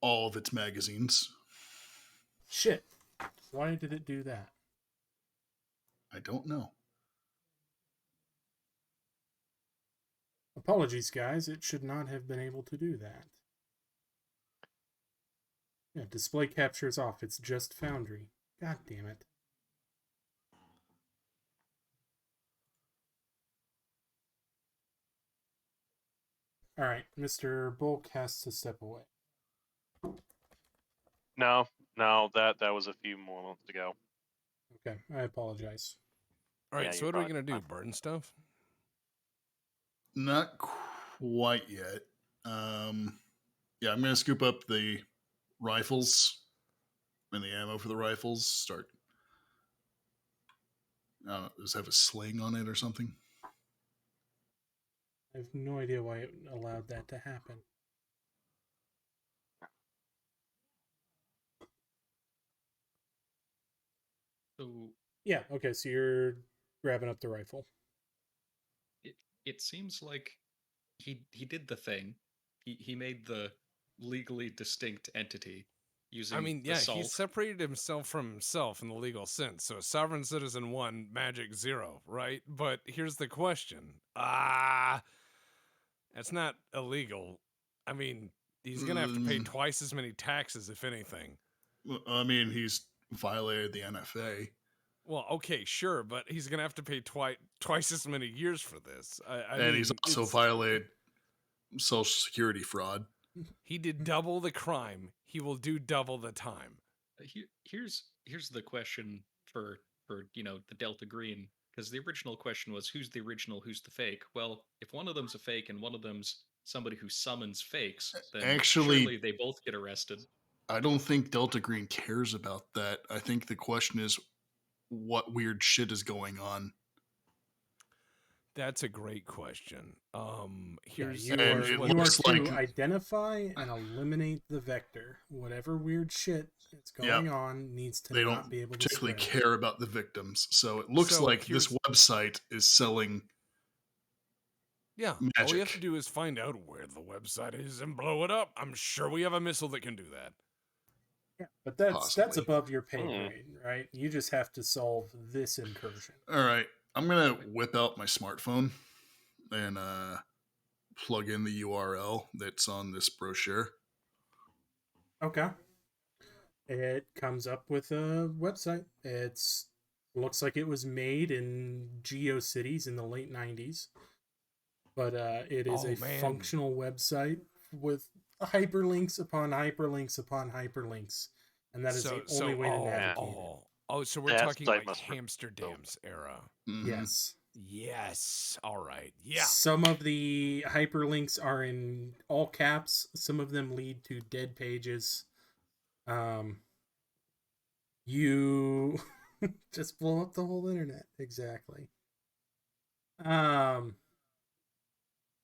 all of its magazines. Shit. Why did it do that? I don't know. Apologies, guys. It should not have been able to do that. Yeah, display capture is off. It's just Foundry. God damn it. Alright, Mr. Bulk has to step away. No, that was a few more months ago. Okay, I apologize. All right, Yeah, so you're what are we fine. gonna do? Burn stuff? Not quite yet. Yeah, I'm going to scoop up the rifles and the ammo for the rifles. Start. Does it have a sling on it or something? I have no idea why it allowed that to happen. So Yeah, okay, so you're grabbing up the rifle. it seems like he did the thing. He made the legally distinct entity, using I mean, the yeah, salt. he separated himself from himself in the legal sense. So sovereign citizen 1, magic 0, right? But here's the question. That's not illegal. I mean, he's going to have to pay twice as many taxes, if anything. I mean, he's violated the NFA. Well, okay, sure, but he's going to have to pay twice as many years for this. I and mean, he's also violated Social Security fraud. He did double the crime. He will do double the time. Here's the question for the Delta Green, because the original question was who's the original, who's the fake. Well, if one of them's a fake and one of them's somebody who summons fakes, then Actually, surely they both get arrested. I don't think Delta Green cares about that. I think the question is what weird shit is going on. That's a great question. Here's you are to identify and eliminate the vector. Whatever weird shit is going on needs to not be able to particularly spread. care about the victims. So it looks like this website is selling All magic. we have to do is find out where the website is and blow it up. I'm sure we have a missile that can do that. Yeah, but that's above your pay grade, right? You just have to solve this incursion. All right. I'm going to whip out my smartphone and plug in the URL that's on this brochure. Okay. It comes up with a website. Looks like it was made in GeoCities in the late 90s. But it is functional website with hyperlinks upon hyperlinks upon hyperlinks. And that is the only way to navigate it. So we're talking like Hamsterdam's era. Yes. Yes. All right. Yeah. Some of the hyperlinks are in all caps. Some of them lead to dead pages. You just blow up the whole internet. Exactly.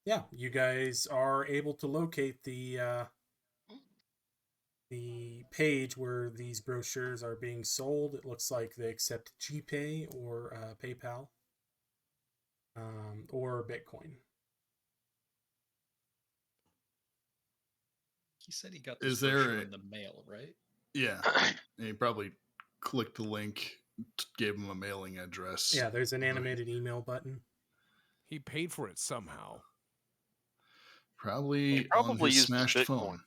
Yeah, you guys are able to locate the page where these brochures are being sold. It looks like they accept GPay or PayPal or Bitcoin. He said he got this brochure in the mail, right? Yeah. And he probably clicked the link, gave him a mailing address. Yeah, there's an animated email button. He paid for it somehow. Probably on his used smashed Bitcoin. phone.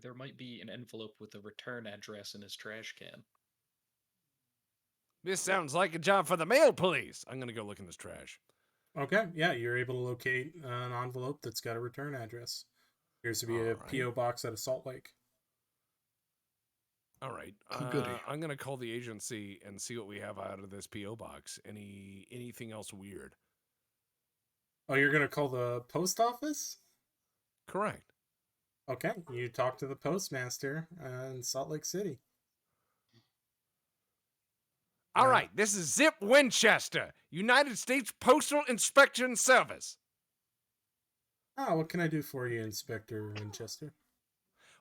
There might be an envelope with a return address in his trash can. This sounds like a job for the mail police. I'm going to go look in this trash. Okay, yeah, you're able to locate an envelope that's got a return address. Appears to be a P.O. box at a Salt Lake. All right. goody. I'm going to call the agency and see what we have out of this P.O. box. Anything else weird? Oh, you're going to call the post office? Correct. Okay, you talk to the postmaster in Salt Lake City. All right, this is Zip Winchester, United States Postal Inspection Service. Oh, what can I do for you, Inspector Winchester?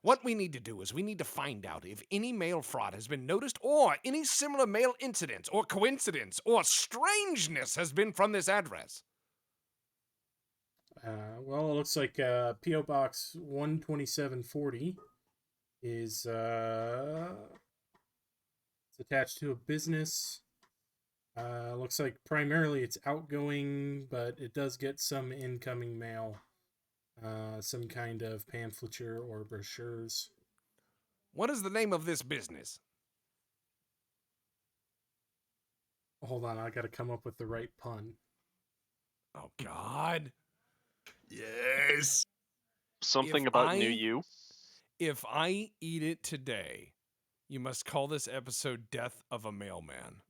What we need to do is we need to find out if any mail fraud has been noticed or any similar mail incidents or coincidence or strangeness has been from this address. Well, it looks like P.O. Box 12740 is it's attached to a business. Looks like primarily it's outgoing, but it does get some incoming mail. Some kind of pamphleture or brochures. What is the name of this business? Hold on, I gotta come up with the right pun. Oh, God. Yes. Something about New You. If I eat it today, you must call this episode Death of a Mailman.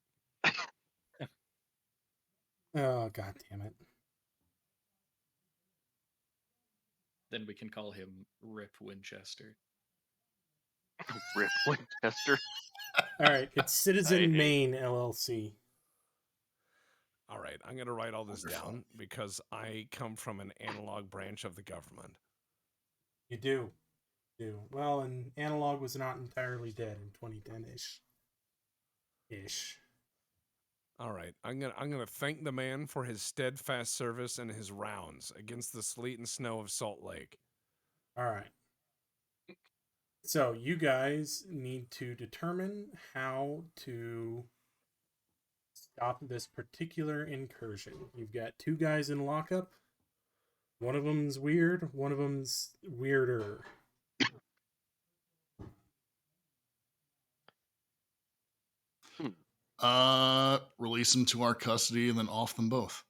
Oh, God damn it. Then we can call him Rip Winchester. Rip Winchester. All right, it's Citizen Maine LLC. All right, I'm going to write all this down because I come from an analog branch of the government. You do. Well, and analog was not entirely dead in 2010-ish. All right, I'm gonna thank the man for his steadfast service and his rounds against the sleet and snow of Salt Lake. All right. So you guys need to determine how to stop this particular incursion. You've got two guys in lockup. One of them's weird, one of them's weirder. Release them to our custody and then off them both.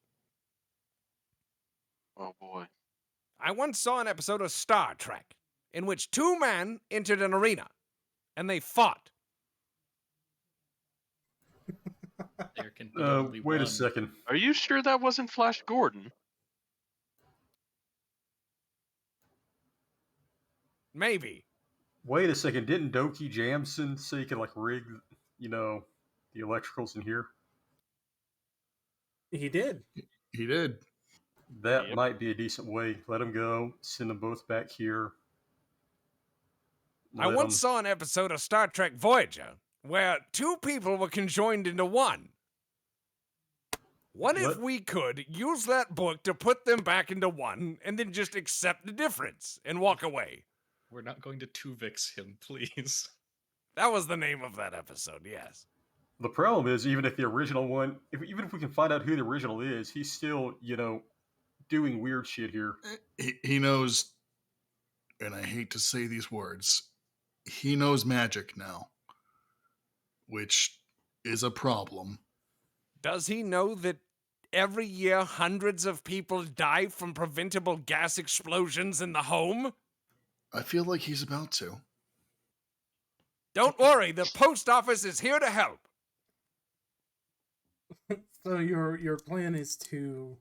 Oh boy. I once saw an episode of Star Trek in which two men entered an arena and they fought. There can be only Wait one. a second. Are you sure that wasn't Flash Gordon? Maybe. Wait a second. Didn't Doki Jamson say he could like rig, the electricals in here? He did. He did. That might be a decent way. Let them go. Send them both back here. I once saw an episode of Star Trek Voyager where two people were conjoined into one. What if we could use that book to put them back into one and then just accept the difference and walk away? We're not going to Tuvix him, please. That was the name of that episode, yes. The problem is, even if the original one, even if we can find out who the original is, he's still, doing weird shit here. He knows, and I hate to say these words, he knows magic now, which is a problem. Does he know that every year hundreds of people die from preventable gas explosions in the home? I feel like he's about to. Don't worry, the post office is here to help. So your plan is to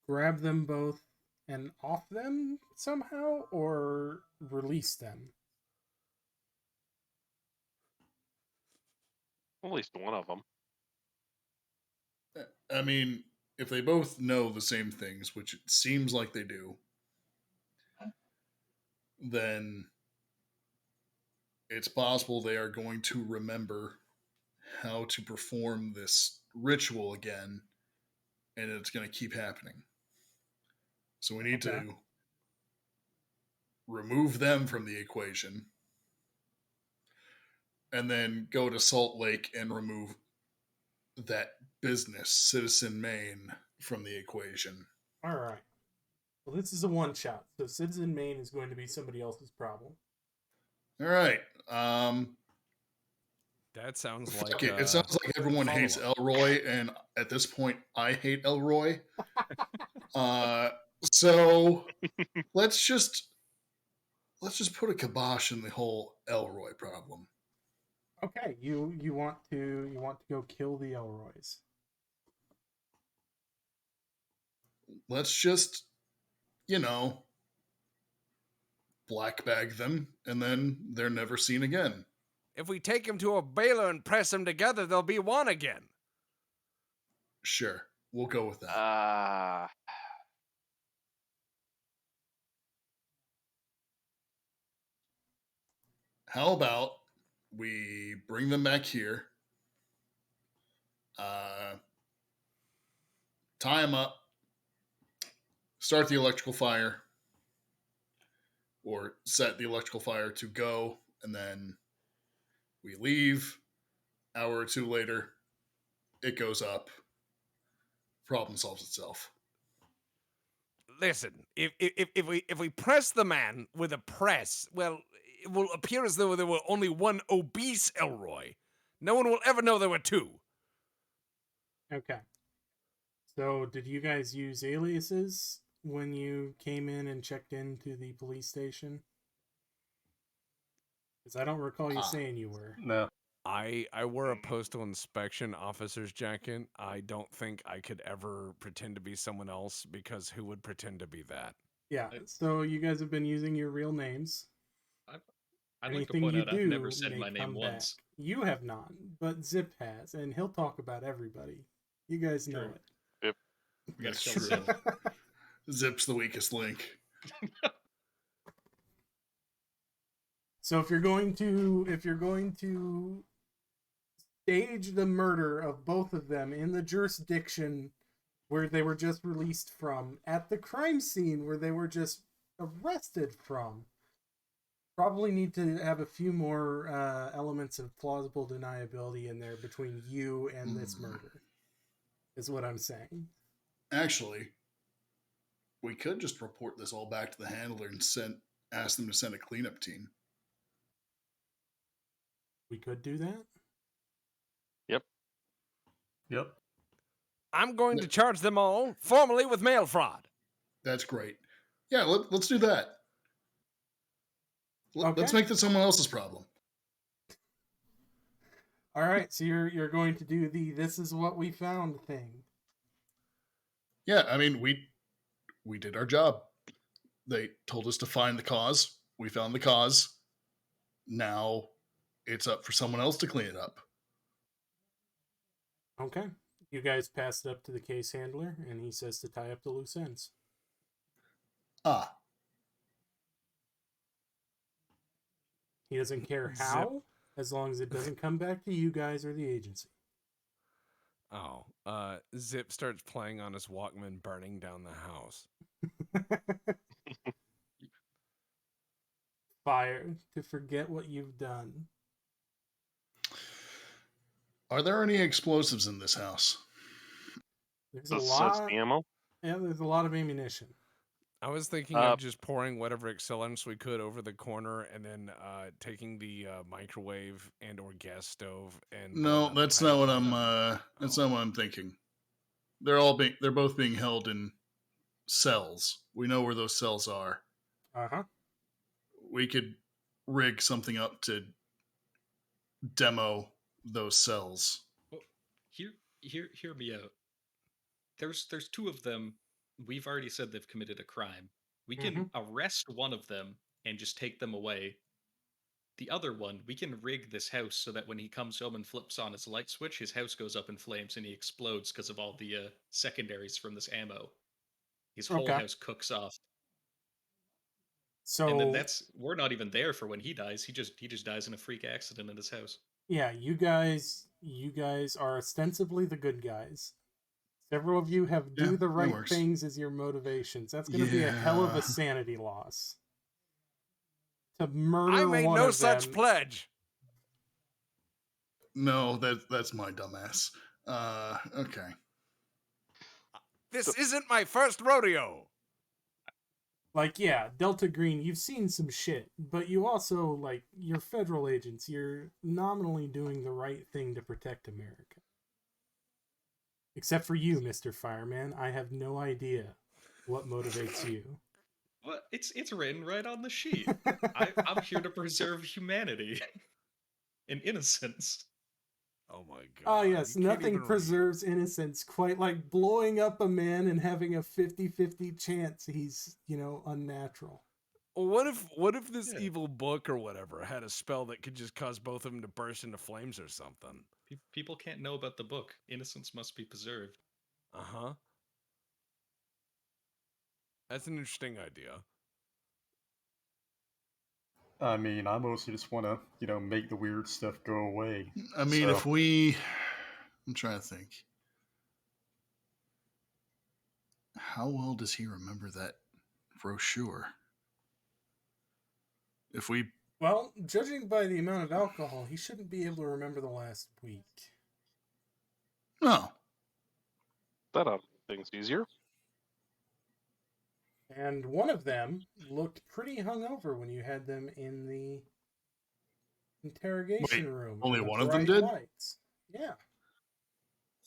grab them both and off them somehow, or release them? At least one of them. I mean, if they both know the same things, which it seems like they do, then it's possible they are going to remember how to perform this ritual again, and it's going to keep happening. So we need to remove them from the equation, and then go to Salt Lake and remove that business, Citizen Maine, from the equation. All right. Well, this is a one shot, so Citizen Maine is going to be somebody else's problem. All right. That sounds Fuck like it. It sounds like everyone hates Elroy, and at this point, I hate Elroy. So let's just put a kibosh in the whole Elroy problem. Okay, you want to go kill the Elroys. Let's just, black bag them, and then they're never seen again. If we take him to a baler and press them together, they'll be one again. Sure, we'll go with that. How about we bring them back here, tie them up, start the electrical fire, or set the electrical fire to go, and then we leave. Hour or two later, it goes up. Problem solves itself. Listen, if we press the man with a press, well, it will appear as though there were only one obese Elroy. No one will ever know there were two. Okay. So, did you guys use aliases when you came in and checked into the police station? Because I don't recall you saying you were. No. I wore a postal inspection officer's jacket. I don't think I could ever pretend to be someone else, because who would pretend to be that? Yeah, so you guys have been using your real names. I'd like to point out I've never said my name once. You have not, but Zip has, and he'll talk about everybody. You guys know it. Yep. We gotta kill Zip. Zip's the weakest link. So if you're going to stage the murder of both of them in the jurisdiction where they were just released from, at the crime scene where they were just arrested from, Probably need to have a few more elements of plausible deniability in there between you and this murder, is what I'm saying. Actually, we could just report this all back to the handler and ask them to send a cleanup team. We could do that? Yep. I'm going to charge them all formally with mail fraud. That's great. Yeah, let's do that. Okay. Let's make this someone else's problem. All right, so you're going to do the "this is what we found" thing. Yeah, I mean, we did our job. They told us to find the cause. We found the cause. Now it's up for someone else to clean it up. Okay. You guys pass it up to the case handler, and he says to tie up the loose ends. Ah. He doesn't care how, as long as it doesn't come back to you guys or the agency. Oh, Zip starts playing on his Walkman, burning down the house. Fire to forget what you've done. Are there any explosives in this house? There's a lot. Ammo? Yeah, there's a lot of ammunition. I was thinking of just pouring whatever accelerants we could over the corner, and then taking the microwave and or gas stove and. No, that's not what I'm. That's not what I'm thinking. They're both being held in cells. We know where those cells are. We could rig something up to demo those cells. Well, hear me out. There's two of them. We've already said they've committed a crime. We can arrest one of them and just take them away. The other one, we can rig this house so that when he comes home and flips on his light switch, his house goes up in flames and he explodes because of all the secondaries from this ammo. His whole house cooks off. So, and then we're not even there for when he dies. He just dies in a freak accident in his house. Yeah, you guys are ostensibly the good guys. Several of you have do the right things as your motivations. That's going to be a hell of a sanity loss. To murder I made one no of such them. pledge. No, that's my dumbass. Okay. This isn't my first rodeo. Like, yeah, Delta Green, you've seen some shit, but you also, like, you're federal agents. You're nominally doing the right thing to protect America. Except for you, Mr. Fireman. I have no idea what motivates you. Well, it's written right on the sheet. I'm here to preserve humanity and innocence. Oh my god. Oh, yes, nothing preserves innocence quite like blowing up a man and having a 50-50 chance he's, unnatural. What if this evil book or whatever had a spell that could just cause both of them to burst into flames or something? People can't know about the book. Innocence must be preserved. Uh-huh. That's an interesting idea. I mean, I mostly just want to, make the weird stuff go away. I mean, I'm trying to think. How well does he remember that brochure? Well, judging by the amount of alcohol, he shouldn't be able to remember the last week. No. That ought to make things easier. And one of them looked pretty hungover when you had them in the interrogation room. Only one of them did? Lights. Yeah.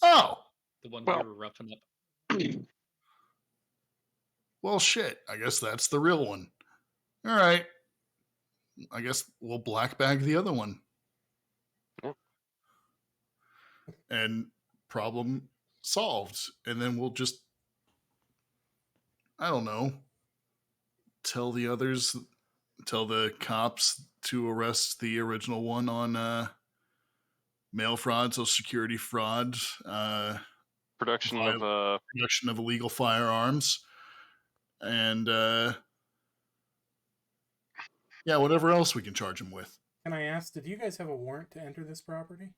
Oh! The one we were roughing up. Well, shit. I guess that's the real one. All right. I guess we'll black bag the other one. And problem solved. And then we'll just, I don't know, tell the cops to arrest the original one on mail fraud, social security fraud, production of illegal firearms, and whatever else we can charge him with. Can I ask, did you guys have a warrant to enter this property?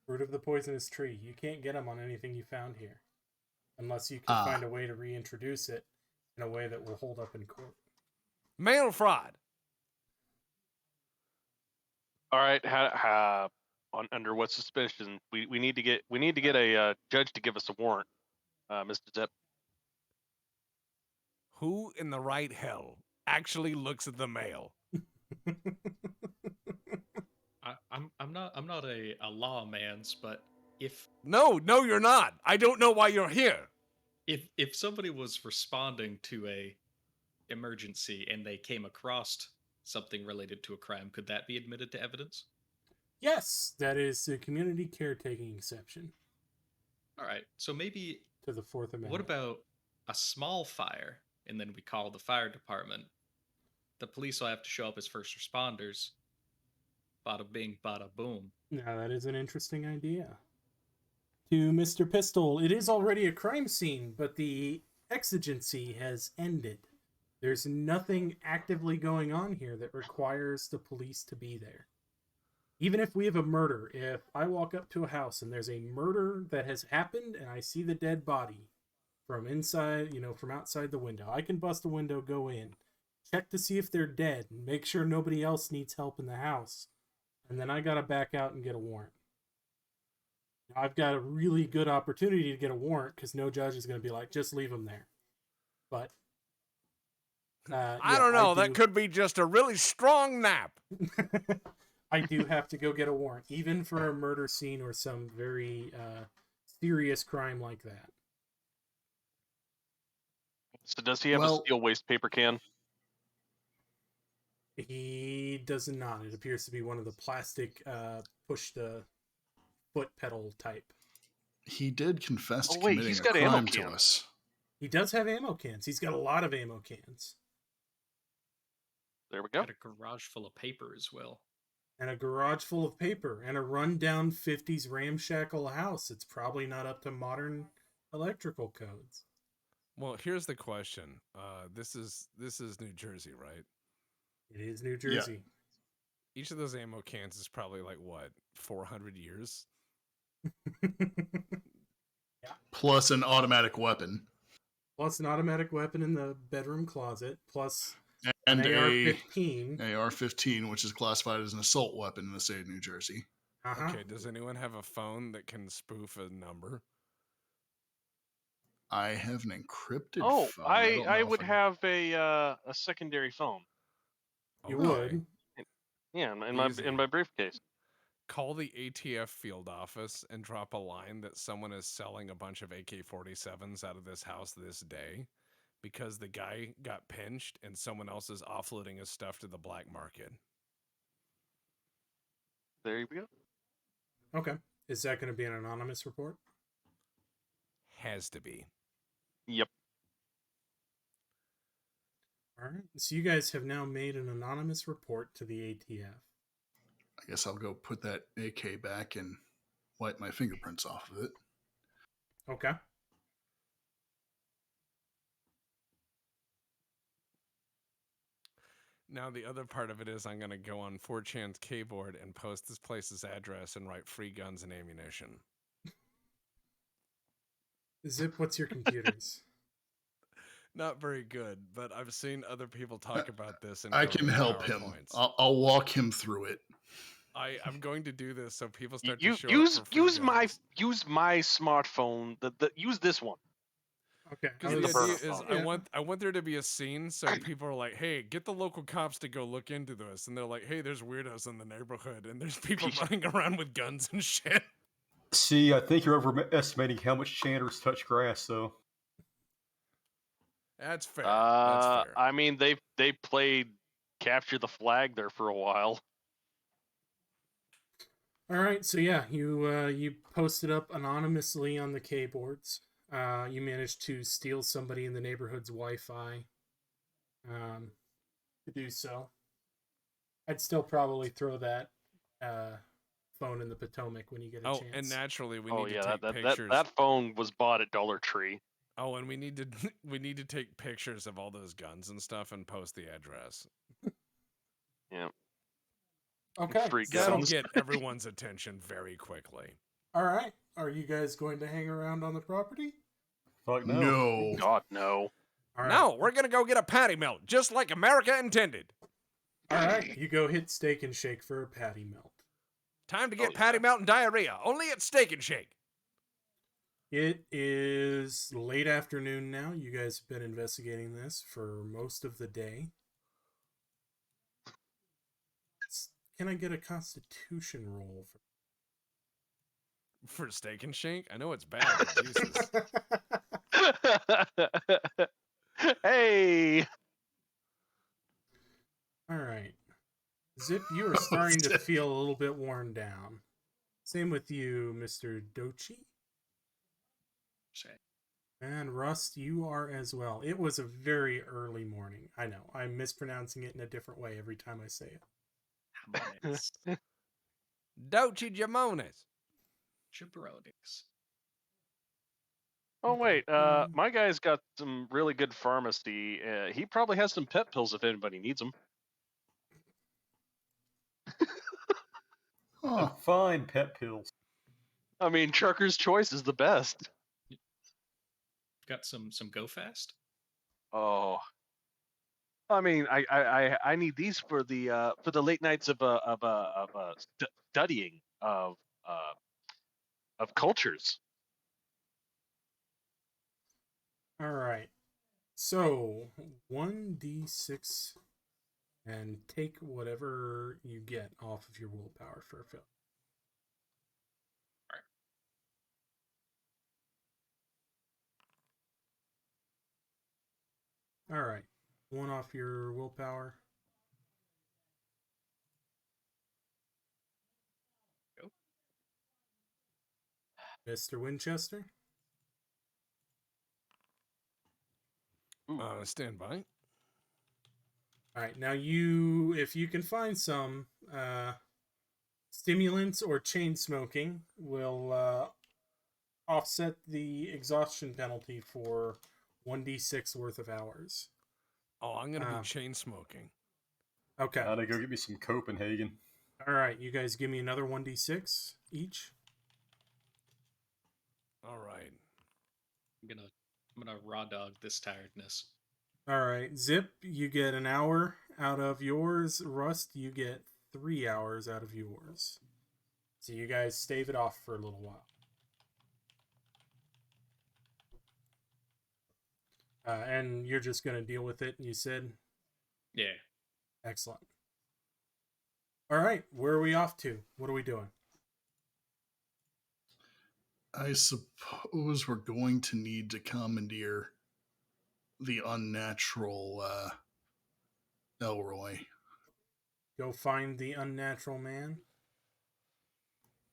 Fruit of the poisonous tree. You can't get them on anything you found here. Unless you can find a way to reintroduce it in a way that will hold up in court. Mail fraud. All right. Under what suspicion? We need to get a judge to give us a warrant, Mr. Zep. Who in the right hell actually looks at the mail? I'm not a lawman's, but if No, you're not. I don't know why you're here. if somebody was responding to a emergency and they came across something related to a crime, could that be admitted to evidence? Yes, that is the community caretaking exception. All right, so maybe to the Fourth Amendment. What about a small fire, and then we call the fire department? The police will have to show up as first responders. Bada bing, bada boom. Now that is an interesting idea. To Mr. Pistol, it is already a crime scene, but the exigency has ended. There's nothing actively going on here that requires the police to be there. Even if we have a murder, if I walk up to a house and there's a murder that has happened and I see the dead body from inside, from outside the window, I can bust a window, go in, check to see if they're dead, and make sure nobody else needs help in the house. And then I gotta back out and get a warrant. Now, I've got a really good opportunity to get a warrant because no judge is going to be like, just leave them there. But I don't know. That could be just a really strong nap. I do have to go get a warrant, even for a murder scene or some very serious crime like that. So does he have a steel waste paper can? He does not. It appears to be one of the plastic push the foot pedal type. He did confess to wait, committing he's a got ammo crime to cans. us. He does have ammo cans. He's got a lot of ammo cans. There we go. Got a garage full of paper as well. And a garage full of paper and a rundown 50s ramshackle house. It's probably not up to modern electrical codes. Well, here's the question. This is New Jersey, right? It is New Jersey. Yeah. Each of those ammo cans is probably like, what, 400 years? Plus an automatic weapon. Plus an automatic weapon in the bedroom closet. Plus and an AR-15. AR-15, which is classified as an assault weapon in the state of New Jersey. Okay, does anyone have a phone that can spoof a number? I have an encrypted phone. I would have a secondary phone. You would? Yeah, in my briefcase. Call the ATF field office and drop a line that someone is selling a bunch of AK-47s out of this house this day because the guy got pinched and someone else is offloading his stuff to the black market. There you go. Okay. Is that going to be an anonymous report? Has to be. Yep. All right. So you guys have now made an anonymous report to the ATF. I guess I'll go put that AK back and wipe my fingerprints off of it. Okay. Now the other part of it is I'm going to go on 4chan's keyboard and post this place's address and write free guns and ammunition. Zip, what's your computers? Not very good, but I've seen other people talk about this. I can help him. I'll walk him through it. I'm going to do this so people start to show use my smartphone. Use this one. Okay. Because the idea is I want there to be a scene so people are like, hey, get the local cops to go look into this, and they're like, hey, there's weirdos in the neighborhood, and there's people running around with guns and shit. See, I think you're overestimating how much Chanders touch grass, though. That's fair. That's fair. I mean, they played capture the flag there for a while. All right, so yeah, you posted up anonymously on the keyboards. You managed to steal somebody in the neighborhood's Wi-Fi to do so. I'd still probably throw that phone in the Potomac when you get a chance. And naturally we need to take pictures. That phone was bought at Dollar Tree. Oh, and we need to take pictures of all those guns and stuff and post the address. Yeah. Okay. That'll get everyone's attention very quickly. All right. Are you guys going to hang around on the property? Fuck no. God, no. All right. No, we're gonna go get a patty melt, just like America intended. All right, you go hit Steak and Shake for a patty melt. Time to get patty melt and diarrhea, only at Steak and Shake. It is late afternoon now. You guys have been investigating this for most of the day. Can I get a Constitution roll for Steak and Shake? I know it's bad, but Jesus. Hey. All right. Zip, you are starting to feel a little bit worn down. Same with you, Mr. Dochi. And Rust, you are as well. It was a very early morning. I know. I'm mispronouncing it in a different way every time I say it. Dochi Jamones. Jabronis. Oh wait, my guy's got some really good pharmacy. He probably has some pet pills if anybody needs them. Fine pet pills. I mean, Trucker's Choice is the best. Got some Go Fast? Oh, I mean, I need these for the late nights of studying of cultures. All right. So 1d6 and take whatever you get off of your willpower for a fill. All right. One off your willpower. Go. Mr. Winchester. Stand by. All right, now if you can find some stimulants or chain smoking, will offset the exhaustion penalty for 1d6 worth of hours. Oh, I'm gonna be chain smoking. Okay. Gotta go get me some Copenhagen. All right, you guys give me another 1d6 each. All right. I'm gonna raw dog this tiredness. All right, Zip, you get an hour out of yours. Rust, you get 3 hours out of yours. So you guys stave it off for a little while. And you're just going to deal with it, you said? Yeah. Excellent. All right, where are we off to? What are we doing? I suppose we're going to need to commandeer the unnatural Elroy. Go find the unnatural man?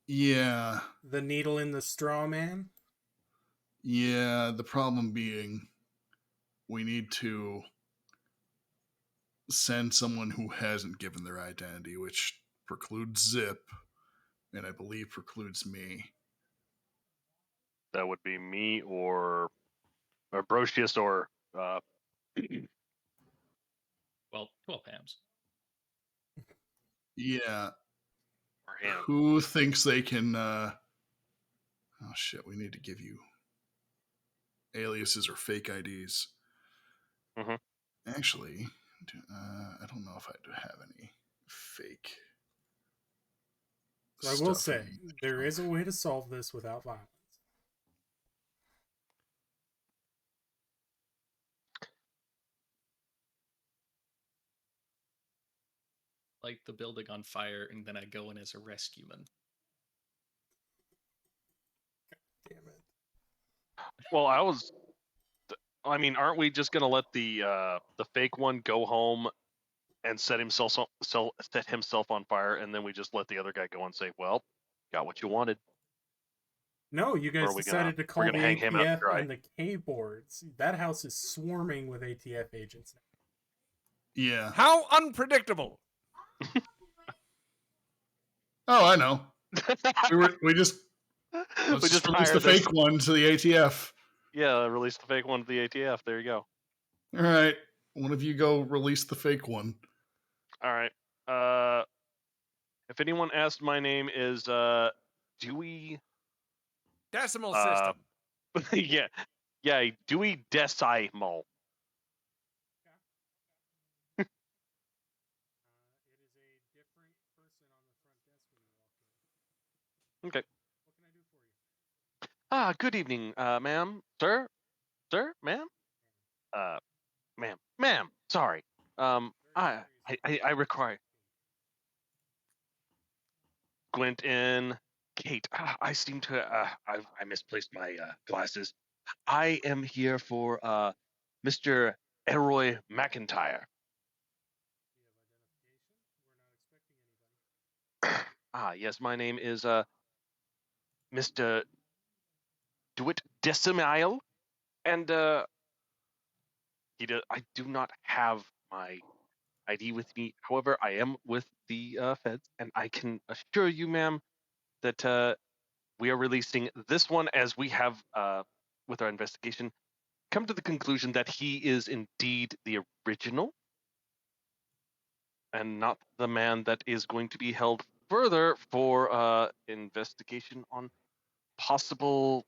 Yeah. The needle in the straw man? Yeah, the problem being we need to send someone who hasn't given their identity, which precludes Zip, and I believe precludes me. That would be me or Brocius or well, 12 hams. Yeah. Or him. Who thinks they can oh shit, we need to give you aliases or fake IDs. Mm-hmm. Actually, I don't know if I do have any fake. So I will say, there is a way to solve this without violence. Light the building on fire, and then I go in as a rescueman. Damn it. Well, I mean, aren't we just gonna let the fake one go home and set himself on fire, and then we just let the other guy go and say, "Well, got what you wanted." No, you guys decided to call the hang him out to ATF dry. and the K boards. That house is swarming with ATF agents now. Yeah. How unpredictable! Oh, I know. we just released the fake one to the ATF. Yeah, release the fake one to the ATF. There you go. All right, one of you go release the fake one. All right. If anyone asked, my name is Dewey. Decimal system. Yeah, Dewey Decimal. Okay. Ah, good evening, ma'am, sir, ma'am, ma'am. Sorry. I require Gwent in Kate. I seem to I misplaced my glasses. I am here for Mr. Elroy McIntyre. Yes, my name is Mr. DeWitt Decimile, and I do not have my ID with me. However, I am with the feds, and I can assure you, ma'am, that we are releasing this one as we have, with our investigation, come to the conclusion that he is indeed the original and not the man that is going to be held further for investigation on possible,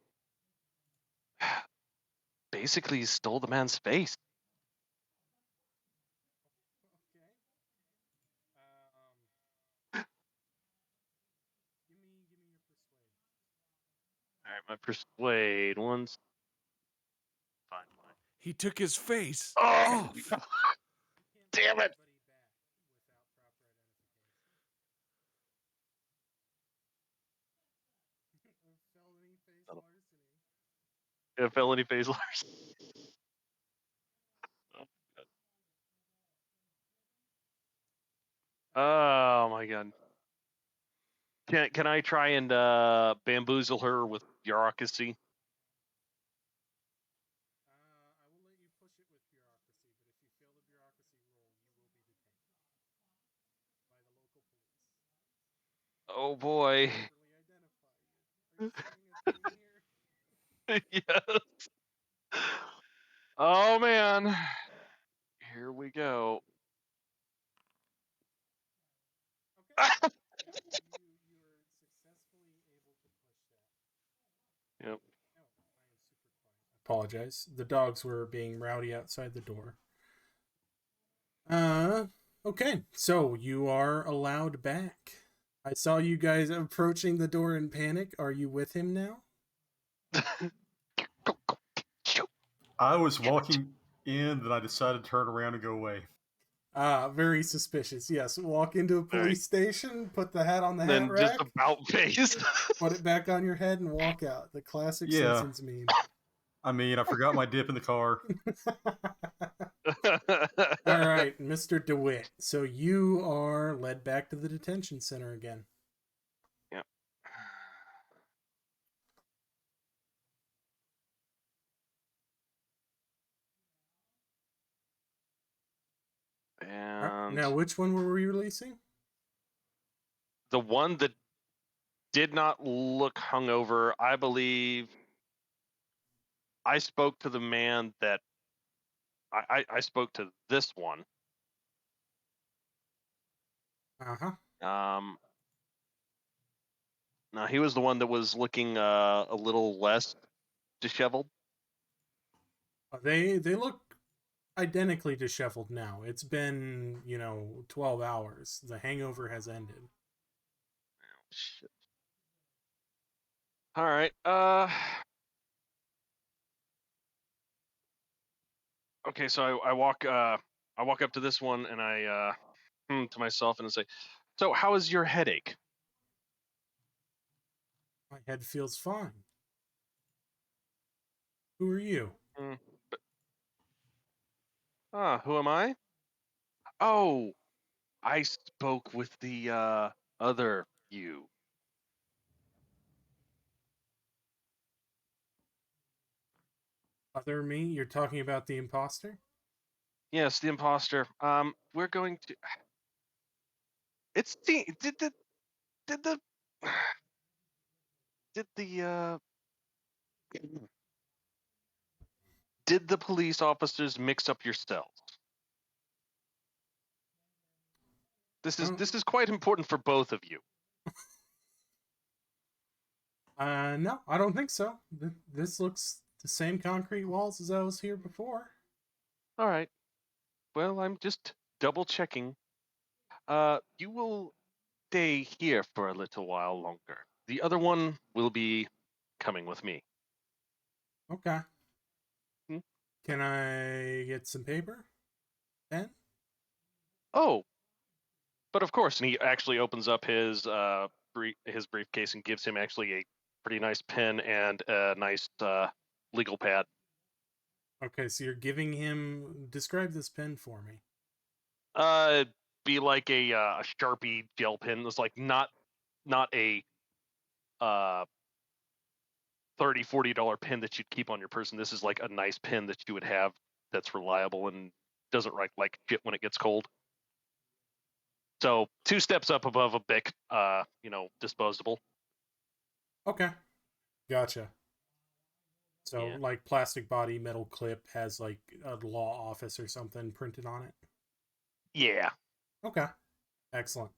basically stole the man's face. All right, my persuade once. Fine. He took his face Oh, off. damn it! A felony face larceny. Oh my god. Can I try and bamboozle her with bureaucracy? Oh boy. Yes. Oh man. Here we go. Yep. Apologize. The dogs were being rowdy outside the door. Okay. So you are allowed back. I saw you guys approaching the door in panic. Are you with him now? I was walking in, then I decided to turn around and go away. Very suspicious. Yes, walk into a police station, put the hat on the Then hat just rack, about face. put it back on your head, and walk out. The classic Simpsons meme. I mean, I forgot my dip in the car. All right, Mr. DeWitt. So you are led back to the detention center again. Yep. And now, which one were we releasing? The one that did not look hungover, I believe. I spoke to the man that I spoke to this one. Now he was the one that was looking a little less disheveled. They look identically disheveled now. It's been 12 hours. The hangover has ended. Oh, shit. All right. Okay, so I walk up to this one and I to myself and I say, "So how is your headache?" My head feels fine. Who are you? Who am I? Oh, I spoke with the other you. Other me? You're talking about the imposter? Yes, the imposter. We're going to. It's the did the did the police officers mix up your cells? This is quite important for both of you. No, I don't think so. This looks the same concrete walls as I was here before. All right. Well, I'm just double checking. You will stay here for a little while longer. the other one will be coming with me. Okay. Hmm? Can I get some paper? Pen? Oh, but of course. And he actually opens up his briefcase and gives him actually a pretty nice pen and a nice legal pad. Okay, so you're giving him. Describe this pen for me. Be like a Sharpie gel pen. It's like not a $30, $40 pen that you'd keep on your person. This is like a nice pen that you would have that's reliable and doesn't write like shit when it gets cold. So 2 steps up above a Bic, disposable. Okay, gotcha. So Yeah. like plastic body, metal clip, has like a law office or something printed on it. Yeah. Okay, excellent.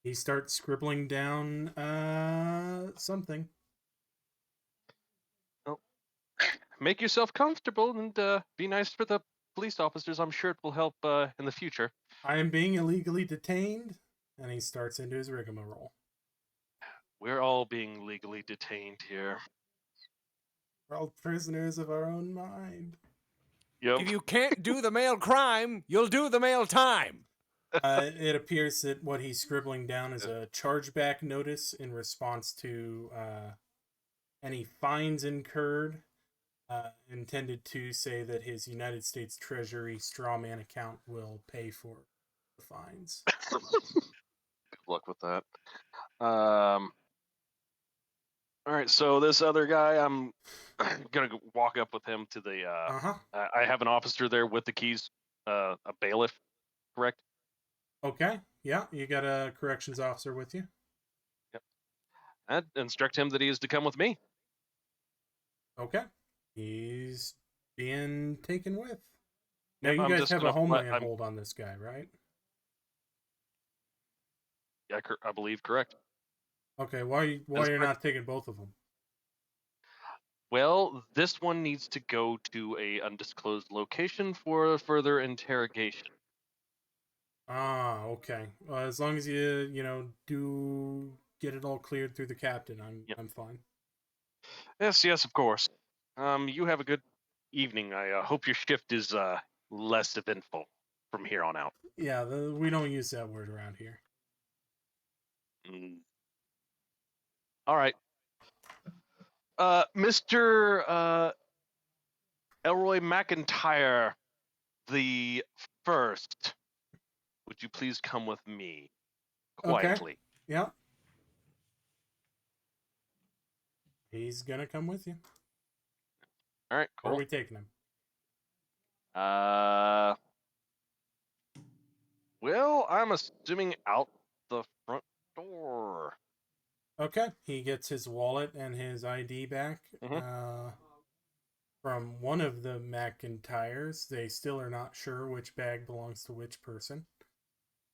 He starts scribbling down something. Well, make yourself comfortable and be nice for the police officers. I'm sure it will help in the future. I am being illegally detained, and he starts into his rigmarole. We're all being legally detained here. We're all prisoners of our own mind. Yep. If you can't do the male crime, you'll do the male time. It appears that what he's scribbling down is a chargeback notice in response to any fines incurred, intended to say that his United States Treasury strawman account will pay for the fines. Good luck with that. All right, so this other guy, I'm gonna walk up with him to the. I have an officer there with the keys, a bailiff, correct? Okay, yeah, you got a corrections officer with you. Yep. And instruct him that he is to come with me. Okay, he's being taken with. Now Yep, you I'm guys just have a gonna homeland I'm- hold on this guy, right? Yeah, I believe correct. Okay, why you're not taking both of them? Well, this one needs to go to a undisclosed location for further interrogation. Ah, okay. Well, as long as you do get it all cleared through the captain, I'm fine. Yes, of course. You have a good evening. I hope your shift is less eventful from here on out. Yeah, we don't use that word around here. All right. Mr. Elroy McIntyre the first, would you please come with me quietly? Okay. Yeah. He's gonna come with you. All right, cool. Where are we taking him? Well, I'm assuming out the front door. Okay. He gets his wallet and his ID back from one of the McIntyres. They still are not sure which bag belongs to which person.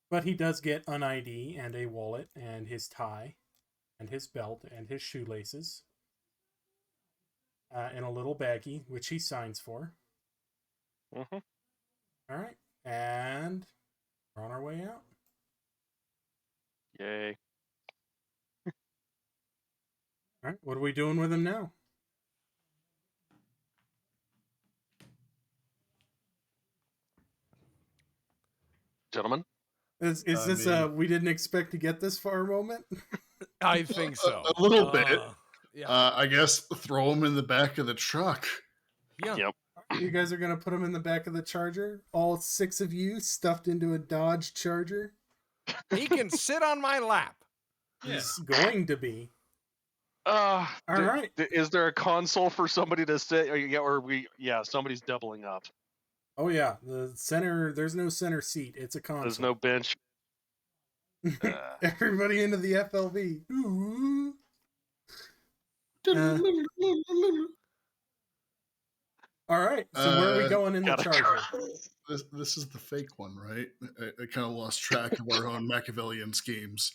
But he does get an ID and a wallet and his tie and his belt and his shoelaces in a little baggie, which he signs for. Mm-hmm. All right. And we're on our way out. Yay. All right. What are we doing with him now? Gentlemen? Is this we didn't expect to get this far moment? I think so. A little bit. Yeah. I guess throw him in the back of the truck. Yeah. Yep. You guys are going to put him in the back of the Charger? All 6 of you stuffed into a Dodge Charger? He can sit on my lap. He's going to be. All right. Is there a console for somebody to sit? Somebody's doubling up. Oh yeah, the center. There's no center seat. It's a console. There's no bench. Everybody into the FLV. Ooh. All right. So where are we going in the Charger? This is the fake one, right? I kind of lost track of our own Machiavellian schemes.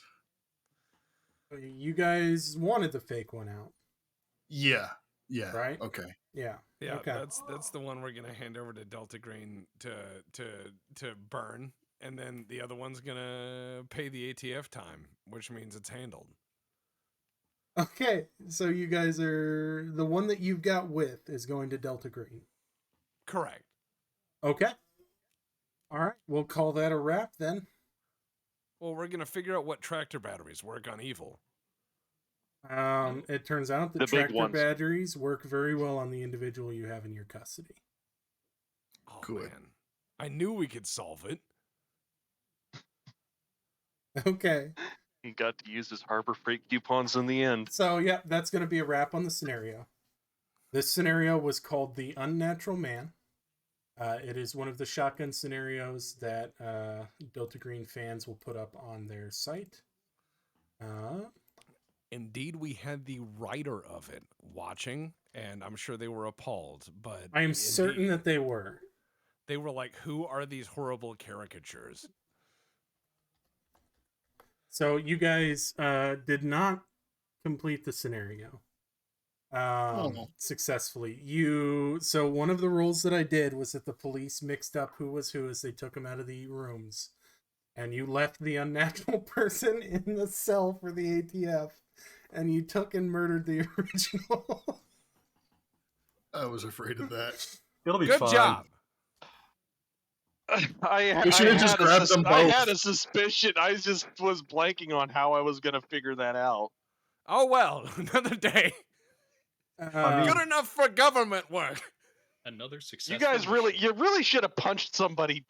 You guys wanted the fake one out. Yeah. Right. Okay. Yeah. Yeah. Okay. That's the one we're gonna hand over to Delta Green to burn, and then the other one's gonna pay the ATF time, which means it's handled. Okay, so you guys are the one that you've got with is going to Delta Green. Correct. Okay. All right, we'll call that a wrap then. Well, we're gonna figure out what tractor batteries work on evil. It turns out that The big tractor ones. batteries work very well on the individual you have in your custody. Oh man, I knew we could solve it. Okay. He got to use his Harbor Freight coupons in the end. So, yeah, that's going to be a wrap on the scenario. This scenario was called The Unnatural Man. It is one of the shotgun scenarios that Delta Green fans will put up on their site. Indeed, we had the writer of it watching, and I'm sure they were appalled, but... I am certain that they were. They were like, who are these horrible caricatures? So you guys did not complete the scenario successfully. So one of the rules that I did was that the police mixed up who was who as they took them out of the rooms. And you left the unnatural person in the cell for the ATF. And you took and murdered the original. I was afraid of that. It'll be Good fine. job. I had a suspicion. I just was blanking on how I was going to figure that out. Oh well, another day. Good enough for government work. Another success. You guys really should have punched somebody.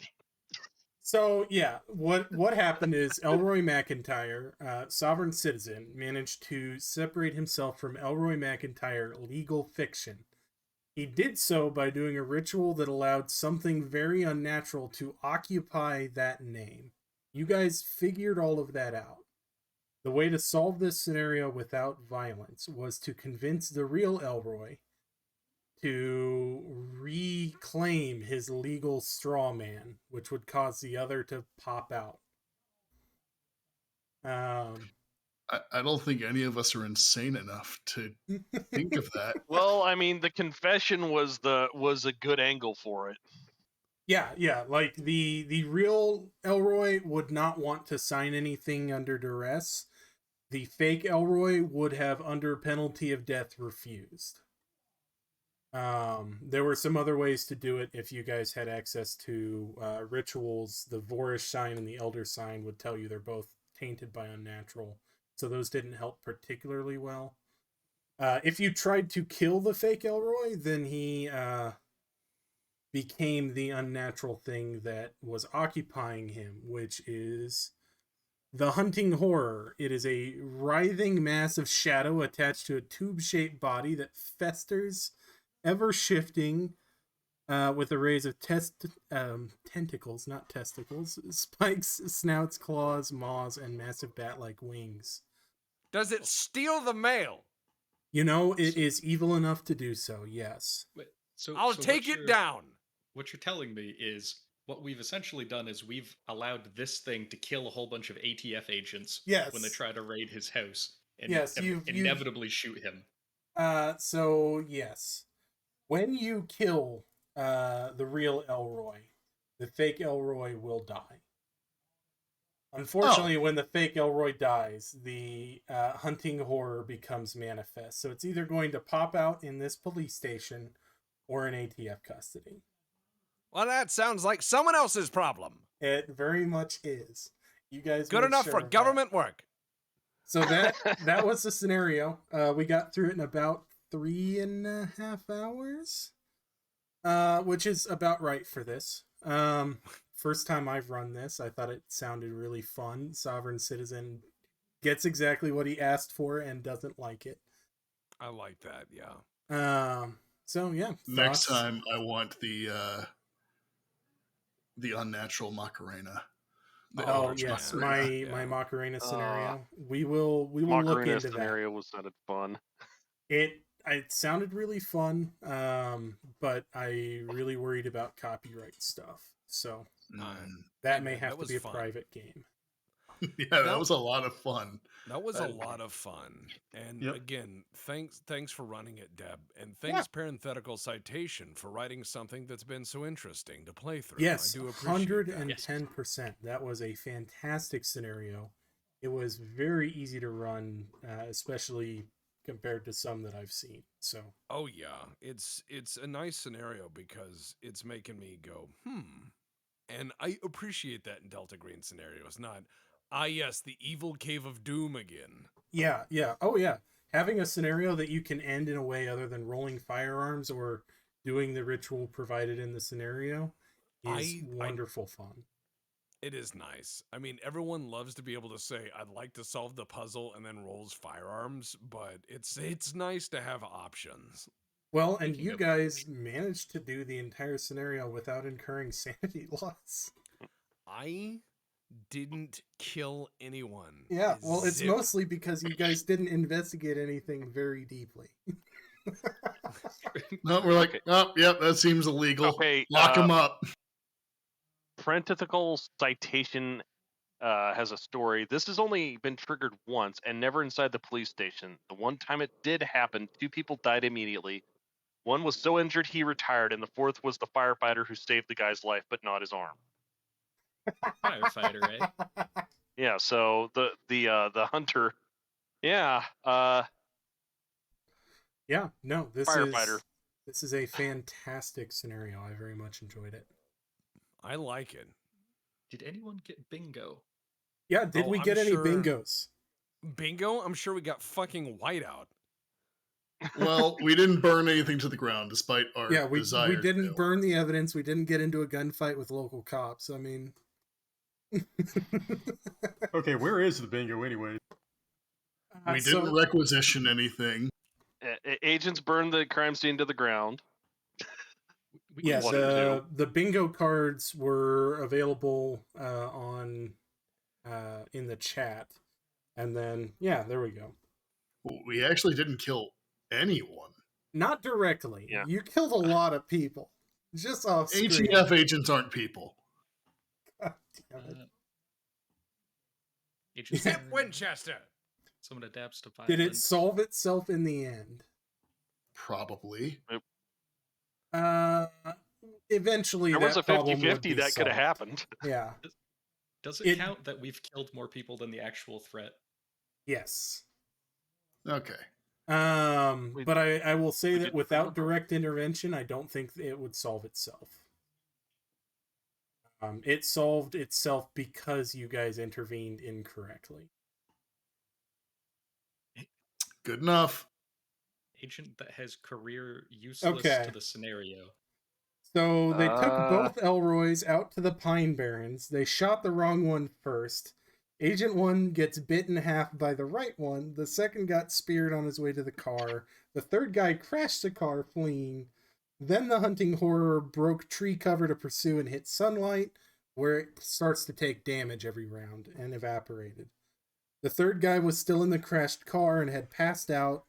So yeah, what happened is Elroy McIntyre, sovereign citizen, managed to separate himself from Elroy McIntyre legal fiction. He did so by doing a ritual that allowed something very unnatural to occupy that name. You guys figured all of that out. The way to solve this scenario without violence was to convince the real Elroy to reclaim his legal straw man, which would cause the other to pop out. I don't think any of us are insane enough to think of that. Well, I mean, the confession was a good angle for it. Yeah, like the real Elroy would not want to sign anything under duress. The fake Elroy would have, under penalty of death, refused. There were some other ways to do it. If you guys had access to rituals, the Vorish sign and the Elder sign would tell you they're both tainted by unnatural. So those didn't help particularly well. If you tried to kill the fake Elroy, then he became the unnatural thing that was occupying him, which is the hunting horror. It is a writhing mass of shadow attached to a tube-shaped body that festers, ever shifting, with arrays of tentacles, not testicles, spikes, snouts, claws, maws, and massive bat-like wings. Does it steal the mail? You know, it is evil enough to do so, yes. I'll take it down. What you're telling me is what we've essentially done is we've allowed this thing to kill a whole bunch of ATF agents when they try to raid his house and inevitably shoot him. So, yes. When you kill the real Elroy, the fake Elroy will die. Unfortunately, when the fake Elroy dies, the hunting horror becomes manifest. So it's either going to pop out in this police station or in ATF custody. Well, that sounds like someone else's problem. It very much is. You guys good enough for government work. So that was the scenario. We got through it in about 3.5 hours, which is about right for this. First time I've run this, I thought it sounded really fun. Sovereign Citizen gets exactly what he asked for and doesn't like it. I like that, yeah. So yeah. Next time I want the unnatural Macarena. Yes, my Macarena scenario. We will look into that. Macarena scenario sounded fun. It sounded really fun, but I really worried about copyright stuff. So that may have to be a private game. Yeah, that was a lot of fun. That was a lot of fun. And again, thanks for running it, Deb. And thanks, Parenthetical Citation, for writing something that's been so interesting to play through. Yes, I do appreciate 110%. That was a fantastic scenario. It was very easy to run, especially compared to some that I've seen. So. Oh yeah, it's a nice scenario because it's making me go, and I appreciate that in Delta Green scenarios. Not, yes, the evil cave of doom again. Yeah, yeah. Oh, yeah. Having a scenario that you can end in a way other than rolling firearms or doing the ritual provided in the scenario is wonderful fun. It is nice. I mean, everyone loves to be able to say, I'd like to solve the puzzle and then rolls firearms, but it's nice to have options. Well, and you guys managed to do the entire scenario without incurring sanity loss. I didn't kill anyone. Yeah, well, it's mostly because you guys didn't investigate anything very deeply. No, we're like, oh, yep, that seems illegal. Okay, lock him up. Parenthetical citation has a story. This has only been triggered once and never inside the police station. The one time it did happen, 2 people died immediately. One was so injured he retired, and the fourth was the firefighter who saved the guy's life, but not his arm. Firefighter, eh? Yeah. So the hunter. Yeah. Yeah. No. Firefighter. This is a fantastic scenario. I very much enjoyed it. I like it. Did anyone get bingo? Yeah. Did we get any bingos? Bingo? I'm sure we got fucking whiteout. Well, we didn't burn anything to the ground despite our desire. We didn't burn the evidence. We didn't get into a gunfight with local cops. I mean... Okay, where is the bingo anyway? We didn't requisition anything. Agents burned the crime scene to the ground. Yes, the bingo cards were available on in the chat, and then there we go. We actually didn't kill anyone. Not directly. Yeah. You killed a lot of people. Just off screen. ATF agents aren't people. God damn it. Zip Winchester. Someone adapts to violence. Did it solve itself in the end? Probably. Eventually, there was a 50-50 that could have solved. happened. Yeah. Does it count that we've killed more people than the actual threat? Yes. Okay. But I will say that without direct intervention, I don't think it would solve itself. It solved itself because you guys intervened incorrectly. Good enough. Agent that has career useless to the scenario. So they took both Elroys out to the Pine Barrens. They shot the wrong one first. Agent 1 gets bit in half by the right one. The second got speared on his way to the car. The third guy crashed the car, fleeing. Then the hunting horror broke tree cover to pursue and hit sunlight, where it starts to take damage every round, and evaporated. The third guy was still in the crashed car and had passed out.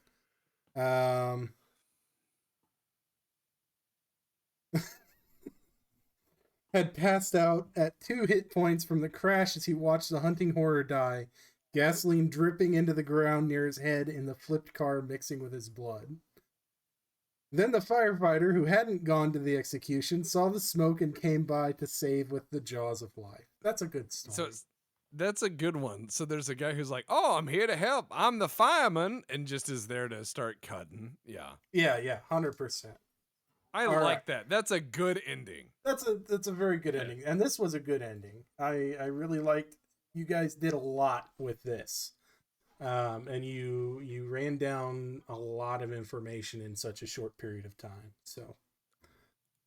Had passed out at 2 hit points from the crash as he watched the hunting horror die, gasoline dripping into the ground near his head in the flipped car mixing with his blood. Then the firefighter, who hadn't gone to the execution, saw the smoke and came by to save with the jaws of life. That's a good story. So that's a good one. So there's a guy who's like, "Oh, I'm here to help. I'm the fireman," and just is there to start cutting. Yeah. Yeah, 100%. I like that. That's a good ending. That's a very good ending, and this was a good ending. I really liked. You guys did a lot with this, and you ran down a lot of information in such a short period of time. So,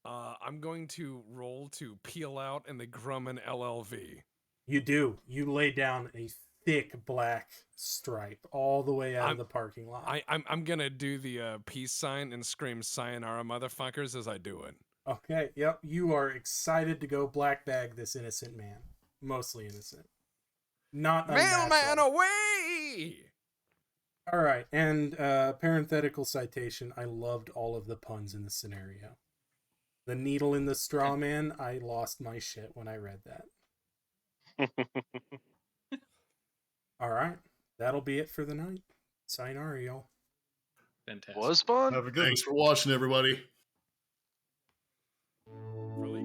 I'm going to roll to peel out in the Grumman LLV. You do. You lay down a thick black stripe all the way out of the parking lot. I'm gonna do the peace sign and scream "Sayonara, motherfuckers" as I do it. Okay. Yep. You are excited to go black bag this innocent man, mostly innocent, not mailman away. All right, and parenthetical citation. I loved all of the puns in the scenario. The needle in the straw man. I lost my shit when I read that. All right, that'll be it for the night. Sayonara, y'all. Fantastic. Was fun. Have a good Thanks for watching, everybody. Really?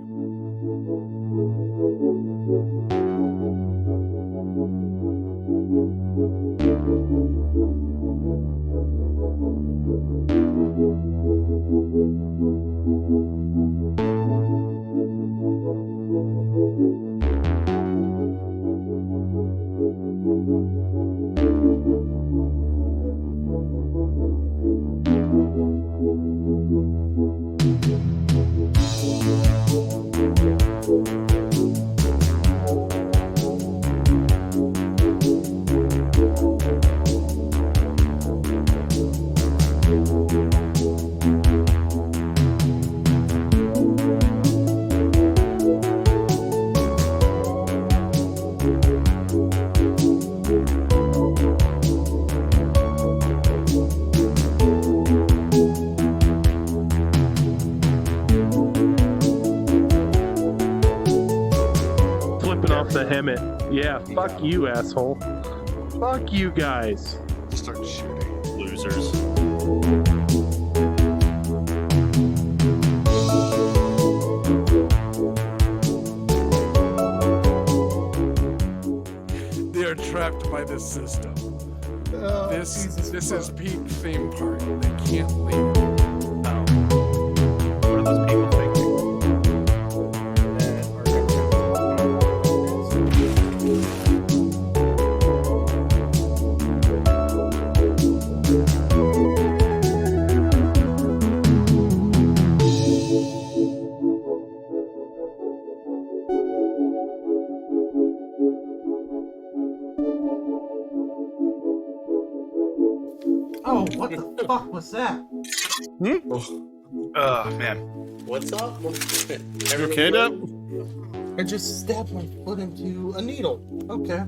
off the helmet. Yeah, fuck you, asshole. Fuck you guys. Start shooting. Losers. They are trapped by this system. This is peak theme park. They can't leave. What are those people thinking? Oh, what the fuck was that? Oh, man. What's up? You okay, Deb? I just stabbed my foot into a needle. Okay.